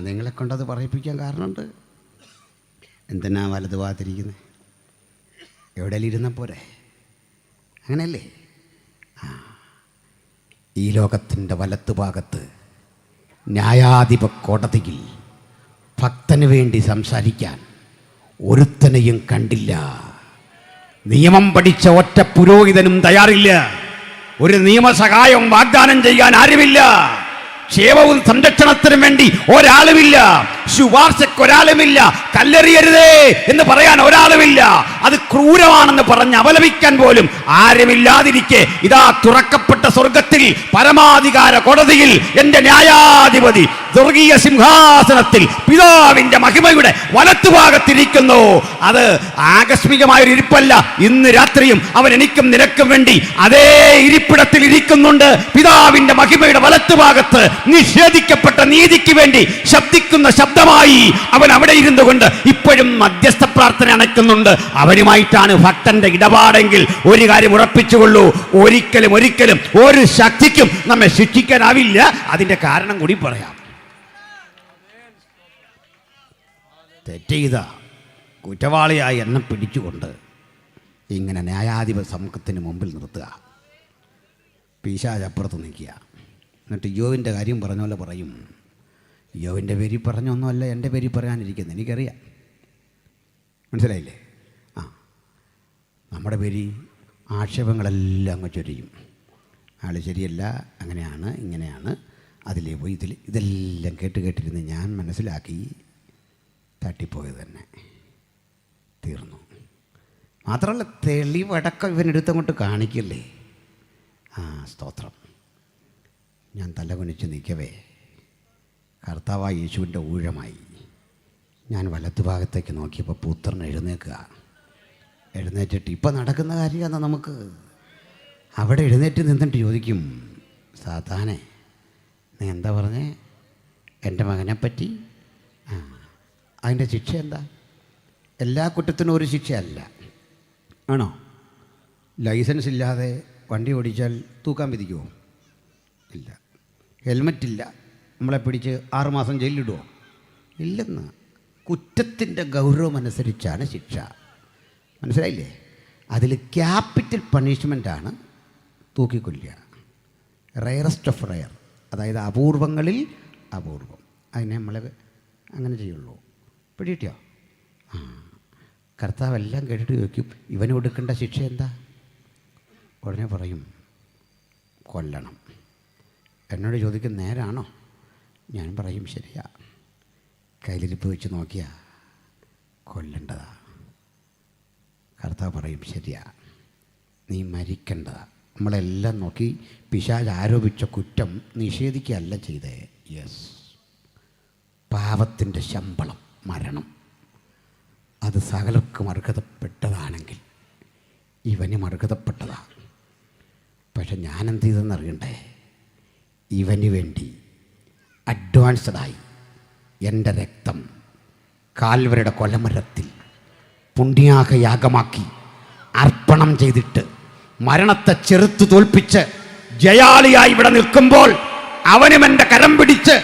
നിങ്ങളെ കൊണ്ടത് പറയിപ്പിക്കാൻ കാരണമുണ്ട്. എന്തിനാ വലത് ഭാഗത്തിരിക്കുന്നത്? എവിടെയെങ്കിലും ഇരുന്നാൽ പോരെ? അങ്ങനെയല്ലേ? ഈ ലോകത്തിൻ്റെ വലത്ത് ഭാഗത്ത് ന്യായാധിപ കോടതിയിൽ ഭക്തന് വേണ്ടി സംസാരിക്കാൻ ഒരുത്തനെയും കണ്ടില്ല. നിയമം പഠിച്ച ഒറ്റ പുരോഹിതനും തയ്യാറില്ല. ഒരു നിയമസഹായം വാഗ്ദാനം ചെയ്യാൻ ആരുമില്ല. ക്ഷേമവും സംരക്ഷണത്തിനും വേണ്ടി ഒരാളുമില്ല. ശുപാർശക്കൊരാളുമില്ല. കല്ലെറിയരുതേ എന്ന് പറയാൻ ഒരാളുമില്ല. അത് ക്രൂരമാണെന്ന് പറഞ്ഞ് അപലപിക്കാൻ പോലും ആരുമില്ലാതിരിക്കെ ഇതാ തുറക്കപ്പെട്ട സ്വർഗത്തിൽ പരമാധികാര കോടതിയിൽ എൻ്റെ ന്യായാധിപതി സ്വർഗീയ സിംഹാസനത്തിൽ പിതാവിൻ്റെ മഹിമയുടെ വലത്തുഭാഗത്തിരിക്കുന്നു. അത് ആകസ്മികമായൊരു ഇരിപ്പല്ല. ഇന്ന് രാത്രിയും അവൻ എനിക്കും നിനക്കും വേണ്ടി അതേ ഇരിപ്പിടത്തിൽ ഇരിക്കുന്നുണ്ട്. പിതാവിൻ്റെ മഹിമയുടെ വലത്തുഭാഗത്ത് നിഷേധിക്കപ്പെട്ട നീതിക്ക് വേണ്ടി ശബ്ദിക്കുന്ന ശബ്ദമായി അവൻ അവിടെ ഇരുന്നു കൊണ്ട് ഇപ്പോഴും മധ്യസ്ഥ പ്രാർത്ഥന അണയ്ക്കുന്നുണ്ട്. അവനുമായിട്ടാണ് ഭക്തന്റെ ഇടപാടെങ്കിൽ ഒരു കാര്യം ഉറപ്പിച്ചുകൊള്ളൂ, ഒരിക്കലും ഒരിക്കലും ഒരു ശക്തിക്കും നമ്മെ ശിക്ഷിക്കാനാവില്ല. അതിന്റെ കാരണം കൂടി പറയാം. തെറ്റ് ചെയ്ത കുറ്റവാളിയായി എന്നെ പിടിച്ചുകൊണ്ട് ഇങ്ങനെ ന്യായാധിപ സമുഖത്തിന് മുമ്പിൽ നിർത്തുക, പിശാച് അപ്പുറത്ത് നിൽക്കുക. എന്നിട്ട് യോവിൻ്റെ കാര്യം പറഞ്ഞ പോലെ പറയും. യോവിൻ്റെ പേരിൽ പറഞ്ഞൊന്നുമല്ല എൻ്റെ പേരിൽ പറയാനിരിക്കുന്നത്, എനിക്കറിയാം. മനസ്സിലായില്ലേ? നമ്മുടെ പേരിൽ ആക്ഷേപങ്ങളെല്ലാം അങ്ങ് ചൊരിയും. ആൾ ശരിയല്ല, അങ്ങനെയാണ്, ഇങ്ങനെയാണ്, അതിലേ പോയി ഇതെല്ലാം കേട്ടിരുന്ന് ഞാൻ മനസ്സിലാക്കി തട്ടിപ്പോയത് തന്നെ തീർന്നു. മാത്രമല്ല തെളിവടക്കം ഇവനെടുത്തങ്ങോട്ട് കാണിക്കില്ലേ. സ്തോത്രം. ഞാൻ തലകുനിച്ച് നിൽക്കവേ കർത്താവായ യേശുവിൻ്റെ ഊഴമായി ഞാൻ വലത്തുഭാഗത്തേക്ക് നോക്കിയപ്പോൾ പുത്രൻ എഴുന്നേറ്റിട്ട് ഇപ്പം നടക്കുന്ന കാര്യമാണ് നമുക്ക്. അവിടെ എഴുന്നേറ്റ് നിന്നിട്ട് ചോദിക്കും, സാത്താനെ നീ എന്താ പറഞ്ഞേ എൻ്റെ മകനെപ്പറ്റി? അതിൻ്റെ ശിക്ഷ എന്താ? എല്ലാ കുറ്റത്തിനും ഒരു ശിക്ഷയല്ല, ആണോ? ലൈസൻസ് ഇല്ലാതെ വണ്ടി ഓടിച്ചാൽ തൂക്കാൻ വിധിക്കുമോ? ഇല്ല. ഹെൽമറ്റില്ല, നമ്മളെ പിടിച്ച് 6 മാസം ജയിലിലിടുമോ? ഇല്ലെന്ന്. കുറ്റത്തിൻ്റെ ഗൗരവം അനുസരിച്ചാണ് ശിക്ഷ. മനസ്സിലായില്ലേ? അതിൽ ക്യാപിറ്റൽ പണിഷ്മെൻ്റാണ് തൂക്കിക്കൊല്ലുക. റയറസ്റ്റ് ഓഫ് റയർ, അതായത് അപൂർവങ്ങളിൽ അപൂർവം. അതിനെ നമ്മൾ അങ്ങനെ ചെയ്യുള്ളൂ. പിടികിട്ടിയോ? കർത്താവ് എല്ലാം കേട്ടിട്ട് ചോദിക്കും, ഇവന് കൊടുക്കേണ്ട ശിക്ഷ എന്താ? ഉടനെ പറയും, കൊല്ലണം. എന്നോട് ചോദിക്കും, നേരാണോ? ഞാൻ പറയും, ശരിയാ. കയ്യിലിരിപ്പ് വെച്ച് നോക്കിയാ കൊല്ലേണ്ടതാ. കർത്താവ് പറയും, ശരിയാ, നീ മരിക്കേണ്ടതാ. നമ്മളെല്ലാം നോക്കി പിശാച് ആരോപിച്ച കുറ്റം നിഷേധിക്കുകയല്ല ചെയ്തേ. യെസ്, പാപത്തിൻ്റെ ശമ്പളം മരണം. അത് സകലർക്കും അർഹതപ്പെട്ടതാണെങ്കിൽ ഇവനും അർഹതപ്പെട്ടതാ. പക്ഷെ ഞാനെന്ത് ചെയ്തെന്നറിയണ്ടേ? ഇവന് വേണ്ടി അഡ്വാൻസ്ഡായി എൻ്റെ രക്തം കാൽവരിയുടെ കൊലമരത്തിൽ പുണ്യാഹയാഗമാക്കി അർപ്പണം ചെയ്തിട്ട് മരണത്തെ ചെറുത്തു തോൽപ്പിച്ച് ജയാളിയായി ഇവിടെ നിൽക്കുമ്പോൾ അവനും എൻ്റെ കരം പിടിച്ച്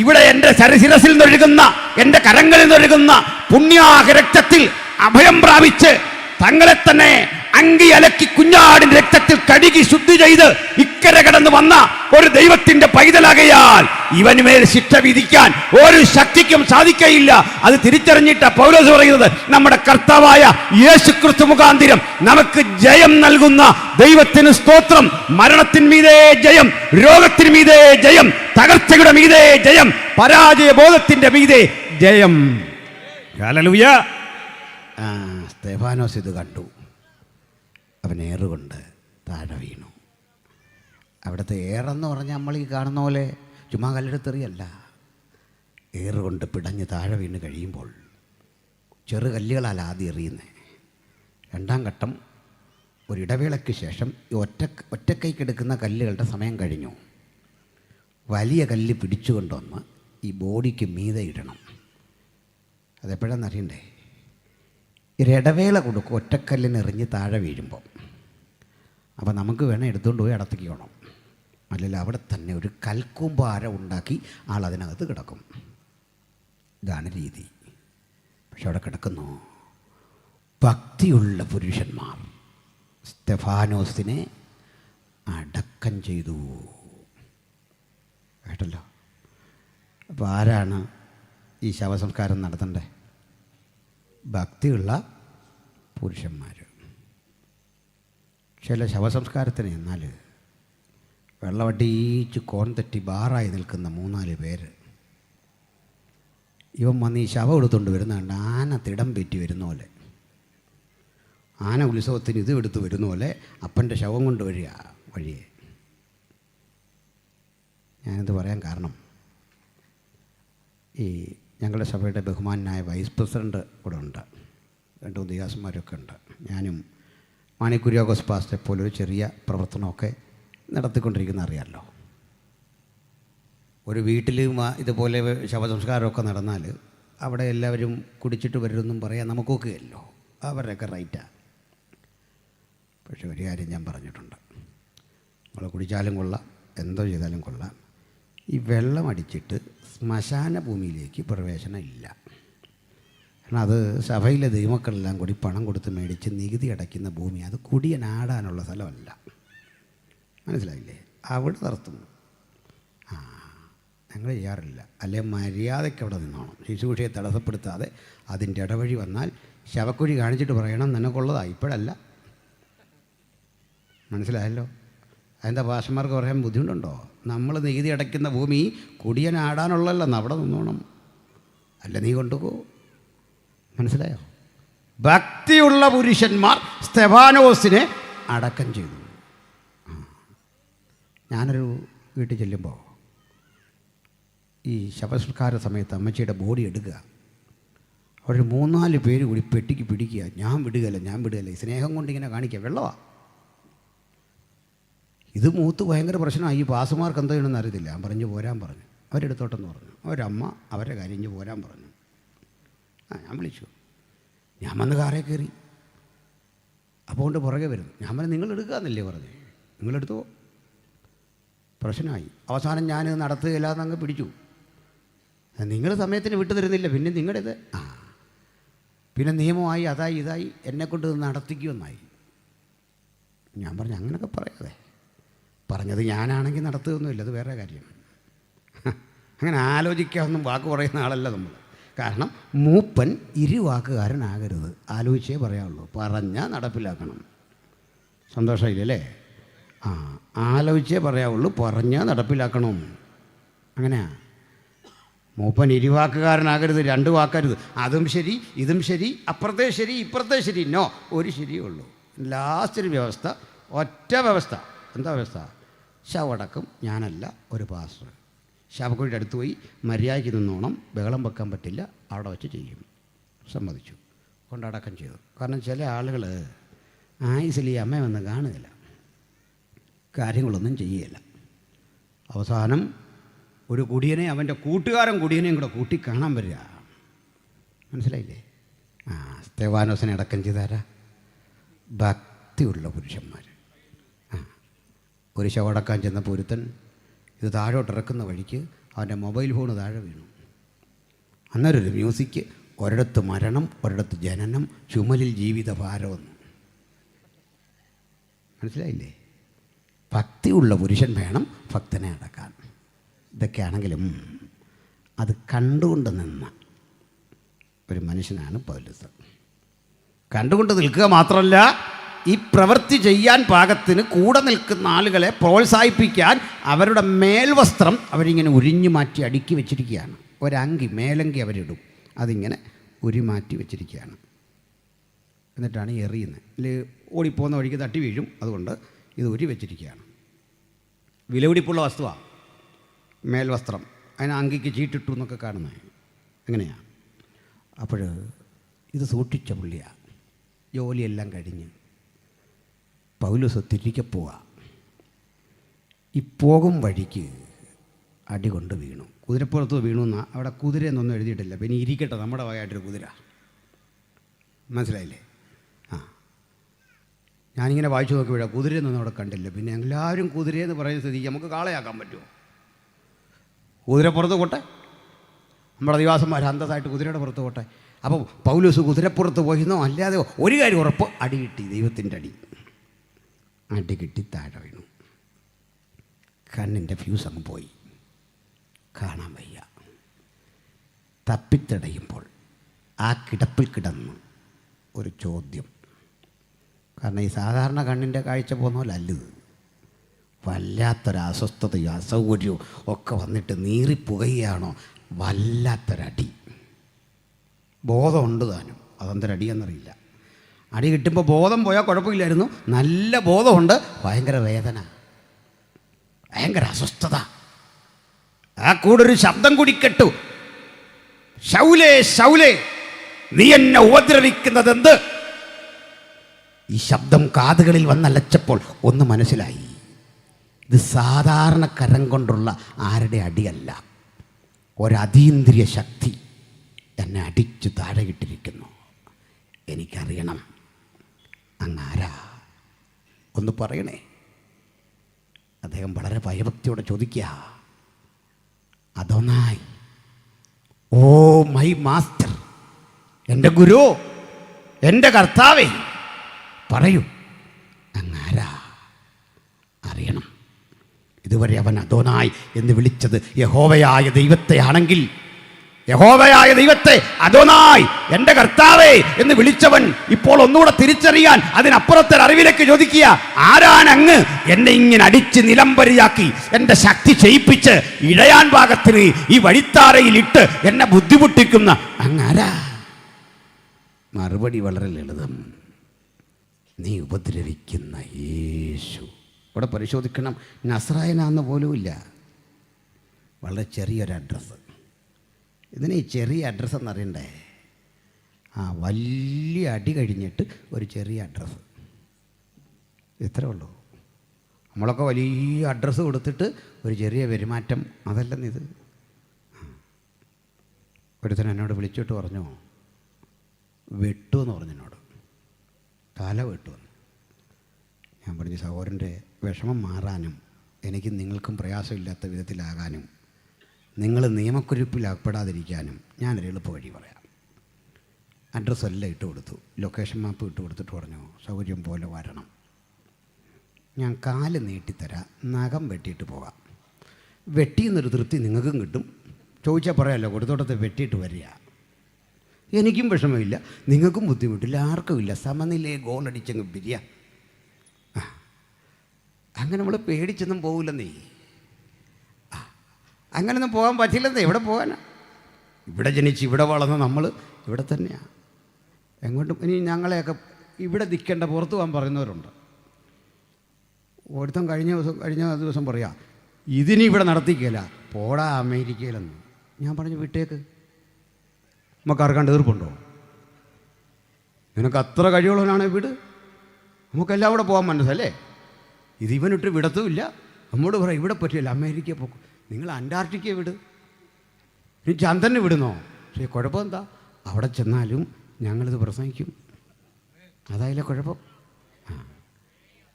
ഇവിടെ എൻ്റെ ശിരസിൽ നിന്നൊഴുകുന്ന എൻ്റെ കരങ്ങളിൽ നിന്നൊഴുകുന്ന പുണ്യാഹ രക്തത്തിൽ അഭയം പ്രാപിച്ച് തങ്ങളെ തന്നെ അങ്കി അലക്കി കുഞ്ഞാടിന്റെ രക്തത്തിൽ കഴുകി ശുദ്ധി ചെയ്ത് ഇക്കരെ കടന്നു വന്ന ഒരു ദൈവത്തിന്റെ പൈതലാകയാൽ ഇവനുമേൽ ശിക്ഷ വിധിക്കാൻ ഒരു ശക്തിക്കും സാധിക്കയില്ല. അത് തിരിച്ചറിഞ്ഞിട്ട പൗലോസ് പറയുന്നത്, നമ്മുടെ കർത്താവായ യേശുക്രിസ്തു മുഖാന്തരം നമുക്ക് ജയം നൽകുന്ന ദൈവത്തിന് സ്തോത്രം. മരണത്തിന് മീതേ ജയം, രോഗത്തിന് മീതേ ജയം, തകർച്ചയുടെ മീതേ ജയം, പരാജയ ബോധത്തിന്റെ മീതേ ജയം. ഹല്ലേലൂയ. സ്തെഫാനോസ് ഇത് കണ്ടു. അവൻ ഏറുകൊണ്ട് താഴെ വീണു. അവിടുത്തെ ഏറെന്ന് പറഞ്ഞാൽ നമ്മൾ ഈ കാണുന്ന പോലെ ചുമ്മാ കല്ലെടുത്തെറിയല്ല. ഏറുകൊണ്ട് പിടഞ്ഞ് താഴെ വീണ് കഴിയുമ്പോൾ ചെറു കല്ലുകളാൽ ആദ്യം എറിയുന്നത്. 2ാം ഘട്ടം ഒരിടവേളയ്ക്ക് ശേഷം ഈ ഒറ്റക്കൈക്കെടുക്കുന്ന കല്ലുകളുടെ സമയം കഴിഞ്ഞു. വലിയ കല്ല് പിടിച്ചുകൊണ്ടുവന്ന് ഈ ബോഡിക്ക് മീതെ ഇടണം. അതെപ്പോഴാണെന്ന് അറിയണ്ടേ? ഒരിടവേള കൊടുക്കും ഒറ്റക്കല്ലിന് എറിഞ്ഞ് താഴെ വീഴുമ്പോൾ. അപ്പോൾ നമുക്ക് വേണം എടുത്തുകൊണ്ട് പോയി അടത്തിക്കണം. അല്ലെങ്കിൽ അവിടെ തന്നെ ഒരു കൽക്കൂമ്പാര ഉണ്ടാക്കി ആൾ അതിനകത്ത് കിടക്കും. ഇതാണ് രീതി. പക്ഷെ അവിടെ കിടക്കുന്നു ഭക്തിയുള്ള പുരുഷന്മാർ. സ്തെഫാനോസിനെ അടക്കം ചെയ്തു. കേട്ടല്ലോ? അപ്പോൾ ആരാണ് ഈ ശവസംസ്കാരം നടത്തണ്ടേ? ഭക്തിയുള്ള പുരുഷന്മാർ. ചില ശവസംസ്കാരത്തിന് എന്നാൽ വെള്ളവടിയിച്ച് കോൺ തെറ്റി ബാറായി നിൽക്കുന്ന 3-4 പേര്. ഇവൻ വന്ന് ഈ ശവം എടുത്തുകൊണ്ട് വരുന്നുണ്ട്. ആന തിടം പെറ്റി വരുന്ന പോലെ, ആന ഉത്സവത്തിന് ഇത് എടുത്ത് വരുന്ന പോലെ അപ്പൻ്റെ ശവം കൊണ്ട് വഴിയെ ഞാനിത് പറയാൻ കാരണം, ഈ ഞങ്ങളുടെ സഭയുടെ ബഹുമാനായ വൈസ് പ്രസിഡൻ്റ് ഇവിടെ ഉണ്ട്, 2 ഉദ്യോഗസ്ഥന്മാരൊക്കെ ഉണ്ട്. ഞാനും മാണി കുര്യാക്കോസ് പാസ്റ്ററെ പോലൊരു ചെറിയ പ്രവർത്തനമൊക്കെ നടത്തിക്കൊണ്ടിരിക്കുന്ന അറിയാമല്ലോ. ഒരു വീട്ടിൽ ഇതുപോലെ ശവസംസ്കാരമൊക്കെ നടന്നാൽ അവിടെ എല്ലാവരും കുടിച്ചിട്ട് വരുമെന്നും പറയാൻ നമുക്കൊക്കെയല്ലോ, അവരുടെയൊക്കെ റൈറ്റാണ്. പക്ഷെ ഒരു കാര്യം ഞാൻ പറഞ്ഞിട്ടുണ്ട്, നമ്മൾ കുടിച്ചാലും കൊള്ളാം, എന്തോ ചെയ്താലും കൊള്ളാം, ഈ വെള്ളം അടിച്ചിട്ട് ശ്മശാന ഭൂമിയിലേക്ക് പ്രവേശനം ഇല്ല. കാരണം അത് സഭയിലെ ദൈവമക്കളെല്ലാം കൂടി പണം കൊടുത്ത് മേടിച്ച് നികുതി അടയ്ക്കുന്ന ഭൂമി, അത് കുടിയനാടാനുള്ള സ്ഥലമല്ല. മനസ്സിലായില്ലേ? അവിടെ നിർത്തും. ഞങ്ങൾ ചെയ്യാറില്ല. അല്ലെ മര്യാദയ്ക്ക് അവിടെ നിന്നോണം, ശുശ്രൂഷയെ തടസ്സപ്പെടുത്താതെ. അതിൻ്റെ ഇടവഴി വന്നാൽ ശവക്കുഴി കാണിച്ചിട്ട് പറയണം നിനക്കുള്ളതാണ്, ഇപ്പോഴല്ല. മനസ്സിലായല്ലോ? അതിൻ്റെ ഭാഷമാർക്ക് പറയാൻ ബുദ്ധിമുട്ടുണ്ടോ? നമ്മൾ നികുതി അടയ്ക്കുന്ന ഭൂമി കുടിയനാടാനുള്ളല്ലെന്ന് അവിടെ നിന്നോണം, അല്ല നീ കൊണ്ടുപോ. മനസ്സിലായോ? ഭക്തിയുള്ള പുരുഷന്മാർ സ്തെഫാനോസിനെ അടക്കം ചെയ്തു. ഞാനൊരു വീട്ടിൽ ചെല്ലുമ്പോൾ ഈ ശവസംസ്കാര സമയത്ത് അമ്മച്ചിയുടെ ബോഡി എടുക്കുക, അവർ 3-4 പേര് കൂടി പെട്ടിക്ക് പിടിക്കുക. ഞാൻ വിടുകയല്ല, സ്നേഹം കൊണ്ട് ഇങ്ങനെ കാണിക്കുക. വെള്ളമാണ് ഇത്. മൂത്ത് ഭയങ്കര പ്രശ്നമായി. ഈ പാസുമാർക്ക് എന്തോ ചെയ്യണമെന്ന് അറിയത്തില്ല. ഞാൻ പറഞ്ഞു പോരാൻ പറഞ്ഞു, അവരെടുത്തോട്ടെന്ന് പറഞ്ഞു. അവരമ്മ അവരെ കരിഞ്ഞ് പോരാൻ പറഞ്ഞു. ഞാൻ വിളിച്ചു, ഞാൻ വന്ന് കാറേ കയറി. അപ്പോൾ കൊണ്ട് പുറകെ വരുന്നു. ഞാൻ പറഞ്ഞു നിങ്ങൾ എടുക്കാമെന്നല്ലേ പറഞ്ഞു, നിങ്ങളെടുത്തോ. പ്രശ്നമായി. അവസാനം ഞാൻ നടത്തുകയില്ലാന്ന് അങ്ങ് പിടിച്ചു. നിങ്ങൾ സമയത്തിന് വിട്ടു തരുന്നില്ല, പിന്നെ നിങ്ങളുടേത് പിന്നെ നിയമമായി, അതായി ഇതായി, എന്നെക്കൊണ്ട് നടത്തിക്കുമെന്നായി. ഞാൻ പറഞ്ഞു അങ്ങനെയൊക്കെ പറയാതെ. പറഞ്ഞത് ഞാനാണെങ്കിൽ നടത്തുകയൊന്നുമില്ല, അത് വേറെ കാര്യം. അങ്ങനെ ആലോചിക്കാമെന്നും വാക്ക് പറയുന്ന ആളല്ല നമ്മൾ. കാരണം മൂപ്പൻ ഇരുവാക്കുകാരനാകരുത്, ആലോചിച്ചേ പറയാവുള്ളൂ, പറഞ്ഞാൽ നടപ്പിലാക്കണം. സന്തോഷമില്ലല്ലേ? ആലോചിച്ചേ പറയാവുള്ളൂ, പറഞ്ഞാൽ നടപ്പിലാക്കണം. അങ്ങനെയാ. മൂപ്പൻ ഇരുവാക്കുകാരനാകരുത്, 2 വാക്കരുത്. അതും ശരി, ഇതും ശരി, അപ്പുറത്തെ ശരി, ഇപ്പുറത്തെ ശരി. നോ, ഒരു ശരിയേ ഉള്ളൂ. ലാസ്റ്റൊരു വ്യവസ്ഥ, ഒറ്റ വ്യവസ്ഥ. എന്താ വ്യവസ്ഥ? ശവടക്കം ഞാനല്ല, ഒരു പാസ്റ്റർ. ശവക്കുഴിയുടെ അടുത്ത് പോയി മര്യാദയ്ക്ക് നിന്നോണം, ബഹളം വെക്കാൻ പറ്റില്ല, അവിടെ വെച്ച് ചെയ്യും. സമ്മതിച്ചു, കൊണ്ടടക്കം ചെയ്തു. കാരണം ചില ആളുകൾ ആയുസിൽ ഈ അമ്മയൊന്നും കാണുകയില്ല, കാര്യങ്ങളൊന്നും ചെയ്യുകയില്ല. അവസാനം ഒരു കുടിയനെ അവൻ്റെ കൂട്ടുകാരൻ കുടിയനെയും കൂടെ കൂട്ടി കാണാൻ വരിക. മനസ്സിലായില്ലേ? സ്തെഫാനോസിനെ അടക്കം ചെയ്താരാ? ഭക്തിയുള്ള പുരുഷന്മാർ. ഒരു ശവടക്കാൻ ചെന്നപ്പോൾ ഒരുത്തൻ ഇത് താഴോട്ടിറക്കുന്ന വഴിക്ക് അവൻ്റെ മൊബൈൽ ഫോൺ താഴെ വീണു. അന്നേരം ഒരു മ്യൂസിക്, ഒരിടത്ത് മരണം, ഒരിടത്ത് ജനനം, ചുമലിൽ ജീവിതഭാരമെന്ന്. മനസ്സിലായില്ലേ? ഭക്തിയുള്ള പുരുഷൻ വേണം ഭക്തനെ അടക്കാൻ. ഇതൊക്കെയാണെങ്കിലും അത് കണ്ടുകൊണ്ട് നിന്ന ഒരു മനുഷ്യനാണ് പൗലോസ്. കണ്ടുകൊണ്ട് നിൽക്കുക മാത്രമല്ല, ഈ പ്രവൃത്തി ചെയ്യാൻ പാകത്തിന് കൂടെ നിൽക്കുന്ന ആളുകളെ പ്രോത്സാഹിപ്പിക്കാൻ അവരുടെ മേൽവസ്ത്രം അവരിങ്ങനെ ഉരിഞ്ഞു മാറ്റി അടുക്കി വെച്ചിരിക്കുകയാണ്. ഒരങ്കി, മേലങ്കി അവരിടും, അതിങ്ങനെ ഉരിമാറ്റി വെച്ചിരിക്കുകയാണ്. എന്നിട്ടാണ് എറിയുന്നത്. അല്ലെങ്കിൽ ഓടിപ്പോകുന്ന വഴിക്ക് തട്ടി വീഴും, അതുകൊണ്ട് ഇത് ഉരി വെച്ചിരിക്കുകയാണ്. വിലപിടിപ്പുള്ള വസ്തുവാണ് മേൽവസ്ത്രം. അതിന് അങ്കിക്ക് ചീട്ടിട്ടു എന്നൊക്കെ കാണുന്നത് എങ്ങനെയാണ്? അപ്പോൾ ഇത് സൂക്ഷിച്ച പുള്ളിയാണ്. ജോലിയെല്ലാം കഴിഞ്ഞ് പൗലോസ് തിരികെ പോവുക. ഈ പോകും വഴിക്ക് അടി കൊണ്ട് വീണു. കുതിരപ്പുറത്ത് വീണു എന്നാ, അവിടെ കുതിരയെന്നൊന്നും എഴുതിയിട്ടില്ല. പിന്നെ ഇരിക്കട്ടെ, നമ്മുടെ വകയായിട്ടൊരു കുതിര. മനസ്സിലായില്ലേ? ഞാനിങ്ങനെ വായിച്ചു നോക്കി വീഴാം, കുതിരയെന്നൊന്നും അവിടെ കണ്ടില്ല. പിന്നെ എല്ലാവരും കുതിരയെന്ന് പറയുന്ന സ്ഥിതിക്ക് നമുക്ക് കാളയാക്കാൻ പറ്റുമോ? കുതിരപ്പുറത്ത് പോട്ടെ, നമ്മുടെ അധിവാസന്മാർ അന്തസ്സായിട്ട് കുതിരയുടെ പുറത്ത് പോട്ടെ. അപ്പോൾ പൗലോസ് കുതിരപ്പുറത്ത് പോയിരുന്നോ? അല്ലാതെ ഒരു കാര്യം ഉറപ്പ്, അടി കിട്ടി, ദൈവത്തിൻ്റെ അടി. അടി കിട്ടി താഴെ വീണു. കണ്ണിൻ്റെ ഫ്യൂസ് അങ്ങ് പോയി, കാണാൻ വയ്യ. തപ്പിത്തടയുമ്പോൾ ആ കിടപ്പിൽ കിടന്ന് ഒരു ചോദ്യം. കാരണം ഈ സാധാരണ കണ്ണിൻ്റെ കാഴ്ച പോകുന്ന പോലെ അല്ലത്. വല്ലാത്തൊരസ്വസ്ഥതയും അസൗകര്യവും ഒക്കെ വന്നിട്ട് നീറിപ്പുകയാണോ, വല്ലാത്തൊരടി. ബോധമുണ്ട് താനും, അതെന്തൊരടിയെന്നറിയില്ല. അടി കിട്ടുമ്പോൾ ബോധം പോയാൽ കുഴപ്പമില്ലായിരുന്നു, നല്ല ബോധമുണ്ട്, ഭയങ്കര വേദന, ഭയങ്കര അസ്വസ്ഥത. ആ കൂടെ ഒരു ശബ്ദം കൂടി കേട്ടു, ശൗലേ ശൗലേ, നീ എന്നെ ഉപദ്രവിക്കുന്നതെന്ത്? ഈ ശബ്ദം കാതുകളിൽ വന്നലച്ചപ്പോൾ ഒന്ന് മനസ്സിലായി, ഇത് സാധാരണ കരം കൊണ്ടുള്ള ആരുടെ അടിയല്ല, ഒരതീന്ദ്രിയ ശക്തി എന്നെ അടിച്ചു താഴെയിട്ടിരിക്കുന്നു. എനിക്കറിയണം അങ്ങാരാ, ഒന്ന് പറയണേ. അദ്ദേഹം വളരെ ഭയഭക്തിയോടെ ചോദിക്കുക, അദോനായി, ഓ മൈ മാസ്റ്റർ, എൻ്റെ ഗുരു, എൻ്റെ കർത്താവേ, പറയൂ അങ്ങാരാ, അറിയണം. ഇതുവരെ അവൻ അദോനായി എന്ന് വിളിച്ചത് യഹോവയായ ദൈവത്തെയാണെങ്കിൽ, യഹോവയായ ദൈവത്തെ അദോനായി, എൻ്റെ കർത്താവേ എന്ന് വിളിച്ചവൻ ഇപ്പോൾ ഒന്നുകൂടെ തിരിച്ചറിയാൻ അതിനപ്പുറത്തെ അറിവിലേക്ക് ചോദിക്കുക, ആരാണ് അങ്ങ് എന്നെ ഇങ്ങനെ അടിച്ച് നിലംപരിയാക്കി എൻ്റെ ശക്തി ക്ഷയിപ്പിച്ച് ഇഴയാൻ ഭാഗത്തിന് ഈ വഴിത്താരയിലിട്ട് എന്നെ ബുദ്ധിമുട്ടിക്കുന്ന അങ്ങാരാ? മറുപടി വളരെ ലളിതം, നീ ഉപദ്രവിക്കുന്ന യേശു. ഇവിടെ പരിശോധിക്കണം, നസ്രായനാന്ന് പോലുമില്ല, വളരെ ചെറിയൊരു അഡ്രസ്സ്. ഇതിന് ഈ ചെറിയ അഡ്രസ്സ് എന്നറിയണ്ടേ? വലിയ അടി കഴിഞ്ഞിട്ട് ഒരു ചെറിയ അഡ്രസ്സ്, ഇത്രേ ഉള്ളൂ. നമ്മളൊക്കെ വലിയ അഡ്രസ്സ് കൊടുത്തിട്ട് ഒരു ചെറിയ പെരുമാറ്റം, അതല്ലെന്നിത്. ഒരുത്തൻ എന്നോട് വിളിച്ചിട്ട് പറഞ്ഞു, വെട്ടുമെന്ന് പറഞ്ഞു എന്നോട്, തല വെട്ടുമെന്ന്. ഞാൻ പറഞ്ഞു, സഹോദരൻ്റെ വിഷമം മാറാനും എനിക്ക് നിങ്ങൾക്കും പ്രയാസമില്ലാത്ത വിധത്തിലാകാനും നിങ്ങൾ നിയമക്കുരുപ്പിൽ അകപ്പെടാതിരിക്കാനും ഞാനൊരു എളുപ്പ വഴി പറയാം. അഡ്രസ്സെല്ലാം ഇട്ട് കൊടുത്തു, ലൊക്കേഷൻ മാപ്പ് ഇട്ട് കൊടുത്തിട്ട് പറഞ്ഞു, സൗകര്യം പോലെ വരണം, ഞാൻ കാല് നീട്ടിത്തരാം, നഖം വെട്ടിയിട്ട് പോകാം. വെട്ടിയെന്നൊരു തൃപ്തി നിങ്ങൾക്കും കിട്ടും, ചോദിച്ചാൽ പറയാമല്ലോ കൊടുത്തോട്ടത്തെ വെട്ടിയിട്ട് വരിക. എനിക്കും വിഷമമില്ല, നിങ്ങൾക്കും ബുദ്ധിമുട്ടില്ല, ആർക്കും ഇല്ല, സമനിലയെ ഗോളടിച്ചങ്ങ് പിരിയ. അങ്ങനെ നമ്മൾ പേടിച്ചൊന്നും പോകില്ലെന്നേ, അങ്ങനെയൊന്നും പോകാൻ പറ്റില്ലെന്നേ. എവിടെ പോകാനാ? ഇവിടെ ജനിച്ച് ഇവിടെ വളർന്ന നമ്മൾ ഇവിടെ തന്നെയാണ്, എങ്ങോട്ടും. ഇനി ഞങ്ങളെയൊക്കെ ഇവിടെ നിൽക്കേണ്ട, പുറത്ത് പോകാൻ പറയുന്നവരുണ്ട്. ഒരുത്തം കഴിഞ്ഞ ദിവസം പറയാം, ഇതിനി ഇവിടെ നടത്തിക്കല, പോടാ അമേരിക്കയിലെന്ന്. ഞാൻ പറഞ്ഞു, വിട്ടേക്ക്, നമുക്കാർക്കാണ്ട് എതിർപ്പുണ്ടോ? നിനക്ക് അത്ര കഴിവുള്ളവനാണ് വിട്, നമുക്കെല്ലാം കൂടെ പോകാൻ മനസ്സല്ലേ. ഇത് ഇവനിട്ട് വിടത്തുമില്ല, നമ്മോട് പറയാം ഇവിടെ പറ്റില്ല, അമേരിക്ക പോകും, നിങ്ങൾ അന്റാർട്ടിക്ക വിട്, ഇനി ചന്ദ്രനെ വിടുന്നോ? പക്ഷേ കുഴപ്പം എന്താ, അവിടെ ചെന്നാലും ഞങ്ങളിത് പ്രസംഗിക്കും, അതായില്ല കുഴപ്പം.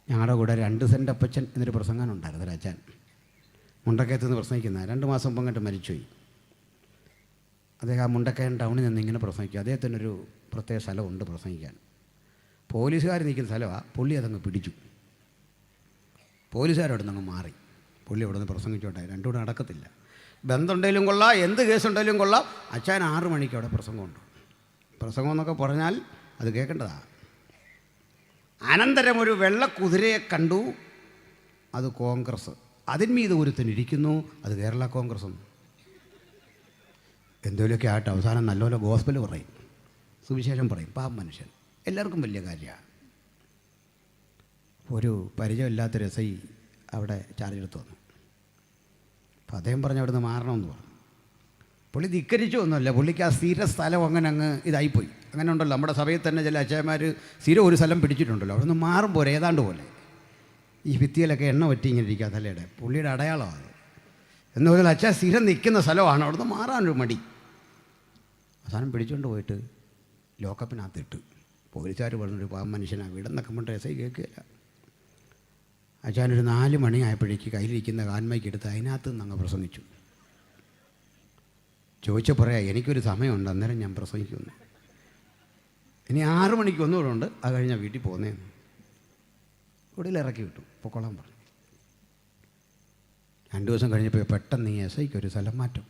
ഞങ്ങളുടെ കൂടെ 2 സെൻറ്റ് അപ്പച്ചൻ എന്നൊരു പ്രസംഗാനുണ്ടായിരുന്നു, ഒരച്ഛൻ മുണ്ടക്കയത്ത് നിന്ന് പ്രസംഗിക്കുന്ന, 2 മാസം മുമ്പ് അങ്ങോട്ട് മരിച്ചുപോയി. അദ്ദേഹം ആ മുണ്ടക്കയം ടൗണിൽ നിന്ന് ഇങ്ങനെ പ്രസംഗിക്കും. അദ്ദേഹത്തിനൊരു പ്രത്യേക സ്ഥലമുണ്ട് പ്രസംഗിക്കാൻ, പോലീസുകാർ നിൽക്കുന്ന സ്ഥലമാണ്. പുള്ളി അതങ്ങ് പിടിച്ചു, പോലീസുകാരവിടെ നിന്ന് അങ്ങ് മാറി, പുള്ളി അവിടെ നിന്ന് പ്രസംഗിച്ചോട്ടെ, രണ്ടും കൂടെ നടക്കത്തില്ല. ബന്ധമുണ്ടെങ്കിലും കൊള്ളാം, എന്ത് കേസുണ്ടെങ്കിലും കൊള്ളാം, അച്ഛൻ 6 മണിക്ക് അവിടെ പ്രസംഗമുണ്ട്. പ്രസംഗം എന്നൊക്കെ പറഞ്ഞാൽ അത് കേൾക്കേണ്ടതാണ്. അനന്തരം ഒരു വെള്ളക്കുതിരയെ കണ്ടു, അത് കോൺഗ്രസ്, അതിന്മീത് ഒരുത്തനിരിക്കുന്നു, അത് കേരള കോൺഗ്രസ്. എന്തെങ്കിലുമൊക്കെ ആയിട്ട് അവസാനം നല്ലപോലെ ഗോസ്പൽ പറയും, സുവിശേഷം പറയും, പാവം മനുഷ്യൻ, എല്ലാവർക്കും വലിയ കാര്യമാണ്. ഒരു പരിചയമില്ലാത്ത രസയി അവിടെ ചാർജ് എടുത്ത് വന്നു. അപ്പോൾ അദ്ദേഹം പറഞ്ഞു അവിടെ നിന്ന് മാറണമെന്ന് പറഞ്ഞു. പുള്ളി ധിക്കരിച്ചു ഒന്നുമല്ല, പുള്ളിക്ക് ആ സ്ഥിര സ്ഥലം അങ്ങനെ അങ്ങ് ഇതായിപ്പോയി. അങ്ങനെ ഉണ്ടല്ലോ നമ്മുടെ സഭയിൽ തന്നെ ചില അച്ഛന്മാർ സ്ഥിരം ഒരു സ്ഥലം പിടിച്ചിട്ടുണ്ടല്ലോ, അവിടെ നിന്ന് മാറും പോലെ ഏതാണ്ട് പോലെ ഈ ഭിത്തിയിലൊക്കെ എണ്ണ പറ്റി ഇങ്ങനെ ഇരിക്കുക തലയുടെ, പുള്ളിയുടെ അടയാളമാണ് അത്. എന്ന് പറഞ്ഞാൽ അച്ഛൻ സ്ഥിരം നിൽക്കുന്ന സ്ഥലമാണ്, അവിടെ നിന്ന് മാറാനൊരു മടി. അവസാനം പിടിച്ചുകൊണ്ട് പോയിട്ട് ലോക്കപ്പിനകത്തിട്ട് പോലീസുകാർ പറഞ്ഞൊരു പാവം മനുഷ്യനാണ്, വീടെന്നൊക്കെ കൊണ്ട് എസ് ഐ കേൾക്കുകയില്ല. അച്ഛനൊരു 4 മണിയായപ്പോഴേക്ക് കയ്യിലിരിക്കുന്ന കാന്മയ്ക്ക് എടുത്ത് അതിനകത്ത് നിന്ന് അങ്ങ് പ്രസംഗിച്ചു. ചോദിച്ച പറയാം, എനിക്കൊരു സമയമുണ്ട്, അന്നേരം ഞാൻ പ്രസംഗിക്കുന്നു, ഇനി 6 മണിക്ക് ഒന്നുകൂടെ ഉണ്ട്, അത് കഴിഞ്ഞാൽ വീട്ടിൽ പോകുന്നതെന്ന്. ഇവിടെ ഇറക്കി വിട്ടു, പൊക്കോളാൻ പറഞ്ഞു. 2 ദിവസം കഴിഞ്ഞപ്പോൾ പെട്ടെന്ന് ഈ എസ് ഐക്ക് ഒരു സ്ഥലം മാറ്റം.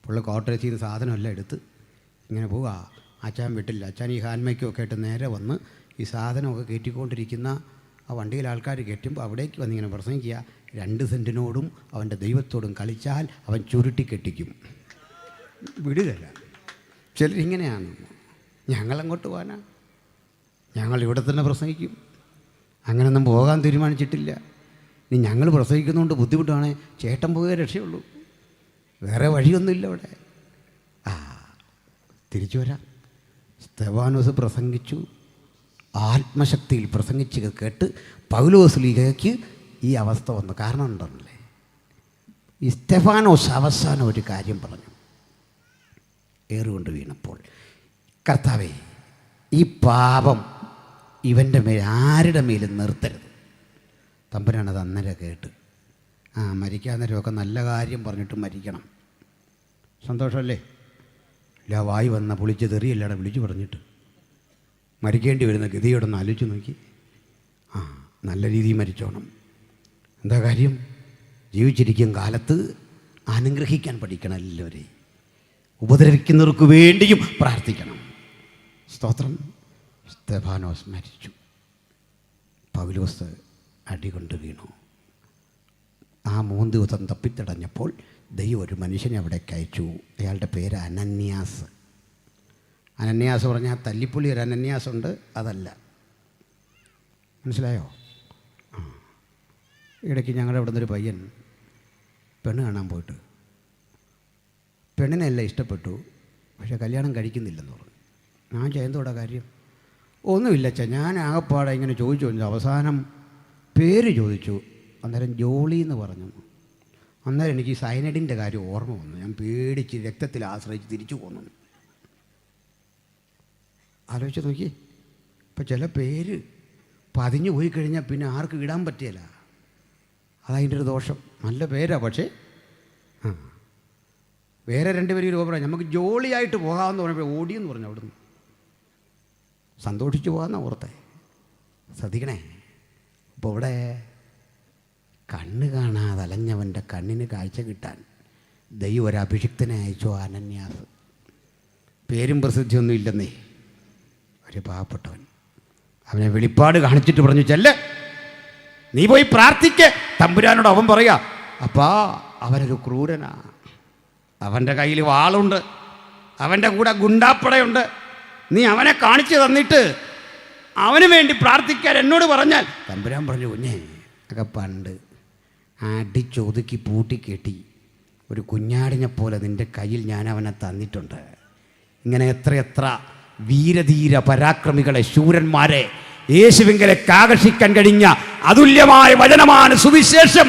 പുള്ളി കോട്ടയത്തിൽ നിന്ന് സാധനമെല്ലാം എടുത്ത് ഇങ്ങനെ പോവുക. അച്ഛൻ വിട്ടില്ല, അച്ഛൻ ഈ ഹാൻമയ്ക്കൊക്കെ ആയിട്ട് നേരെ വന്ന് ഈ സാധനമൊക്കെ കയറ്റിക്കൊണ്ടിരിക്കുന്ന ആ വണ്ടിയിൽ ആൾക്കാർ കയറ്റുമ്പോൾ അവിടേക്ക് വന്നിങ്ങനെ പ്രസംഗിക്കുക, 2 സെൻറ്റിനോടും അവൻ്റെ ദൈവത്തോടും കളിച്ചാൽ അവൻ ചുരുട്ടി കെട്ടിക്കും, വിടുകയില്ല. ചിലരിങ്ങനെയാണ്. ഞങ്ങളങ്ങോട്ട് പോകാനാ, ഞങ്ങൾ ഇവിടെ തന്നെ പ്രസംഗിക്കും, അങ്ങനെയൊന്നും പോകാൻ തീരുമാനിച്ചിട്ടില്ല. ഇനി ഞങ്ങൾ പ്രസംഗിക്കുന്നതുകൊണ്ട് ബുദ്ധിമുട്ടാണ്, ചേട്ടൻ പോയേ രക്ഷയുള്ളൂ. വേറെ വഴിയൊന്നുമില്ല ഇവിടെ. തിരിച്ചു വരാം. സ്തെഫാനോസ് പ്രസംഗിച്ചു, ആത്മശക്തിയിൽ പ്രസംഗിച്ച് കേട്ട് പൗലോസ്ലീഹയ്ക്ക് ഈ അവസ്ഥ വന്നു. കാരണം ഉണ്ടല്ലേ, ഈ സ്തെഫാനോസ് അവസാനം ഒരു കാര്യം പറഞ്ഞു. ഏറുകൊണ്ട് വീണപ്പോൾ, കർത്താവേ, ഈ പാപം ഇവൻ്റെ മേൽ ആരുടെ മേലും നിർത്തരുത്. തമ്പുരാനത് അന്നേരം കേട്ട്, മരിക്കാൻ നേരമൊക്കെ നല്ല കാര്യം പറഞ്ഞിട്ട് മരിക്കണം. സന്തോഷമല്ലേ? ഇല്ല, വായി വന്ന പൊളിച്ച് തെറിയല്ലാടെ വിളിച്ചു പറഞ്ഞിട്ട് മരിക്കേണ്ടി വരുന്ന ഗതിയോടൊന്ന് ആലോചിച്ച് നോക്കി. നല്ല രീതിയിൽ മരിച്ചോണം. എന്താ കാര്യം? ജീവിച്ചിരിക്കും കാലത്ത് അനുഗ്രഹിക്കാൻ പഠിക്കണം. എല്ലാവരെയും ഉപദ്രവിക്കുന്നവർക്ക് വേണ്ടിയും പ്രാർത്ഥിക്കണം. സ്തോത്രം. സ്തെഫാനോസ് മരിച്ചു. പൗലോസ് അടികൊണ്ട് വീണു. ആ 3 ദിവസം തപ്പിത്തടഞ്ഞപ്പോൾ ദൈവം ഒരു മനുഷ്യനെ അവിടേക്ക് അയച്ചു. അയാളുടെ പേര് അനന്യാസ്. അനന്യാസ് പറഞ്ഞാൽ തല്ലിപ്പുള്ളി ഒരു അനന്യാസ് ഉണ്ട്, അതല്ല. മനസ്സിലായോ? ഇടയ്ക്ക് ഞങ്ങളുടെ അവിടെ നിന്നൊരു പയ്യൻ പെണ്ണ് കാണാൻ പോയിട്ട് പെണ്ണിനെല്ലാം ഇഷ്ടപ്പെട്ടു, പക്ഷേ കല്യാണം കഴിക്കുന്നില്ലെന്ന് പറഞ്ഞു. ഞാൻ ചെയ്യുന്നതോടെ കാര്യം ഒന്നുമില്ല അച്ഛാ, ഞാൻ ആകപ്പാടെ ഇങ്ങനെ ചോദിച്ചു. അവസാനം പേര് ചോദിച്ചു. അന്നേരം ജോളി എന്ന് പറഞ്ഞു. അന്നേരം എനിക്ക് സൈനഡിൻ്റെ കാര്യം ഓർമ്മ വന്നു. ഞാൻ പേടിച്ച് രക്തത്തിൽ ആശ്രയിച്ച് തിരിച്ചു പോന്നു. ആലോചിച്ച് നോക്കി. ഇപ്പം ചില പേര് പതിഞ്ഞു പോയി കഴിഞ്ഞാൽ പിന്നെ ആർക്കും ഇടാൻ പറ്റില്ല. അതതിൻ്റെ ഒരു ദോഷം. നല്ല പേരാണ്, പക്ഷേ വേറെ 2 പേര് രൂപ പറയാം. നമുക്ക് ജോളിയായിട്ട് പോകാമെന്ന് പറഞ്ഞപ്പോൾ ഓടിയെന്ന് പറഞ്ഞു. അവിടുന്ന് സന്തോഷിച്ച് പോകാമെന്നാണ് ഓർത്തെ. ശ്രദ്ധിക്കണേ. അപ്പോൾ ഇവിടെ കണ്ണ് കാണാതെ അലഞ്ഞവൻ്റെ കണ്ണിന് കാഴ്ച കിട്ടാൻ ദൈവം ഒരു അഭിഷിക്തനെ അയച്ചോ. അനന്യാസ്. പേരും പ്രസിദ്ധിയൊന്നും ഇല്ലെന്നേ. ഒരു പാവപ്പെട്ടവൻ. അവനെ വെളിപ്പാട് കാണിച്ചിട്ട് പറഞ്ഞു, ചെല്ല്, നീ പോയി പ്രാർത്ഥിക്ക് തമ്പുരാനോട്. അവൻ പറയാ, അപ്പാ അവനൊരു ക്രൂരനാ, അവൻ്റെ കയ്യിൽ വാളുണ്ട്, അവൻ്റെ കൂടെ ഗുണ്ടാപ്പടയുണ്ട്. നീ അവനെ കാണിച്ചു തന്നിട്ട് അവന് വേണ്ടി പ്രാർത്ഥിക്കാൻ എന്നോട് പറഞ്ഞാൽ. തമ്പുരാൻ പറഞ്ഞു, കുഞ്ഞേ, ഒക്കെ പണ്ട് അടിച്ചൊതുക്കി പൂട്ടിക്കെട്ടി ഒരു കുഞ്ഞാടിനെ പോലെ നിൻ്റെ കയ്യിൽ ഞാൻ അവനെ തന്നിട്ടുണ്ട്. ഇങ്ങനെ എത്രയെത്ര വീരധീര പരാക്രമികളെ, ശൂരന്മാരെ യേശുവിങ്കലേക്ക് ആകർഷിക്കാൻ കഴിഞ്ഞ അതുല്യമായ വചനമാണ് സുവിശേഷം.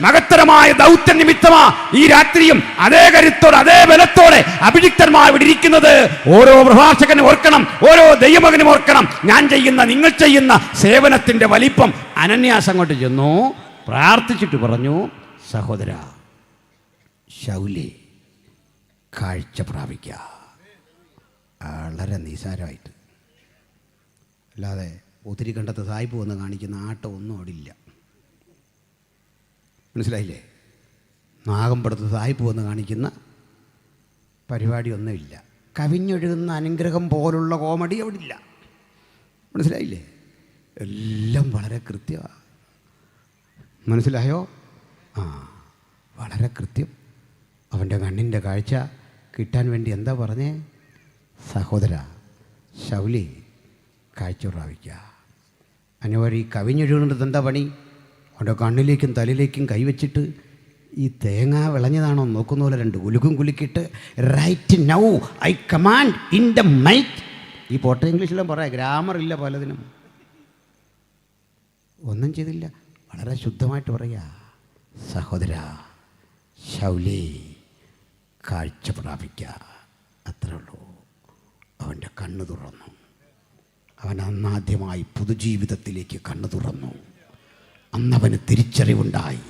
മഹത്തരമായ ദൗത്യ നിമിത്തമാ ഈ രാത്രിയും അതേ കരുത്തോടെ അതേ ബലത്തോടെ അഭിഷിക്തന്മാർ ഇവിടെ ഇരിക്കുന്നത്. ഓരോ പ്രഭാഷകനും ഓർക്കണം, ഓരോ ദൈവമകനും ഓർക്കണം, ഞാൻ ചെയ്യുന്ന, നിങ്ങൾ ചെയ്യുന്ന സേവനത്തിൻ്റെ വലിപ്പം. അനന്യാസ് അങ്ങോട്ട് ചെന്നു, പ്രാർത്ഥിച്ചിട്ട് പറഞ്ഞു, സഹോദര ശൗലേ, കാഴ്ച പ്രാപിക്കുക. വളരെ നിസാരമായിട്ട്, അല്ലാതെ ഒത്തിരി കണ്ടത്ത് സായിപ്പ് വന്ന് കാണിക്കുന്ന ആട്ടം ഒന്നും അവിടെ ഇല്ല. മനസ്സിലായില്ലേ? നാഗമ്പടത്ത് സായിപ്പ് വന്ന് കാണിക്കുന്ന പരിപാടിയൊന്നുമില്ല. കവിഞ്ഞൊഴുകുന്ന അനുഗ്രഹം പോലുള്ള കോമഡി അവിടെ ഇല്ല. മനസ്സിലായില്ലേ? എല്ലാം വളരെ കൃത്യമാണ്. മനസ്സിലായോ? വളരെ കൃത്യം. അവൻ്റെ കണ്ണിൻ്റെ കാഴ്ച കിട്ടാൻ വേണ്ടി എന്താ പറഞ്ഞേ? സഹോദര ശൗലി, കാഴ്ച പ്രാപിക്കുക. അനുവഴി കവിഞ്ഞൊഴുകുന്നത് എന്താ പണി? അവൻ്റെ കണ്ണിലേക്കും തലയിലേക്കും കൈവച്ചിട്ട് ഈ തേങ്ങ വിളഞ്ഞതാണോ നോക്കുന്ന പോലെ 2 കുലുക്കും കുലുക്കിയിട്ട്, right now I command in the might. ഈ പോട്ട ഇംഗ്ലീഷിലും പറയാം, ഗ്രാമർ ഇല്ല പലതിനും. ഒന്നും ചെയ്തില്ല, വളരെ ശുദ്ധമായിട്ട് പറയുക, സഹോദര ശൗലി, കാഴ്ച പ്രാപിക്കുക. അത്രേ ഉള്ളൂ. അവൻ്റെ കണ്ണ് തുറന്നു. അവൻ അന്നാദ്യമായി പുതുജീവിതത്തിലേക്ക് കണ്ണു തുറന്നു. അന്നവന് തിരിച്ചറിവുണ്ടായി.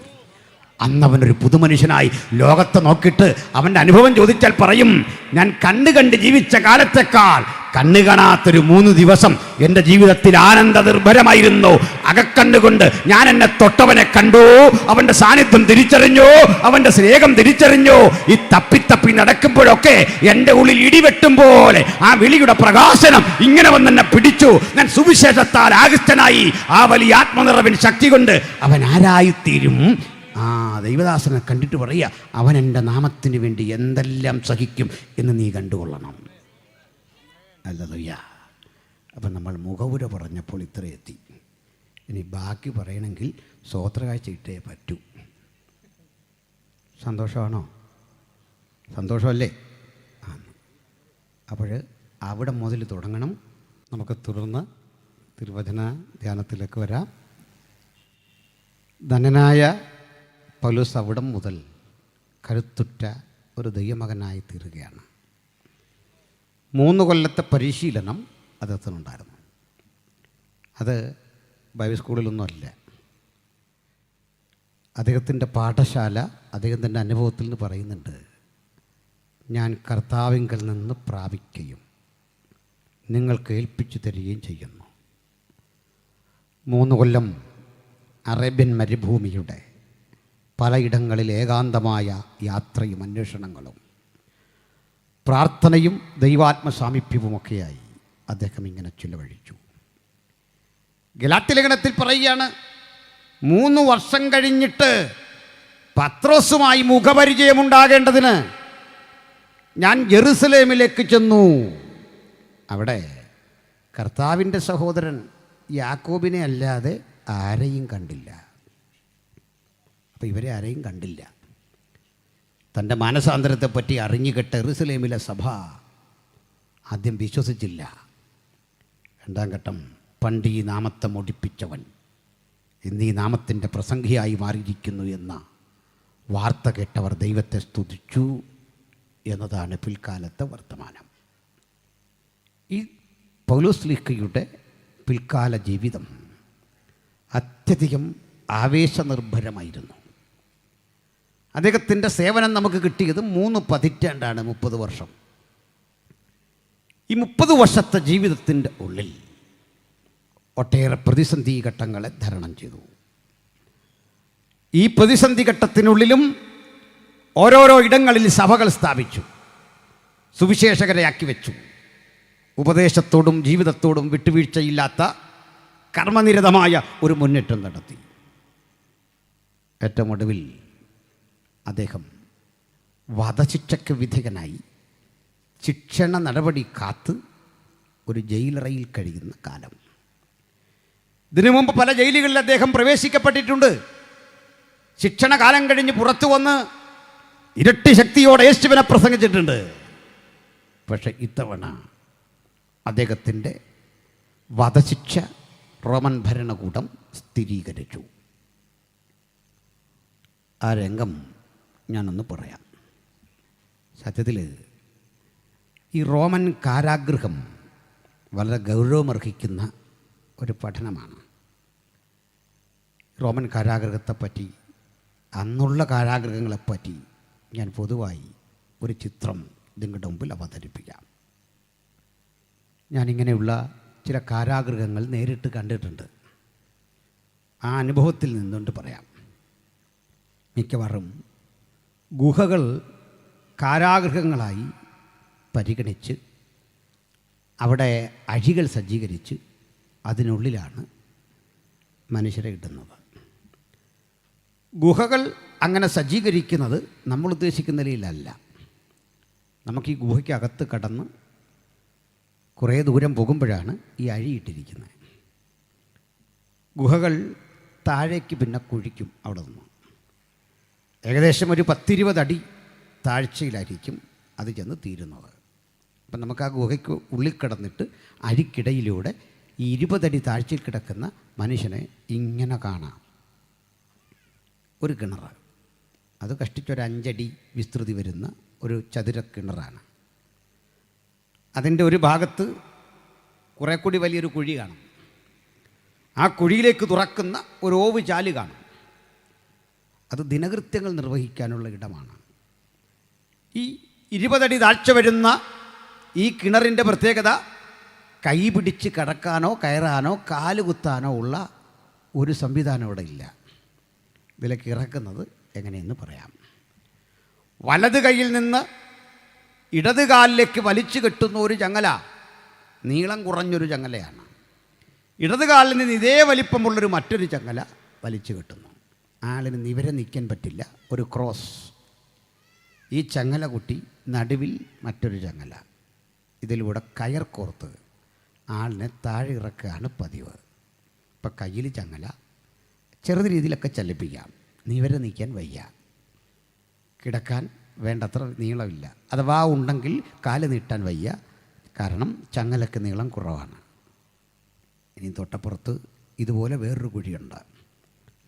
അന്നവനൊരു പുതുമനുഷ്യനായി ലോകത്തെ നോക്കിയിട്ട് അവൻ്റെ അനുഭവം ചോദിച്ചാൽ പറയും, ഞാൻ കണ്ണ് കണ്ട് ജീവിച്ച കാലത്തേക്കാൾ കണ്ണ് കാണാത്തൊരു 3 ദിവസം എൻ്റെ ജീവിതത്തിൽ ആനന്ദ നിർഭരമായിരുന്നു. അകക്കണ്ണുകൊണ്ട് ഞാൻ എന്നെ തൊട്ടവനെ കണ്ടു, അവൻ്റെ സാന്നിധ്യം തിരിച്ചറിഞ്ഞു, അവൻ്റെ സ്നേഹം തിരിച്ചറിഞ്ഞു. ഈ തപ്പി നടക്കുമ്പോഴൊക്കെ എൻ്റെ ഉള്ളിൽ ഇടിവെട്ടും പോലെ ആ വിളിയുടെ പ്രകാശനം ഇങ്ങനെ വന്ന് എന്നെ പിടിച്ചു. ഞാൻ സുവിശേഷത്താൽ ആകൃഷ്ടനായി. ആ വലിയ ആത്മനിറവിൻ ശക്തി കൊണ്ട് അവൻ ആരായിത്തീരും. ദൈവദാസനെ കണ്ടിട്ട് പറയുക, അവൻ എൻ്റെ നാമത്തിന് വേണ്ടി എന്തെല്ലാം സഹിക്കും എന്ന് നീ കണ്ടുകൊള്ളണം. ഹല്ലേലൂയ. അപ്പം നമ്മൾ മുഖവുര പറഞ്ഞപ്പോൾ ഇത്ര എത്തി. ഇനി ബാക്കി പറയണമെങ്കിൽ സ്വോത്രകാഴ്ച ഇട്ടേ പറ്റൂ. സന്തോഷമാണോ? സന്തോഷമല്ലേ? അപ്പോൾ അവിടെ മുതൽ തുടങ്ങണം. നമുക്ക് തുടർന്ന് തിരുവചന ധ്യാനത്തിലേക്ക് വരാം. ധനനായ പൗലോസ് അവിടം മുതൽ കരുത്തുറ്റ ഒരു ദൈവമകനായി തീരുകയാണ്. 3 കൊല്ലത്തെ പരിശീലനം അദ്ദേഹത്തിനുണ്ടായിരുന്നു. അത് ബൈബിൾ സ്കൂളിലൊന്നുമല്ല. അദ്ദേഹത്തിൻ്റെ പാഠശാല അദ്ദേഹത്തിൻ്റെ അനുഭവത്തിൽ നിന്ന് പറയുന്നുണ്ട്, ഞാൻ കർത്താവിങ്കൽ നിന്ന് പ്രാപിക്കുകയും നിങ്ങൾക്ക് ഏൽപ്പിച്ചു തരികയും ചെയ്യുന്നു. 3 കൊല്ലം അറേബ്യൻ മരുഭൂമിയുടെ പലയിടങ്ങളിൽ ഏകാന്തമായ യാത്രയും അന്വേഷണങ്ങളും പ്രാർത്ഥനയും ദൈവാത്മസാമീപ്യവുമൊക്കെയായി അദ്ദേഹം ഇങ്ങനെ ചിലവഴിച്ചു. ഗലാത്യലേഖനത്തിൽ പറയുകയാണ്, 3 വർഷം കഴിഞ്ഞിട്ട് പത്രോസുമായി മുഖപരിചയമുണ്ടാകേണ്ടതിന് ഞാൻ ജെറുസലേമിലേക്ക് ചെന്നു. അവിടെ കർത്താവിൻ്റെ സഹോദരൻ യാക്കോബിനെ അല്ലാതെ ആരെയും കണ്ടില്ല. അപ്പോൾ ഇവരെ ആരെയും കണ്ടില്ല. തൻ്റെ മാനസാന്തരത്തെപ്പറ്റി അറിഞ്ഞുകെട്ട ജെറുസലേമിലെ സഭ ആദ്യം വിശ്വസിച്ചില്ല. 2ാം ഘട്ടം, പണ്ട് ഈ നാമത്തെ മൊടിപ്പിച്ചവൻ ഇന്ന് ഈ നാമത്തിൻ്റെ പ്രസംഗിയായി മാറിയിരിക്കുന്നു എന്ന വാർത്ത കേട്ടവർ ദൈവത്തെ സ്തുതിച്ചു എന്നതാണ് പിൽക്കാലത്തെ വർത്തമാനം. ഈ പൗലോസ്ലീഹയുടെ പിൽക്കാല ജീവിതം അത്യധികം ആവേശനിർഭരമായിരുന്നു. അദ്ദേഹത്തിൻ്റെ സേവനം നമുക്ക് കിട്ടിയത് 3 പതിറ്റാണ്ടാണ്, 30 വർഷം. ഈ 30 വർഷത്തെ ജീവിതത്തിൻ്റെ ഉള്ളിൽ ഒട്ടേറെ പ്രതിസന്ധി ഘട്ടങ്ങളെ തരണം ചെയ്തു. ഈ പ്രതിസന്ധി ഘട്ടത്തിനുള്ളിലും ഓരോരോ ഇടങ്ങളിൽ സഭകൾ സ്ഥാപിച്ചു, സുവിശേഷകരെയാക്കി വെച്ചു. ഉപദേശത്തോടും ജീവിതത്തോടും വിട്ടുവീഴ്ചയില്ലാത്ത കർമ്മനിരതമായ ഒരു മുന്നേറ്റം നടത്തി. ഏറ്റവും ഒടുവിൽ അദ്ദേഹം വധശിക്ഷയ്ക്ക് വിധേയനായി ശിക്ഷണ നടപടി കാത്ത് ഒരു ജയിലറയിൽ കഴിയുന്ന കാലം. ഇതിനു മുമ്പ് പല ജയിലുകളിൽ അദ്ദേഹം പ്രവേശിക്കപ്പെട്ടിട്ടുണ്ട്. ശിക്ഷണ കാലം കഴിഞ്ഞ് പുറത്തു വന്ന് ഇരട്ടി ശക്തിയോടെ യേശുവിനെ പ്രസംഗിച്ചിട്ടുണ്ട്. പക്ഷെ ഇത്തവണ അദ്ദേഹത്തിൻ്റെ വധശിക്ഷ റോമൻ ഭരണകൂടം സ്ഥിരീകരിച്ചു. ആ രംഗം ഞാനൊന്ന് പറയാം. സത്യത്തിൽ ഈ റോമൻ കാരാഗൃഹം വളരെ ഗൗരവമർഹിക്കുന്ന ഒരു പഠനമാണ്. റോമൻ കാരാഗൃഹത്തെപ്പറ്റി, അന്നുള്ള കാരാഗൃഹങ്ങളെപ്പറ്റി ഞാൻ പൊതുവായി ഒരു ചിത്രം നിങ്ങളുടെ മുമ്പിൽ അവതരിപ്പിക്കാം. ഞാനിങ്ങനെയുള്ള ചില കാരാഗൃഹങ്ങൾ നേരിട്ട് കണ്ടിട്ടുണ്ട്. ആ അനുഭവത്തിൽ നിന്നുകൊണ്ട് പറയാം. മിക്കവാറും ഗുഹകൾ കാരാഗൃഹങ്ങളായി പരിഗണിച്ച് അവിടെ അഴികൾ സജ്ജീകരിച്ച് അതിനുള്ളിലാണ് മനുഷ്യരെ ഇടുന്നത്. ഗുഹകൾ അങ്ങനെ സജ്ജീകരിക്കുന്നത് നമ്മൾ ഉദ്ദേശിക്കുന്ന നിലയിലല്ല. നമുക്ക് ഈ ഗുഹയ്ക്കകത്ത് കടന്ന് കുറേ ദൂരം പോകുമ്പോഴാണ് ഈ അഴിയിട്ടിരിക്കുന്നത്. ഗുഹകൾ താഴേക്ക് പിന്നെ കുഴിക്കും. അവിടെ നിന്ന് ഏകദേശം ഒരു 10-20 അടി താഴ്ചയിലായിരിക്കും അത് ചെന്ന് തീരുന്നത്. അപ്പം നമുക്ക് ആ ഗുഹയ്ക്ക് ഉള്ളിൽ കിടന്നിട്ട് അഴിക്കിടയിലൂടെ ഈ 20 അടി താഴ്ചയിൽ കിടക്കുന്ന മനുഷ്യനെ ഇങ്ങനെ കാണാം. ഒരു കിണർ, അത് കഷ്ടിച്ചൊരു 5 അടി വിസ്തൃതി വരുന്ന ഒരു ചതുര കിണറാണ്. അതിൻ്റെ ഒരു ഭാഗത്ത് കുറേ കൂടി വലിയൊരു കുഴി കാണും. ആ കുഴിയിലേക്ക് തുറക്കുന്ന ഒരു ഓവ് ചാല് കാണും. അത് ദിനകൃത്യങ്ങൾ നിർവഹിക്കാനുള്ള ഇടമാണ്. ഈ 20 അടി താഴ്ച വരുന്ന ഈ കിണറിൻ്റെ പ്രത്യേകത, കൈ പിടിച്ച് കടക്കാനോ കയറാനോ കാലുകുത്താനോ ഉള്ള ഒരു സംവിധാനം ഇവിടെ ഇല്ല. ഇതിലേക്ക് ഇറക്കുന്നത് എങ്ങനെയെന്ന് പറയാം. വലത് കൈയിൽ നിന്ന് ഇടത് കാലിലേക്ക് വലിച്ചു കെട്ടുന്ന ഒരു ചങ്ങല, നീളം കുറഞ്ഞൊരു ചങ്ങലയാണ്. ഇടത് കാലിൽ നിന്ന് ഇതേ വലിപ്പമുള്ളൊരു മറ്റൊരു ചങ്ങല വലിച്ചു കെട്ടുന്നു. ആളിന് നിവരെ നിൽക്കാൻ പറ്റില്ല, ഒരു ക്രോസ്. ഈ ചങ്ങല കുട്ടി നടുവിൽ മറ്റൊരു ചങ്ങല, ഇതിലൂടെ കയർ കോർത്ത് ആളിനെ താഴെ ഇറക്കുകയാണ് പതിവ്. ഇപ്പം കയ്യിൽ ചങ്ങല, ചെറുത് രീതിയിലൊക്കെ ചലിപ്പിക്കാം, നിവരെ നിൽക്കാൻ വയ്യ, കിടക്കാൻ വേണ്ടത്ര നീളമില്ല. അഥവാ ഉണ്ടെങ്കിൽ കാല് നീട്ടാൻ വയ്യ, കാരണം ചങ്ങലക്ക് നീളം കുറവാണ്. ഇനി തൊട്ടപ്പുറത്ത് ഇതുപോലെ വേറൊരു കുഴിയുണ്ട്.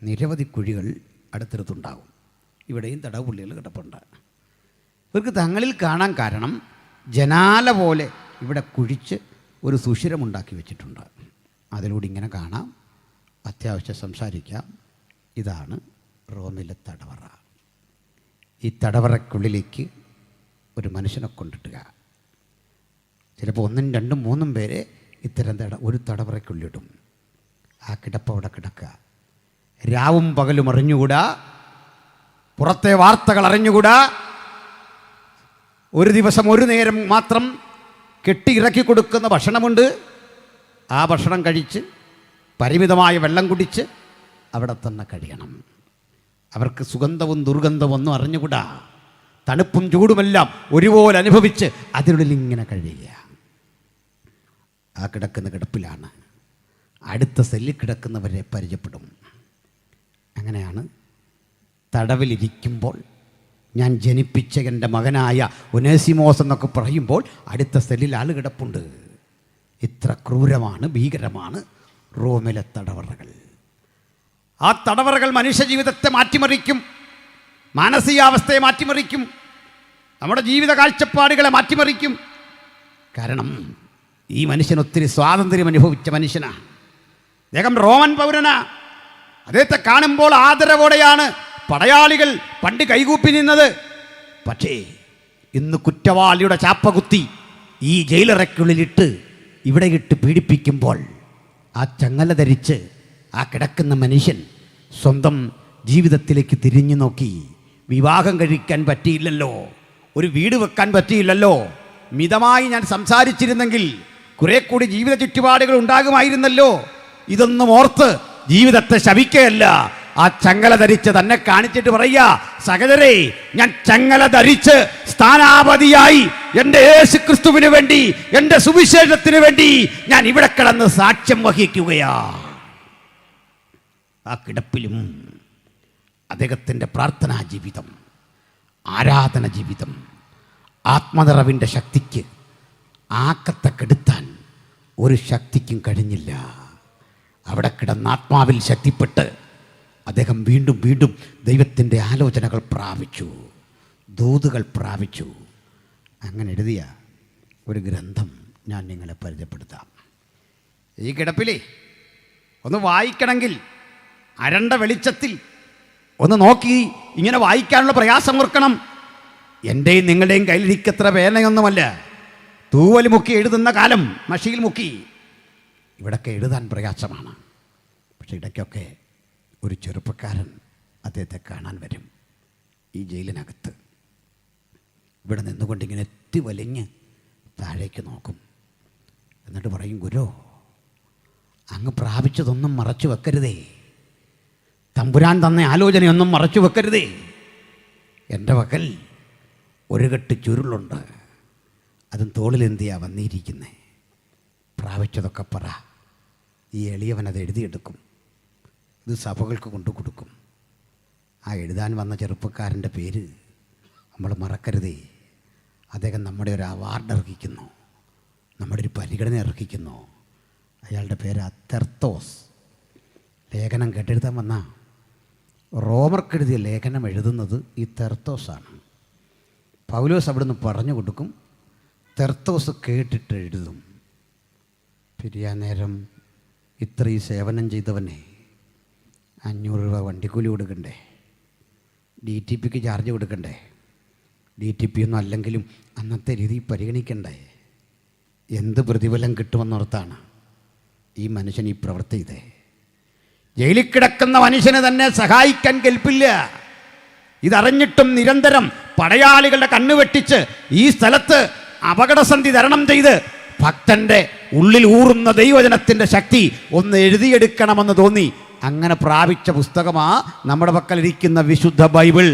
നിരവധി കുഴികൾ അടുത്തടുത്തുണ്ടാകും. ഇവിടെയും തടവുപുള്ളികൾ കിടപ്പുണ്ട്. ഇവർക്ക് തങ്ങളിൽ കാണാൻ കാരണം ജനാല പോലെ ഇവിടെ കുഴിച്ച് ഒരു സുഷിരമുണ്ടാക്കി വെച്ചിട്ടുണ്ട്. അതിലൂടെ ഇങ്ങനെ കാണാം, അത്യാവശ്യം സംസാരിക്കാം. ഇതാണ് റോമിലെ തടവറ. ഈ തടവറയ്ക്കുള്ളിലേക്ക് ഒരു മനുഷ്യനെ കൊണ്ടിട്ടുക. ചിലപ്പോൾ 1, 2, 3 പേരെ ഇത്തരം ഒരു തടവറയ്ക്കുള്ളിടും. ആ കിടപ്പ് അവിടെ കിടക്കുക. രാവും പകലും അറിഞ്ഞുകൂടാ, പുറത്തെ വാർത്തകൾ അറിഞ്ഞുകൂടാ. ഒരു ദിവസം ഒരു നേരം മാത്രം കെട്ടിയിറക്കി കൊടുക്കുന്ന ഭക്ഷണമുണ്ട്. ആ ഭക്ഷണം കഴിച്ച് പരിമിതമായ വെള്ളം കുടിച്ച് അവിടെ തന്നെ കഴിയണം. അവർക്ക് സുഗന്ധവും ദുർഗന്ധവും ഒന്നും അറിഞ്ഞുകൂടാ. തണുപ്പും ചൂടുമെല്ലാം ഒരുപോലെ അനുഭവിച്ച് അതിനുള്ളിൽ ഇങ്ങനെ കഴിയുക. ആ കിടക്കുന്ന കിടപ്പിലാണ് അടുത്ത സെല്ലിൽ കിടക്കുന്നവരെ പരിചയപ്പെടും. അങ്ങനെയാണ് തടവിലിരിക്കുമ്പോൾ ഞാൻ ജനിപ്പിച്ച എൻ്റെ മകനായ ഒനേസിമോസ് എന്നൊക്കെ പറയുമ്പോൾ അടുത്ത സെല്ലിൽ ആൾ കിടപ്പുണ്ട്. ഇത്ര ക്രൂരമാണ്, ഭീകരമാണ് റോമിലെ തടവറകൾ. ആ തടവറകൾ മനുഷ്യജീവിതത്തെ മാറ്റിമറിക്കും, മാനസികാവസ്ഥയെ മാറ്റിമറിക്കും, നമ്മുടെ ജീവിത കാഴ്ചപ്പാടുകളെ മാറ്റിമറിക്കും. കാരണം ഈ മനുഷ്യൻ ഒത്തിരി സ്വാതന്ത്ര്യം അനുഭവിച്ച മനുഷ്യനാണ്. അദ്ദേഹം റോമൻ പൗരനാ. അദ്ദേഹത്തെ കാണുമ്പോൾ ആദരവോടെയാണ് പടയാളികൾ പണ്ട് കൈകൂപ്പി നിന്നത്. പക്ഷേ ഇന്ന് കുറ്റവാളിയുടെ ചാപ്പകുത്തി ഈ ജയിലറയ്ക്കുള്ളിലിട്ട് ഇവിടെ ഇട്ട് പീഡിപ്പിക്കുമ്പോൾ ആ ചങ്ങല ധരിച്ച് ആ കിടക്കുന്ന മനുഷ്യൻ സ്വന്തം ജീവിതത്തിലേക്ക് തിരിഞ്ഞു നോക്കി. വിവാഹം കഴിക്കാൻ പറ്റിയില്ലല്ലോ, ഒരു വീട് വെക്കാൻ പറ്റിയില്ലല്ലോ, മിതമായി ഞാൻ സംസാരിച്ചിരുന്നെങ്കിൽ കുറെ കൂടി ജീവിത ചുറ്റുപാടുകൾ ഉണ്ടാകുമായിരുന്നല്ലോ. ഇതൊന്നും ഓർത്ത് ജീവിതത്തെ ശപിക്കുകയല്ല, ആ ചങ്ങല ധരിച്ച് തന്നെ കാണിച്ചിട്ട് പറയുക, സഹോദരേ, ഞാൻ ചങ്ങല ധരിച്ച് സ്ഥാനാപതിയായി എൻ്റെ യേശു ക്രിസ്തുവിന് വേണ്ടി, എൻ്റെ സുവിശേഷത്തിന് വേണ്ടി ഞാൻ ഇവിടെ കിടന്ന് സാക്ഷ്യം വഹിക്കുകയാ. ആ കിടപ്പിലും അദ്ദേഹത്തിൻ്റെ പ്രാർത്ഥനാ ജീവിതം, ആരാധന ജീവിതം, ആത്മനിറവിൻ്റെ ശക്തിക്ക് ആക്കത്തെ കെടുത്താൻ ഒരു ശക്തിക്കും കഴിഞ്ഞില്ല. അവിടെ കിടന്ന ആത്മാവിൽ ശക്തിപ്പെട്ട് അദ്ദേഹം വീണ്ടും വീണ്ടും ദൈവത്തിൻ്റെ ആലോചനകൾ പ്രാപിച്ചു, ദൂതുകൾ പ്രാപിച്ചു. അങ്ങനെ എഴുതിയ ഒരു ഗ്രന്ഥം ഞാൻ നിങ്ങളെ പരിചയപ്പെടുത്താം. ഈ കിടപ്പിലേ ഒന്ന് വായിക്കണമെങ്കിൽ അരണ്ട വെളിച്ചത്തിൽ ഒന്ന് നോക്കി ഇങ്ങനെ വായിക്കാനുള്ള പ്രയാസം ഓർക്കണം. എൻ്റെയും നിങ്ങളുടെയും കയ്യിലിരിക്കത്ര പേനയൊന്നുമല്ല. തൂവൽ മുക്കി എഴുതുന്ന കാലം, മഷിയിൽ മുക്കി ഇവിടൊക്കെ എഴുതാൻ പ്രയാസമാണ്. പക്ഷെ ഇടയ്ക്കൊക്കെ ഒരു ചെറുപ്പക്കാരൻ അദ്ദേഹത്തെ കാണാൻ വരും ഈ ജയിലിനകത്ത്. ഇവിടെ നിന്നുകൊണ്ടിങ്ങനെ എത്തി വലിഞ്ഞ് താഴേക്ക് നോക്കും. എന്നിട്ട് പറയും, ഗുരു, അങ്ങ് പ്രാപിച്ചതൊന്നും മറച്ചു വെക്കരുതേ, തമ്പുരാൻ തന്ന ആലോചനയൊന്നും മറച്ചു വെക്കരുതേ. എൻ്റെ പക്കൽ ഒരു കെട്ട് ചുരുളുണ്ട്, അതും തോളിലെന്തിയാ വന്നിരിക്കുന്നേ. പ്രാപിച്ചതൊക്കെ പറ. ഈ എളിയവനത് എഴുതിയെടുക്കും, ഇത് സഭകൾക്ക് കൊണ്ടു കൊടുക്കും. ആ എഴുതാൻ വന്ന ചെറുപ്പക്കാരൻ്റെ പേര് നമ്മൾ മറക്കരുതേ. അദ്ദേഹം നമ്മുടെ ഒരു അവാർഡ് അർഹിക്കുന്നു, നമ്മുടെ ഒരു പരിഗണന അർഹിക്കുന്നു. അയാളുടെ പേര് തെർത്തോസ്. ലേഖനം കേട്ടെഴുതാൻ വന്ന റോമർക്കെഴുതിയ ലേഖനം എഴുതുന്നത് ഈ തെർത്തോസാണ്. പൗലോസ് അവിടുന്ന് പറഞ്ഞു കൊടുക്കും, തെർത്തോസ് കേട്ടിട്ട് എഴുതും. പിരിയാൻ നേരം ഇത്രയും സേവനം ചെയ്തവനെ 500 രൂപ വണ്ടിക്കൂലി കൊടുക്കണ്ടേ, DTPക്ക് ചാർജ് കൊടുക്കണ്ടേ, DTP ഒന്നും അല്ലെങ്കിലും അന്നത്തെ രീതി പരിഗണിക്കണ്ടേ. എന്ത് പ്രതിഫലം കിട്ടുമെന്നോർത്താണ് ഈ മനുഷ്യൻ ഈ പ്രവൃത്തി ചെയ്തേ. ജയിലിൽ കിടക്കുന്ന മനുഷ്യനെ തന്നെ സഹായിക്കാൻ കെൽപ്പില്ല. ഇതറിഞ്ഞിട്ടും നിരന്തരം പടയാളികളുടെ കണ്ണുവെട്ടിച്ച് ഈ സ്ഥലത്ത് അപകടസന്ധി തരണം ചെയ്ത് ഭക്തന്റെ ഉള്ളിൽ ഊറുന്ന ദൈവജനത്തിൻ്റെ ശക്തി ഒന്ന് എഴുതിയെടുക്കണമെന്ന് തോന്നി. അങ്ങനെ പ്രാപിച്ച പുസ്തകമാ നമ്മുടെ പക്കലിരിക്കുന്ന വിശുദ്ധ ബൈബിൾ.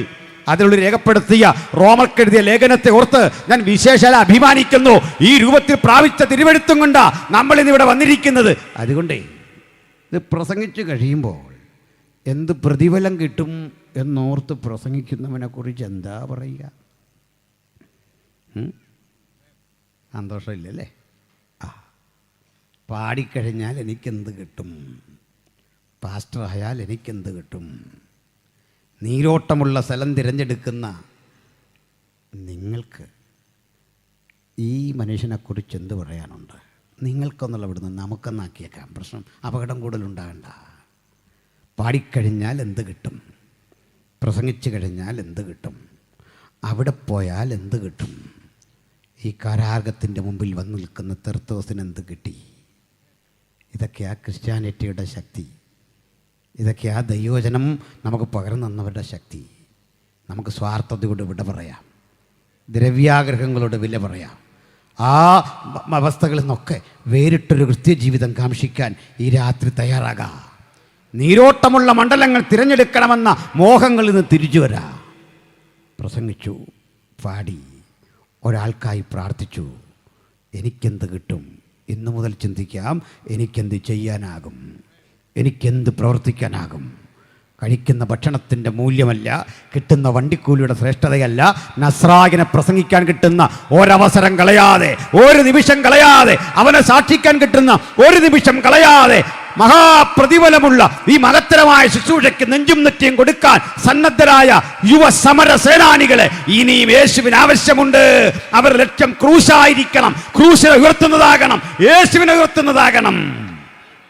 അതിനുള്ളിൽ രേഖപ്പെടുത്തിയ റോമർക്കെഴുതിയ ലേഖനത്തെ ഓർത്ത് ഞാൻ വിശേഷാൽ അഭിമാനിക്കുന്നു. ഈ രൂപത്തിൽ പ്രാപിച്ച തിരുവെഴുത്തും കൊണ്ടാ നമ്മളിന്നിവിടെ വന്നിരിക്കുന്നത്. അതുകൊണ്ടേ ഇത് പ്രസംഗിച്ച് കഴിയുമ്പോൾ എന്ത് പ്രതിഫലം കിട്ടും എന്നോർത്ത് പ്രസംഗിക്കുന്നവനെ കുറിച്ച് എന്താ പറയുക? സന്തോഷമില്ലല്ലേ? ആ, പാടിക്കഴിഞ്ഞാൽ എനിക്കെന്ത് കിട്ടും? പാസ്റ്ററായാൽ എനിക്കെന്ത് കിട്ടും? നീരോട്ടമുള്ള സ്ഥലം തിരഞ്ഞെടുക്കുന്ന നിങ്ങൾക്ക് ഈ മനുഷ്യനെക്കുറിച്ച് എന്ത് പറയാനുണ്ട്? നിങ്ങൾക്കൊന്നുള്ള ഇവിടുന്ന് നമുക്കെന്നാക്കിയേക്കാം. പ്രശ്നം അപകടം കൂടുതലുണ്ടാകണ്ട. പാടിക്കഴിഞ്ഞാൽ എന്ത് കിട്ടും? പ്രസംഗിച്ചു കഴിഞ്ഞാൽ എന്ത് കിട്ടും? അവിടെ പോയാൽ എന്ത് കിട്ടും? ഈ കാരാഗത്തിൻ്റെ മുമ്പിൽ വന്നു നിൽക്കുന്ന തെർത്തോസിന് എന്ത് കിട്ടി? ഇതൊക്കെയാ ക്രിസ്ത്യാനിറ്റിയുടെ ശക്തി. ഇതൊക്കെയാ ദൈവവചനം നമുക്ക് പകർന്നു തന്നവരുടെ ശക്തി. നമുക്ക് സ്വാർത്ഥതയോട് വിട പറയാം, ദ്രവ്യാഗ്രഹങ്ങളോട് വില പറയാം. ആ അവസ്ഥകളിൽ നിന്നൊക്കെ വേറിട്ടൊരു ക്രിസ്ത്യ ജീവിതം കാംക്ഷിക്കാൻ ഈ രാത്രി തയ്യാറാകാം. നീരോട്ടമുള്ള മണ്ഡലങ്ങൾ തിരഞ്ഞെടുക്കണമെന്ന മോഹങ്ങളിൽ നിന്ന് തിരിച്ചു വരാം. പ്രസംഗിച്ചു, പാടി, ഒരാൾക്കായി പ്രാർത്ഥിച്ചു. എനിക്കെന്ത് കിട്ടും? ഇന്നു മുതൽ ചിന്തിക്കാം, എനിക്കെന്ത് ചെയ്യാനാകും, എനിക്കെന്ത് പ്രവർത്തിക്കാനാകും. കഴിക്കുന്ന ഭക്ഷണത്തിൻ്റെ മൂല്യമല്ല, കിട്ടുന്ന വണ്ടിക്കൂലിയുടെ ശ്രേഷ്ഠതയല്ല, നസ്രായനെ പ്രസംഗിക്കാൻ കിട്ടുന്ന ഒരവസരം കളയാതെ, ഒരു നിമിഷം കളയാതെ, അവനെ സാക്ഷിക്കാൻ കിട്ടുന്ന ഒരു നിമിഷം കളയാതെ, മഹാപ്രതിഫലമുള്ള ഈ മഹത്തരമായ ശുശ്രൂഷയ്ക്ക് നെഞ്ചും നെറ്റിയും കൊടുക്കാൻ സന്നദ്ധരായ യുവ സമര സേനാനികളെ ഇനിയും യേശുവിന് ആവശ്യമുണ്ട്. അവർ ലക്ഷ്യം ക്രൂശായിരിക്കണം, ക്രൂശിനെ ഉയർത്തുന്നതാകണം, യേശുവിനെ ഉയർത്തുന്നതാകണം.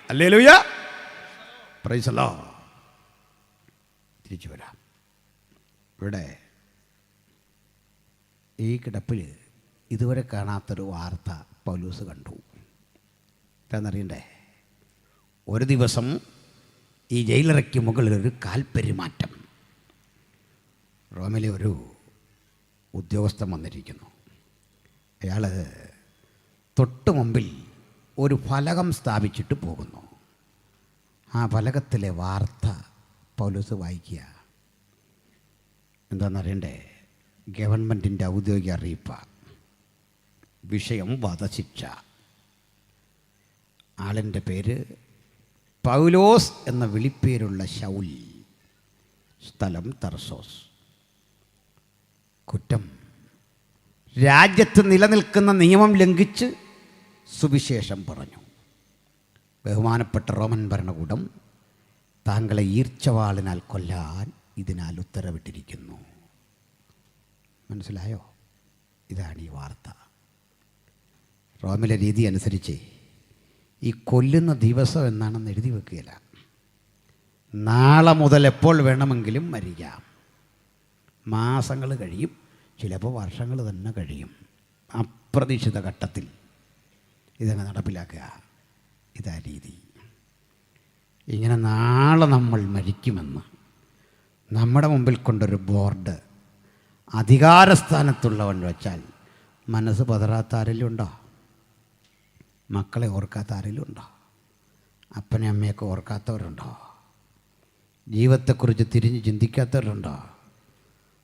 Hallelujah, praise the Lord. തിരിച്ചു വരാം. ഇവിടെ ഈ കിടപ്പിൽ ഇതുവരെ കാണാത്തൊരു വാർത്ത പൗലോസ് കണ്ടു. എന്താണെന്നറിയണ്ടേ? ഒരു ദിവസം ഈ ജയിലറയ്ക്ക് മുകളിലൊരു കാൽപ്പെരുമാറ്റം. റോമിലെ ഒരു ഉദ്യോഗസ്ഥൻ വന്നിരിക്കുന്നു. അയാൾ തൊട്ട് മുമ്പിൽ ഒരു ഫലകം സ്ഥാപിച്ചിട്ട് പോകുന്നു. ആ ഫലകത്തിലെ വാർത്ത പൗലോസ് വായിക്കുക. എന്താണെന്നറിയണ്ടേ? ഗവൺമെൻറ്റിൻ്റെ ഔദ്യോഗിക അറിയിപ്പാണ്. വിഷയം വധശിക്ഷ. ആളിൻ്റെ പേര് പൗലോസ് എന്ന വിളിപ്പേരുള്ള ശൗൽ, സ്ഥലം തർസോസ്. കുറ്റം, രാജ്യത്ത് നിലനിൽക്കുന്ന നിയമം ലംഘിച്ച് സുവിശേഷം പറഞ്ഞു. ബഹുമാനപ്പെട്ട റോമൻ ഭരണകൂടം താങ്കളെ ഈർച്ചവാളിനാൽ കൊല്ലാൻ ഇതിനാൽ ഉത്തരവിട്ടിരിക്കുന്നു. മനസ്സിലായോ? ഇതാണ് ഈ വാർത്ത. റോമിലെ രീതി അനുസരിച്ച് ഈ കൊല്ലുന്ന ദിവസം എന്നാണെന്ന് എഴുതി വെക്കുകയില്ല. നാളെ മുതൽ എപ്പോൾ വേണമെങ്കിലും മരിക്കാം. മാസങ്ങൾ കഴിയും, ചിലപ്പോൾ വർഷങ്ങൾ തന്നെ കഴിയും. അപ്രതീക്ഷിത ഘട്ടത്തിൽ ഇതങ്ങ് നടപ്പിലാക്കുക. ഇതാ രീതി. ഇങ്ങനെ നാളെ നമ്മൾ മരിക്കുമെന്ന് നമ്മുടെ മുമ്പിൽ കൊണ്ടൊരു ബോർഡ് അധികാരസ്ഥാനത്തുള്ളവൻ വെച്ചാൽ മനസ്സ് പതറാത്ത ആരെങ്കിലും ഉണ്ടോ? മക്കളെ ഓർക്കാത്ത ആരെങ്കിലും ഉണ്ടോ? അപ്പനെ അമ്മയൊക്കെ ഓർക്കാത്തവരുണ്ടോ? ജീവിതത്തെക്കുറിച്ച് തിരിഞ്ഞ് ചിന്തിക്കാത്തവരുണ്ടോ?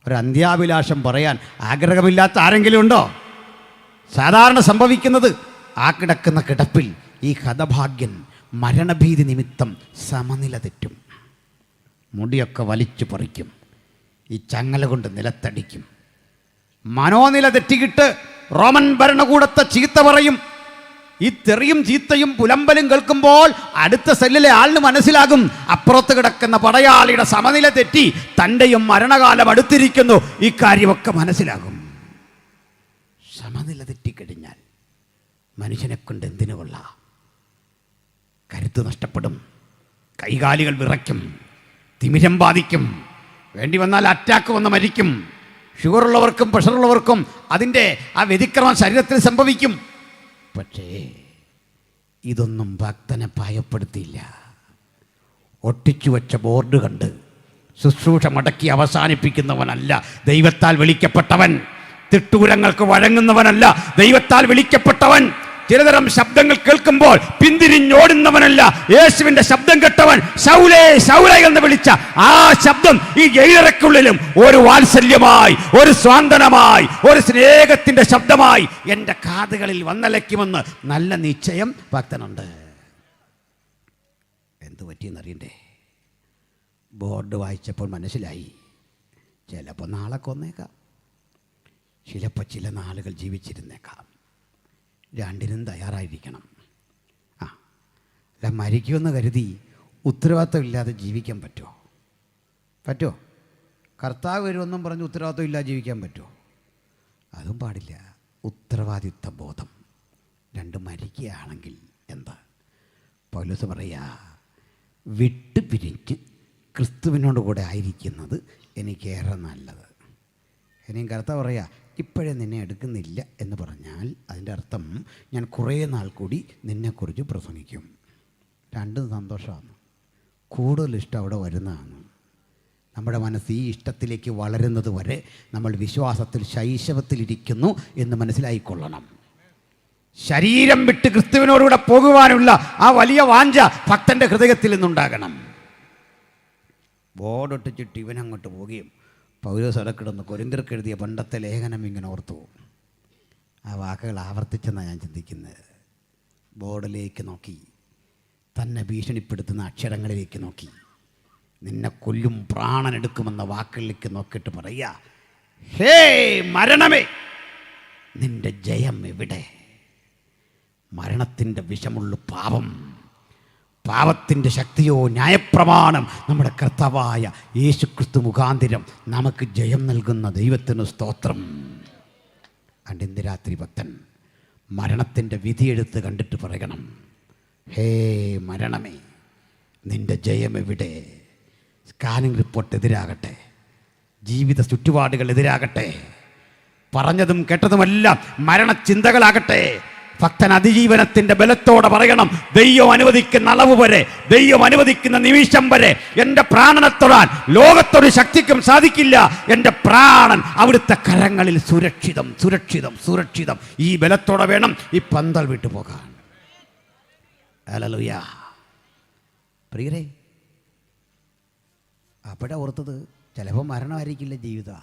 ഒരു അന്ത്യാഭിലാഷം പറയാൻ ആഗ്രഹമില്ലാത്ത ആരെങ്കിലും ഉണ്ടോ? സാധാരണ സംഭവിക്കുന്നത്, ആ കിടക്കുന്ന കിടപ്പിൽ ഈ ഹതഭാഗ്യൻ മരണഭീതി നിമിത്തം സമനില തെറ്റും. മുടിയൊക്കെ വലിച്ചു പറിക്കും, ഈ ചങ്ങല കൊണ്ട് നിലത്തടിക്കും. മനോനില തെറ്റിക്കിട്ട് റോമൻ ഭരണകൂടത്തെ ചീത്ത പറയും. ഈ തെറിയും ചീത്തയും പുലമ്പലും കേൾക്കുമ്പോൾ അടുത്ത സെല്ലിലെ ആളിന് മനസ്സിലാകും, അപ്പുറത്ത് കിടക്കുന്ന പടയാളിയുടെ സമനില തെറ്റി, തൻ്റെയും മരണകാലം അടുത്തിരിക്കുന്നു. ഈ കാര്യമൊക്കെ മനസ്സിലാകും. സമനില തെറ്റിക്കഴിഞ്ഞാൽ മനുഷ്യനെ കൊണ്ട് എന്തിനു കൊള്ളാം? കരുത്ത് നഷ്ടപ്പെടും, കൈകാലുകൾ വിറയ്ക്കും, തിമിരം ബാധിക്കും, വേണ്ടി വന്നാൽ അറ്റാക്ക് വന്ന് മരിക്കും. ഷുഗറുള്ളവർക്കും പ്രഷറുള്ളവർക്കും അതിൻ്റെ ആ വ്യതിക്രമം ശരീരത്തിൽ സംഭവിക്കും. പക്ഷേ ഇതൊന്നും ഭക്തനെ ഭയപ്പെടുത്തിയില്ല. ഒട്ടിച്ചു വച്ച ബോർഡ് കണ്ട് ശുശ്രൂഷ മടക്കി അവസാനിപ്പിക്കുന്നവനല്ല ദൈവത്താൽ വിളിക്കപ്പെട്ടവൻ. തിട്ടൂരങ്ങൾക്ക് വഴങ്ങുന്നവനല്ല ദൈവത്താൽ വിളിക്കപ്പെട്ടവൻ. ചിലതരം ശബ്ദങ്ങൾ കേൾക്കുമ്പോൾ പിന്തിരിഞ്ഞോടുന്നവനല്ല യേശുവിൻ്റെ ശബ്ദം കേട്ടവൻ. ശൗലേ ശൗലേ എന്ന് വിളിച്ച ആ ശബ്ദം ഈ ജയിലറയ്ക്കുള്ളിലും ഒരു വാത്സല്യമായി, ഒരു സ്വാന്തനമായി, ഒരു സ്നേഹത്തിൻ്റെ ശബ്ദമായി എൻ്റെ കാതുകളിൽ വന്നലയ്ക്കുമെന്ന് നല്ല നിശ്ചയം ഭക്തനുണ്ട്. എന്തു പറ്റിയെന്നറിയണ്ടേ? ബോർഡ് വായിച്ചപ്പോൾ മനസ്സിലായി, ചിലപ്പോൾ നാളെ കൊന്നേക്കാം. ചിലപ്പോൾ ചില നാളുകൾ ജീവിച്ചിരുന്നേക്കാം. രണ്ടിനും തയ്യാറായിരിക്കണം. അല്ല, മരിക്കുമെന്ന് കരുതി ഉത്തരവാദിത്തമില്ലാതെ ജീവിക്കാൻ പറ്റുമോ? കർത്താവ് വരുമെന്നും പറഞ്ഞ് ഉത്തരവാദിത്തം ഇല്ലാതെ ജീവിക്കാൻ പറ്റുമോ? അതും പാടില്ല. ഉത്തരവാദിത്ത ബോധം. രണ്ടും മരിക്കുകയാണെങ്കിൽ എന്താ? പൗലോസ് പറയാ, വിട്ട് പിരിഞ്ഞ് ക്രിസ്തുവിനോട് കൂടെ ആയിരിക്കുന്നത് എനിക്കേറെ നല്ലത്. ഇനിയും കർത്താവ് പറയാ, ഇപ്പോഴേ നിന്നെ എടുക്കുന്നില്ല എന്ന് പറഞ്ഞാൽ അതിൻ്റെ അർത്ഥം ഞാൻ കുറേ നാൾ കൂടി നിന്നെക്കുറിച്ച് പ്രസംഗിക്കും. രണ്ടും സന്തോഷമാണ്. കൂടുതൽ ഇഷ്ടം അവിടെ വരുന്നതാണ്. നമ്മുടെ മനസ്സ് ഈ ഇഷ്ടത്തിലേക്ക് വളരുന്നത് വരെ നമ്മൾ വിശ്വാസത്തിൽ ശൈശവത്തിലിരിക്കുന്നു എന്ന് മനസ്സിലായിക്കൊള്ളണം. ശരീരം വിട്ട് ക്രിസ്തുവിനോടുകൂടെ പോകുവാനുള്ള ആ വലിയ വാഞ്ച ഭക്തൻ്റെ ഹൃദയത്തിൽ നിന്നുണ്ടാകണം. ബോർഡൊട്ടിച്ചിട്ട് ഇവനങ്ങോട്ട് പോവുകയും പൗലോസ് ഇടക്കിടന്ന് കൊരിന്ത്യർക്ക് എഴുതിയ പണ്ടത്തെ ലേഖനം ഇങ്ങനെ ഓർത്തു. ആ വാക്കുകൾ ആവർത്തിച്ചെന്നാണ് ഞാൻ ചിന്തിക്കുന്നത്. ബോർഡിലേക്ക് നോക്കി, തന്നെ ഭീഷണിപ്പെടുത്തുന്ന അക്ഷരങ്ങളിലേക്ക് നോക്കി, നിന്നെ കൊല്ലും പ്രാണനെടുക്കുമെന്ന വാക്കുകളിലേക്ക് നോക്കിയിട്ട് പറയുക, ഹേ മരണമേ, നിന്റെ ജയം എവിടെ? മരണത്തിൻ്റെ വിഷമുള്ള പാപത്തിൻ്റെ ശക്തിയോ ന്യായപ്രമാണം നമ്മുടെ കർത്താവായ യേശുക്രിസ്തു മുഖാന്തിരം നമുക്ക് ജയം നൽകുന്ന ദൈവത്തിന് സ്തോത്രം. കണ്ട് ഇന്ന് രാത്രി ഭക്തൻ മരണത്തിൻ്റെ വിധിയെടുത്ത് കണ്ടിട്ട് പറയണം, ഹേ മരണമേ, നിൻ്റെ ജയം എവിടെ? സ്കാനിങ് റിപ്പോർട്ട് എതിരാകട്ടെ, ജീവിത ചുറ്റുപാടുകൾ എതിരാകട്ടെ, പറഞ്ഞതും കേട്ടതുമെല്ലാം മരണചിന്തകളാകട്ടെ, ഭക്തൻ അതിജീവനത്തിൻ്റെ ബലത്തോടെ പറയണം, ദൈവം അനുവദിക്കുന്ന അളവ് വരെ, ദൈവം അനുവദിക്കുന്ന നിമിഷം വരെ എൻ്റെ പ്രാണനെ തൊടാൻ ലോകത്തൊരു ശക്തിക്കും സാധിക്കില്ല. എൻ്റെ പ്രാണൻ അവിടുത്തെ കരങ്ങളിൽ സുരക്ഷിതം സുരക്ഷിതം സുരക്ഷിതം. ഈ ബലത്തോടെ വേണം ഈ പന്തൽ വിട്ടു പോകാൻ. ഹല്ലേലൂയ. പ്രിയരേ, അവിടെ ഓർത്തത് ചിലപ്പോൾ മരണമായിരിക്കില്ല ജീവിതം.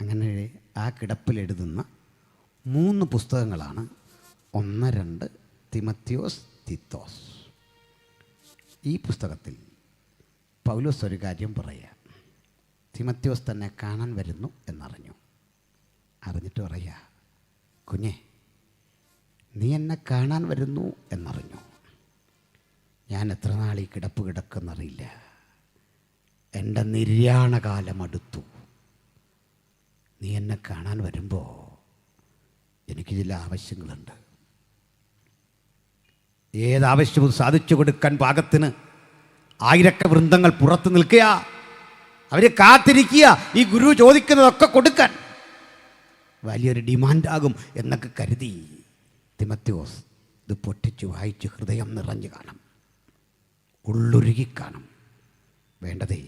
അങ്ങനെ ആ കിടപ്പിലെഴുതുന്ന 3 പുസ്തകങ്ങളാണ് 1, 2 തിമത്തിയോസ്, തീത്തോസ്. ഈ പുസ്തകത്തിൽ പൗലോസ് ഒരു കാര്യം പറയുക. തിമത്തിയോസ് തന്നെ കാണാൻ വരുന്നു അറിഞ്ഞിട്ട് പറയുക, കുഞ്ഞെ, നീ എന്നെ കാണാൻ വരുന്നു എന്നറിഞ്ഞു. ഞാൻ എത്ര നാൾ ഈ കിടപ്പ് കിടക്കുന്നറിയില്ല. എൻ്റെ നിര്യാണകാലം അടുത്തു. നീ എന്നെ കാണാൻ വരുമ്പോൾ എനിക്ക് ചില ആവശ്യങ്ങളുണ്ട്. ഏതാവശ്യവും സാധിച്ചു കൊടുക്കാൻ പാകത്തിന് ആയിരക്ക വൃന്ദങ്ങൾ പുറത്ത് നിൽക്കുക, അവർ കാത്തിരിക്കുക ഈ ഗുരു ചോദിക്കുന്നതൊക്കെ കൊടുക്കാൻ. വലിയൊരു ഡിമാൻഡാകും എന്നൊക്കെ കരുതി തിമത്തിയോസ് ഇത് പൊട്ടിച്ച് വായിച്ച് ഹൃദയം നിറഞ്ഞു കാണും, ഉള്ളൊരുകി കാണും. വേണ്ടതേ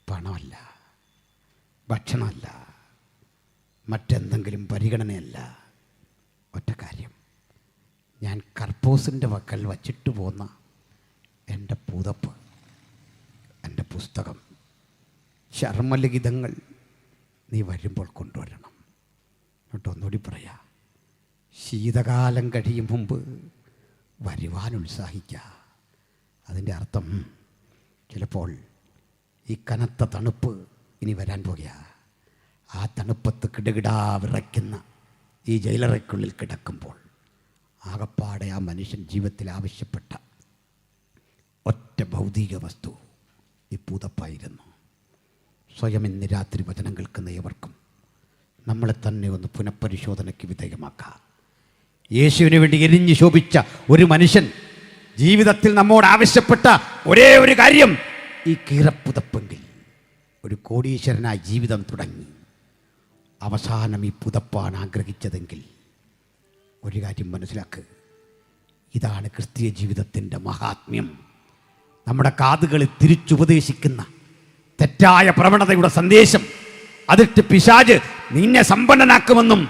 പണമല്ല, ഭക്ഷണമല്ല, മറ്റെന്തെങ്കിലും പരിഗണനയല്ല. ഒറ്റ കാര്യം, ഞാൻ കർപ്പോസിൻ്റെ വക്കൽ വച്ചിട്ട് പോന്ന എൻ്റെ പുതപ്പ്, എൻ്റെ പുസ്തകം, ചർമ്മലിഖിതങ്ങൾ നീ വരുമ്പോൾ കൊണ്ടുവരണം. എന്നിട്ട് ഒന്നുകൂടി പറയാ, ശീതകാലം കഴിയും മുമ്പ് വരുവാൻ ഉത്സാഹിക്കുക. അതിൻ്റെ അർത്ഥം ചിലപ്പോൾ ഈ കനത്ത തണുപ്പ് ഇനി വരാൻ പോകുക. ആ തണുപ്പത്ത് കിടുകിടാ വിറയ്ക്കുന്ന ഈ ജയിലറയ്ക്കുള്ളിൽ കിടക്കുമ്പോൾ ആകപ്പാടെ ആ മനുഷ്യൻ ജീവിതത്തിൽ ആവശ്യപ്പെട്ട ഒറ്റ ഭൗതിക വസ്തു ഈ പുതപ്പായിരുന്നു. സ്വയം ഇന്ന് രാത്രി വചനം കേൾക്കുന്ന ഏവർക്കും നമ്മളെ തന്നെ ഒന്ന് പുനഃപരിശോധനയ്ക്ക് വിധേയമാക്കാം. യേശുവിന് വേണ്ടി എരിഞ്ഞു ശോഭിച്ച ഒരു മനുഷ്യൻ ജീവിതത്തിൽ നമ്മോട് ആവശ്യപ്പെട്ട ഒരേ ഒരു കാര്യം ഈ കീറപ്പുതപ്പെങ്കിൽ ഒരു കോടീശ്വരനായി ജീവിതം തുടങ്ങി അവസാനം ഈ പുതപ്പാണ് ആഗ്രഹിച്ചതെങ്കിൽ ഒരു കാര്യം മനസ്സിലാക്കുക, ഇതാണ് ക്രിസ്തീയ ജീവിതത്തിൻ്റെ മഹാത്മ്യം. നമ്മുടെ കാതുകളിൽ തിരിച്ചുപദേശിക്കുന്ന തെറ്റായ പ്രവണതയുടെ സന്ദേശം അതിട്ട് പിശാച് നിന്നെ സമ്പന്നനാക്കുമെന്നും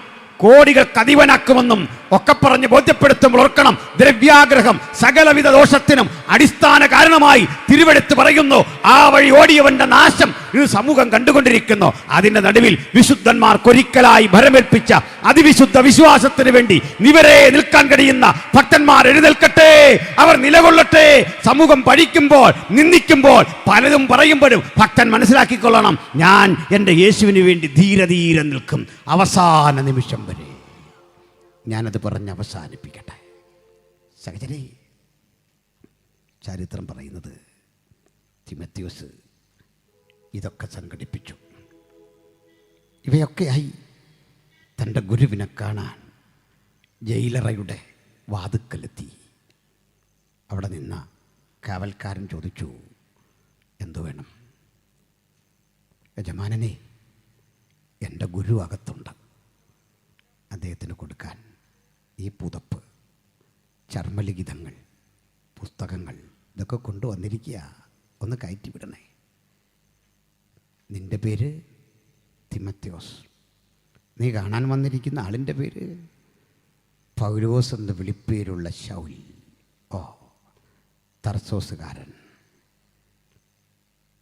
കോടികൾക്ക് അധിപനാക്കുമെന്നും ഒക്കെ പറഞ്ഞ് ബോധ്യപ്പെടുത്തുമ്പോൾ ഓർക്കണം, ദ്രവ്യാഗ്രഹം സകലവിധ ദോഷത്തിനും അടിസ്ഥാന കാരണമായി തിരുവെടുത്ത് പറയുന്നു. ആ വഴി ഓടിയവന്റെ നാശം ഇത് സമൂഹം കണ്ടുകൊണ്ടിരിക്കുന്നു. അതിന്റെ നടുവിൽ വിശുദ്ധന്മാർക്കൊരിക്കലായി ഭരമേൽപ്പിച്ച അതിവിശുദ്ധ വിശ്വാസത്തിന് വേണ്ടി നിവരെ നിൽക്കാൻ കഴിയുന്ന ഭക്തന്മാർ എഴുന്നേൽക്കട്ടെ, അവർ നിലകൊള്ളട്ടെ. സമൂഹം പഴിക്കുമ്പോൾ, നിന്ദിക്കുമ്പോൾ, പലതും പറയുമ്പോഴും ഭക്തൻ മനസ്സിലാക്കിക്കൊള്ളണം, ഞാൻ എൻ്റെ യേശുവിന് വേണ്ടി ധീരെ നിൽക്കും അവസാന നിമിഷം വരെ. ഞാനത് പറഞ്ഞ് അവസാനിപ്പിക്കട്ടെ. സഹചരേ, ചരിത്രം പറയുന്നത് തിമോത്തിയോസ് ഇതൊക്കെ സംഘടിപ്പിച്ചു. ഇവയൊക്കെയായി തൻ്റെ ഗുരുവിനെ കാണാൻ ജയിലറയുടെ വാതുക്കലെത്തി. അവിടെ നിന്ന കാവൽക്കാരൻ ചോദിച്ചു, എന്തു വേണം? യജമാനനെ, എൻ്റെ ഗുരു അകത്തുണ്ട്, അദ്ദേഹത്തിന് കൊടുക്കാൻ ഈ പുതപ്പ്, ചർമ്മലിഖിതങ്ങൾ, പുസ്തകങ്ങൾ ഇതൊക്കെ കൊണ്ടുവന്നിരിക്കുക, ഒന്ന് കയറ്റി വിടണേ. നിൻ്റെ പേര് തിമോത്തിയോസ്, നീ കാണാൻ വന്നിരിക്കുന്ന ആളിൻ്റെ പേര് പൗലോസ് എന്ന് വിളിപ്പേരുള്ള ശൗൽ. ഓ, തർസോസുകാരൻ.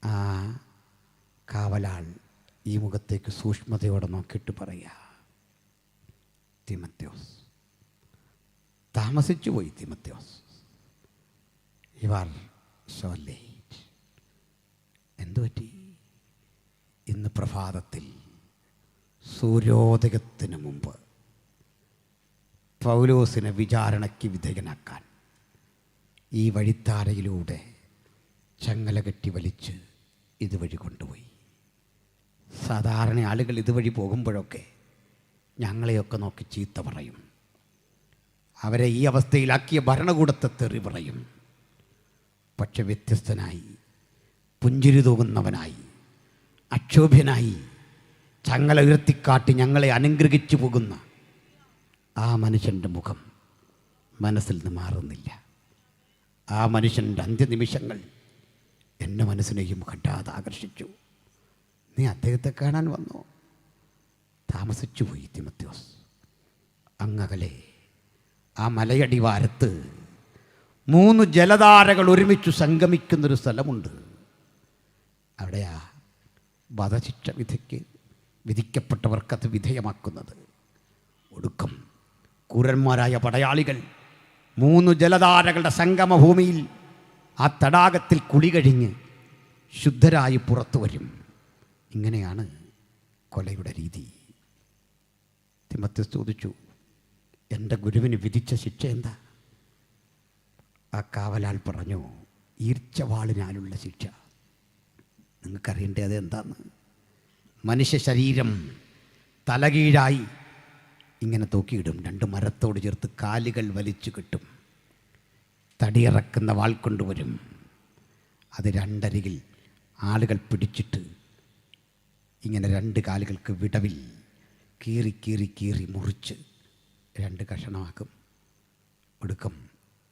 ആ കാവലാൾ ഈ മുഖത്തേക്ക് സൂക്ഷ്മതയോടെ നോക്കിയിട്ട് പറയുക, തിമോത്തിയോസ്, താമസിച്ചു പോയി Timotheos, you are so late. എന്തു പറ്റി? ഇന്ന് പ്രഭാതത്തിൽ സൂര്യോദയത്തിന് മുമ്പ് പൗലോസിനെ വിചാരണയ്ക്ക് വിധേയനാക്കാൻ ഈ വഴിത്താരയിലൂടെ ചങ്ങല കെട്ടി വലിച്ച് ഇതുവഴി കൊണ്ടുപോയി. സാധാരണ ആളുകൾ ഇതുവഴി പോകുമ്പോഴൊക്കെ ഞങ്ങളെയൊക്കെ നോക്കി ചീത്ത പറയും. അവരെ ഈ അവസ്ഥയിലാക്കിയ ഭരണകൂടത്തെ തെറി പറയും. പക്ഷെ വ്യത്യസ്തനായി, പുഞ്ചിരി തൂകുന്നവനായി, അക്ഷോഭ്യനായി ചങ്ങല ഉയർത്തിക്കാട്ടി ഞങ്ങളെ അനുഗ്രഹിച്ചു പോകുന്ന ആ മനുഷ്യൻ്റെ മുഖം മനസ്സിൽ നിന്ന് മാറുന്നില്ല. ആ മനുഷ്യൻ്റെ അന്ത്യനിമിഷങ്ങൾ എൻ്റെ മനസ്സിനെയും കണ്ടാതെ ആകർഷിച്ചു. നീ അദ്ദേഹത്തെ കാണാൻ വന്നോ? താമസിച്ചു പോയി തിമോത്തിയോസ്. അങ്ങകലെ ആ മലയടിവാരത്ത് 3 ജലധാരകൾ ഒരുമിച്ച് സംഗമിക്കുന്നൊരു സ്ഥലമുണ്ട്. അവിടെയാ വധശിക്ഷ വിധിക്കപ്പെട്ടവർക്കത് വിധേയമാക്കുന്നത്. ഒടുക്കം ക്രൂരന്മാരായ പടയാളികൾ 3 ജലധാരകളുടെ സംഗമഭൂമിയിൽ ആ തടാകത്തിൽ കുളി കഴിഞ്ഞ് ശുദ്ധരായി പുറത്തു വരും. ഇങ്ങനെയാണ് കൊലയുടെ രീതി. തിമോത്തിയോസ് ചോദിച്ചു, എൻ്റെ ഗുരുവിന് വിധിച്ച ശിക്ഷ എന്താ? ആ കാവലാൾ പറഞ്ഞു, ഈർച്ചവാളിനാലുള്ള ശിക്ഷ. നിങ്ങൾക്കറിയണ്ടേ അത് എന്താന്ന്? മനുഷ്യ ശരീരം തലകീഴായി ഇങ്ങനെ തൂക്കിയിടും, 2 മരത്തോട് ചേർത്ത് കാലുകൾ വലിച്ചു കിട്ടും, തടിയിറക്കുന്ന വാൾ കൊണ്ടുവരും. അത് 2 അരികിൽ ആളുകൾ പിടിച്ചിട്ട് ഇങ്ങനെ 2 കാലുകൾക്ക് വിടവിൽ കീറി കീറി കീറി മുറിച്ച് 2 കഷണമാക്കും. ഒടുക്കം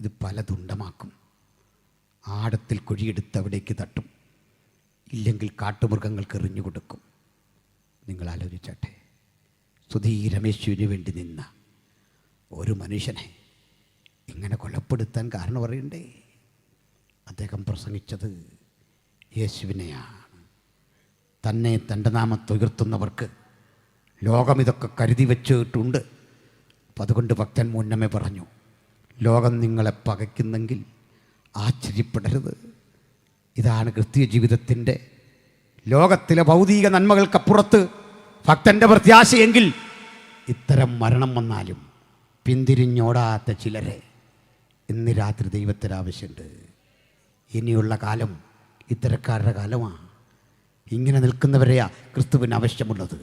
ഇത് പല തുണ്ടമാക്കും. ആഴത്തിൽ കുഴിയെടുത്ത് അവിടേക്ക് തട്ടും, ഇല്ലെങ്കിൽ കാട്ടുമൃഗങ്ങൾക്ക് എറിഞ്ഞു കൊടുക്കും. നിങ്ങൾ ആലോചിച്ചട്ടെ, സുധീരമേശ്വരിന് വേണ്ടി നിന്ന ഒരു മനുഷ്യനെ ഇങ്ങനെ കൊലപ്പെടുത്താൻ കാരണം അറിയണ്ടേ? അദ്ദേഹം പ്രസംഗിച്ചത് യേശുവിനെയാണ്. തന്നെ തൻ്റെ നാമത്തുയർത്തുന്നവർക്ക് ലോകം ഇതൊക്കെ കരുതി വെച്ചിട്ടുണ്ട്. അപ്പം അതുകൊണ്ട് ഭക്തൻ മുന്നമേ പറഞ്ഞു, ലോകം നിങ്ങളെ പകയ്ക്കുന്നെങ്കിൽ ആശ്ചര്യപ്പെടരുത്. ഇതാണ് ക്രിസ്തീയ ജീവിതത്തിൻ്റെ, ലോകത്തിലെ ഭൗതിക നന്മകൾക്കപ്പുറത്ത് ഭക്തൻ്റെ പ്രത്യാശയെങ്കിൽ ഇത്തരം മരണം വന്നാലും പിന്തിരിഞ്ഞോടാത്ത ചിലരെ ഇന്ന് രാത്രി ദൈവത്തിന് ആവശ്യമുണ്ട്. ഇനിയുള്ള കാലം ഇത്തരക്കാരുടെ കാലമാണ്. ഇങ്ങനെ നിൽക്കുന്നവരെയാ ക്രിസ്തുവിന് ആവശ്യമുള്ളത്.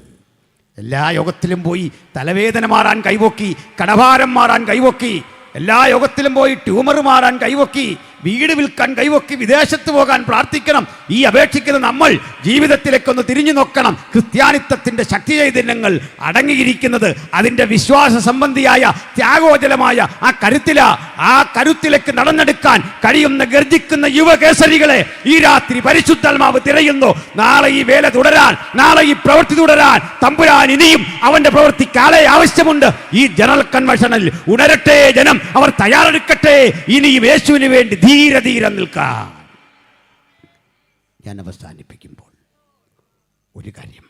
എല്ലാ യോഗത്തിലും പോയി തലവേദന മാറാൻ കൈവോക്കി, കടഭാരം മാറാൻ കൈവോക്കി, എല്ലാ യോഗത്തിലും പോയി ട്യൂമർ മാറാൻ കൈവോക്കി, വീട് വിൽക്കാൻ കൈവോക്കി, വിദേശത്ത് പോകാൻ പ്രാർത്ഥിക്കണം, ഈ അപേക്ഷിക്കുന്ന നമ്മൾ ജീവിതത്തിലേക്കൊന്ന് തിരിഞ്ഞു നോക്കണം. ക്രിസ്ത്യാനിത്വത്തിന്റെ ശക്തി ചൈതന്യങ്ങൾ അടങ്ങിയിരിക്കുന്നത് അതിന്റെ വിശ്വാസ സംബന്ധിയായ ത്യാഗോജലമായ ആ കരുത്തിലാ. ആ കരുത്തിലേക്ക് നടന്നെടുക്കാൻ കഴിയുന്ന ഗർജിക്കുന്ന യുവകേസരികളെ ഈ രാത്രി പരിശുദ്ധാത്മാവ് തിരയുന്നു. നാളെ ഈ വേല തുടരാൻ, നാളെ ഈ പ്രവൃത്തി തുടരാൻ തമ്പുരാൻ ഇനിയും അവന്റെ പ്രവൃത്തിക്ക് ആളെ ആവശ്യമുണ്ട്. ഈ ജനറൽ കൺവെൻഷനിൽ ഉണരട്ടെ ജനം, അവർ തയ്യാറെടുക്കട്ടെ ഇനിയും യേശുവിന് വേണ്ടി ധീരെ ധീരെ നിൽക്കാൻ. ഞാൻ അവസാനിപ്പിക്കുമ്പോൾ ഒരു കാര്യം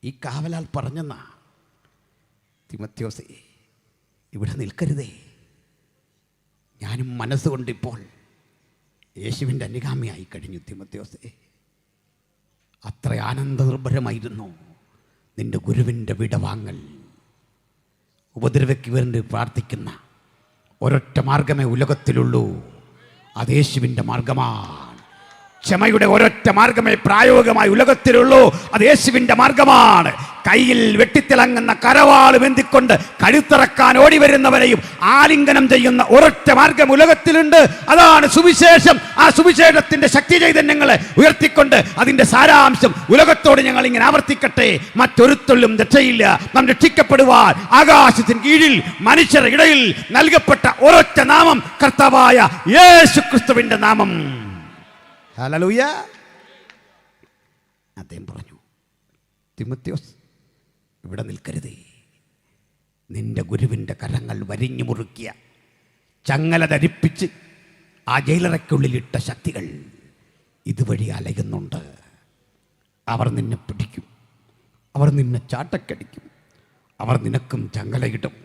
ഈ കാവലാൽ പറഞ്ഞെന്നാ, തിമോത്തിയോസേ ഇവിടെ നിൽക്കരുതേ. ഞാനും മനസ്സുകൊണ്ടിപ്പോൾ യേശുവിൻ്റെ അനുഗാമിയായി കഴിഞ്ഞു. തിമോത്തിയോസേ, അത്ര ആനന്ദനിർഭരമായിരുന്നു നിന്റെ ഗുരുവിൻ്റെ വിടവാങ്ങൽ. ഉപദ്രവയ്ക്ക് വേണ്ടി പ്രാർത്ഥിക്കുന്ന ഒരൊറ്റ മാർഗമേ ഉലകത്തിലുള്ളൂ, അത് യേശുവിൻ്റെ മാർഗമാണ്. ക്ഷമയുടെ ഒരൊറ്റ മാർഗമേ പ്രായോഗികമായി ഉലകത്തിലുള്ളൂ, അത് യേശുവിൻ്റെ മാർഗമാണ്. കയ്യിൽ വെട്ടിത്തിളങ്ങുന്ന കരവാൾ ബന്ധിക്കൊണ്ട് കഴുത്തിറക്കാൻ ഓടി വരുന്നവരെയും ആലിംഗനം ചെയ്യുന്ന ഒരൊറ്റ മാർഗം ഉലകത്തിലുണ്ട്, അതാണ് സുവിശേഷം. ആ സുവിശേഷത്തിന്റെ ശക്തി ചൈതന്യങ്ങളെ ഉയർത്തിക്കൊണ്ട് അതിന്റെ സാരാംശം ഉലകത്തോട് ഞങ്ങൾ ഇങ്ങനെ ആവർത്തിക്കട്ടെ. മറ്റൊരുത്തൊള്ളും രക്ഷയില്ല. നാം രക്ഷിക്കപ്പെടുവാൻ ആകാശത്തിന് കീഴിൽ മനുഷ്യരുടെ ഇടയിൽ നൽകപ്പെട്ട ഒരൊറ്റ നാമം കർത്താവായ യേശു ക്രിസ്തുവിന്റെ നാമം. ഹല്ലേലൂയ. അദ്ദേഹം പറഞ്ഞു, തിമോത്തിയോസ് ഇവിടെ നിൽക്കരുതേ. നിന്റെ ഗുരുവിൻ്റെ കരങ്ങൾ വരിഞ്ഞു മുറുക്കിയ, ചങ്ങല ധരിപ്പിച്ച് ആ ജയിലറയ്ക്കുള്ളിലിട്ട ശക്തികൾ ഇതുവഴി അലയുന്നുണ്ട്. അവർ നിന്നെ പിടിക്കും, അവർ നിന്നെ ചാട്ടക്കടിക്കും, അവർ നിനക്കും ചങ്ങലയിടും,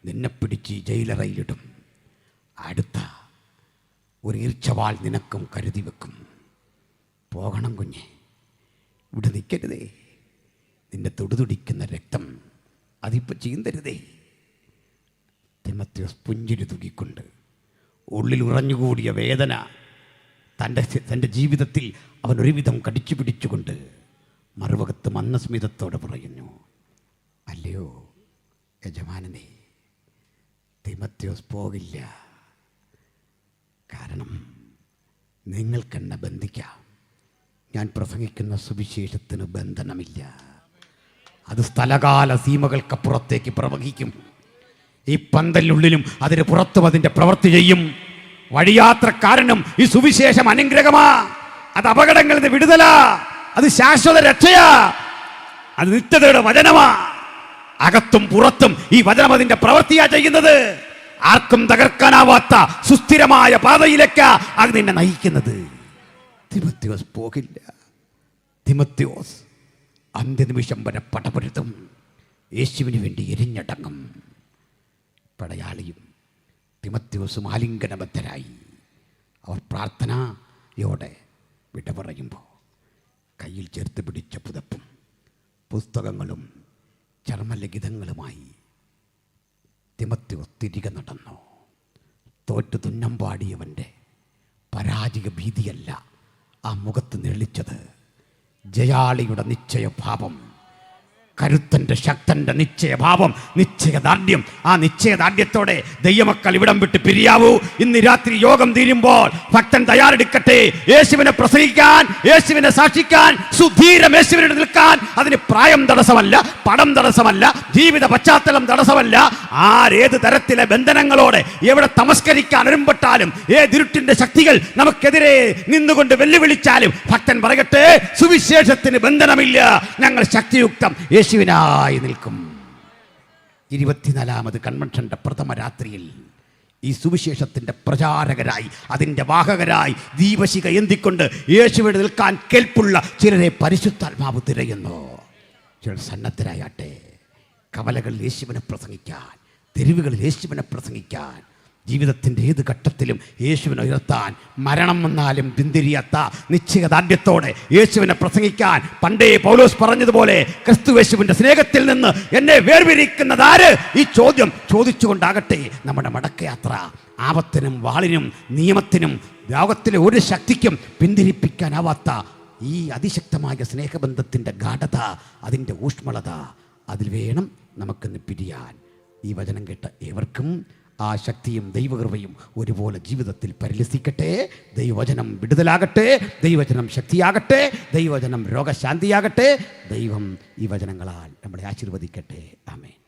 നിന്നെ പിടിച്ച് ജയിലറയിലിടും. അടുത്ത ഒരു ഈർച്ചവാൾ നിനക്കും കരുതി വെക്കും. പോകണം കുഞ്ഞെ, ഇവിടെ നിൽക്കരുതേ. നിന്റെ തുടുതുടിക്കുന്ന രക്തം അതിപ്പോൾ ചീന്തരുതേ. തിമോത്തിയോസ് പുഞ്ചിരി തൂക്കിക്കൊണ്ട് ഉള്ളിൽ ഉറഞ്ഞുകൂടിയ വേദന തൻ്റെ ജീവിതത്തിൽ അവൻ ഒരുവിധം കടിച്ചു പിടിച്ചുകൊണ്ട് മറുവകത്ത് മന്ദസ്മിതത്തോടെ പറയുന്നു, അല്ലയോ യജമാനനേ, തിമോത്തിയോസ് പോകില്ല. കാരണം നിങ്ങൾക്കെന്നെ ബന്ധിക്കാം. ഞാൻ പ്രസംഗിക്കുന്ന സുവിശേഷത്തിന് ബന്ധനമില്ല. അത് സ്ഥലകാല സീമകൾക്കപ്പുറത്തേക്ക് പ്രവഹിക്കും. ഈ പന്തലിനുള്ളിലും അതിന് പുറത്തും അതിൻ്റെ പ്രവൃത്തി ചെയ്യും. വഴിയാത്രക്കാരനും ഈ സുവിശേഷം അനുഗ്രഹമാ, അത് അപകടങ്ങളിൽ നിന്ന് വിടുതലാ, അത് ശാശ്വത രക്ഷയാ, അത് നിത്യതയുടെ വചനമാ. അകത്തും പുറത്തും ഈ വചനം അതിൻ്റെ പ്രവൃത്തിയാ ചെയ്യുന്നത്. ആർക്കും തകർക്കാനാവാത്ത സുസ്ഥിരമായ പാതയിലേക്ക് അത് നിന്നെ നയിക്കുന്നത്. തിമോത്തിയോസ് പോകില്ല. തിമോത്തിയോസ് അന്ത്യനിമിഷം വരെ പടപൊരുതും. യേശുവിന് വേണ്ടി എരിഞ്ഞടങ്ങും. പടയാളിയും തിമോത്തിയോസും ആലിംഗനബദ്ധരായി. അവർ പ്രാർത്ഥനയോടെ വിട പറയുമ്പോൾ കയ്യിൽ ചേർത്ത് പിടിച്ച പുതപ്പും പുസ്തകങ്ങളും ചർമ്മലിഖിതങ്ങളുമായി തിമോത്തിയോസ് തിരികെ നടന്നു. തോറ്റു തുന്നം പാടിയവൻ്റെ പരാജയ ഭീതിയല്ല ആ മുഖത്ത് നിഴലിച്ചത്, ജയാളിയുടെ നിശ്ചയഭാവം, കരുത്തൻ്റെ ശക്തൻ്റെ നിശ്ചയഭാവം, നിശ്ചയദാർഢ്യം. ആ നിശ്ചയദാർഢ്യത്തോടെ ദൈവമക്കൾ ഇവിടം വിട്ട് പിരിയാവൂ. ഇന്ന് രാത്രി യോഗം തീരുമ്പോൾ ഭക്തൻ തയ്യാറെടുക്കട്ടെ. യേശുവിനെ പ്രസംഗിക്കാൻ, യേശുവിനെ സാക്ഷിക്കാൻ, സുധീരം യേശുവിനെ നിൽക്കാൻ. അതിന് പ്രായം തടസ്സമല്ല, പണം തടസ്സമല്ല, ജീവിത പശ്ചാത്തലം തടസ്സമല്ല. ആരേത് തരത്തിലെ ബന്ധനങ്ങളോടെ എവിടെ തമസ്കരിക്കാൻ ഒരുമ്പെട്ടാലും, ഏതിരുട്ടിന്റെ ശക്തികൾ നമുക്കെതിരെ നിന്നുകൊണ്ട് വെല്ലുവിളിച്ചാലും ഭക്തൻ പറയട്ടെ, സുവിശേഷത്തിന് ബന്ധനമില്ല. ഞങ്ങൾ ശക്തിയുക്തം യേശുവിനായി നിൽക്കും. 24ാമത് കൺവെൻഷന്റെ പ്രഥമ രാത്രിയിൽ ഈ സുവിശേഷത്തിന്റെ പ്രചാരകരായി, അതിൻ്റെ വാഹകരായി ദീപശിഖ എന്തിക്കൊണ്ട് യേശുവിനെ നിൽക്കാൻ കേൾപ്പുള്ള ചിലരെ പരിശുദ്ധാത്മാവ് തിരയുന്നു. ചിലർ സന്നദ്ധരായാട്ടെ, കവലകളിൽ യേശുവിനെ പ്രസംഗിക്കാൻ, തെരുവുകളിൽ യേശുവിനെ പ്രസംഗിക്കാൻ, ജീവിതത്തിൻ്റെ ഏത് ഘട്ടത്തിലും യേശുവിനെ ഉയർത്താൻ, മരണം വന്നാലും പിന്തിരിയാത്ത നിശ്ചയദാർഢ്യത്തോടെ യേശുവിനെ പ്രസംഗിക്കാൻ. പണ്ടേ പൗലോസ് പറഞ്ഞതുപോലെ, ക്രിസ്തു യേശുവിൻ്റെ സ്നേഹത്തിൽ നിന്ന് എന്നെ വേർപിരിക്കുന്നതാര്? ഈ ചോദ്യം ചോദിച്ചുകൊണ്ടാകട്ടെ നമ്മുടെ മടക്കയാത്ര. ആപത്തിനും വാളിനും നിയമത്തിനും ലോകത്തിലെ ഒരു ശക്തിക്കും പിന്തിരിപ്പിക്കാനാവാത്ത ഈ അതിശക്തമായ സ്നേഹബന്ധത്തിൻ്റെ ഗാഢത, അതിൻ്റെ ഊഷ്മളത, അതിൽ വേണം നമുക്കിന്ന് പിരിയാൻ. ഈ വചനം കേട്ട ഏവർക്കും ആ ശക്തിയും ദൈവകൃപയും ഒരുപോലെ ജീവിതത്തിൽ പരിലസിക്കട്ടെ. ദൈവവചനം വിടുതലാകട്ടെ, ദൈവവചനം ശക്തിയാകട്ടെ, ദൈവവചനം രോഗശാന്തിയാകട്ടെ. ദൈവം ഈ വചനങ്ങളാൽ നമ്മളെ ആശീർവദിക്കട്ടെ. ആമേൻ.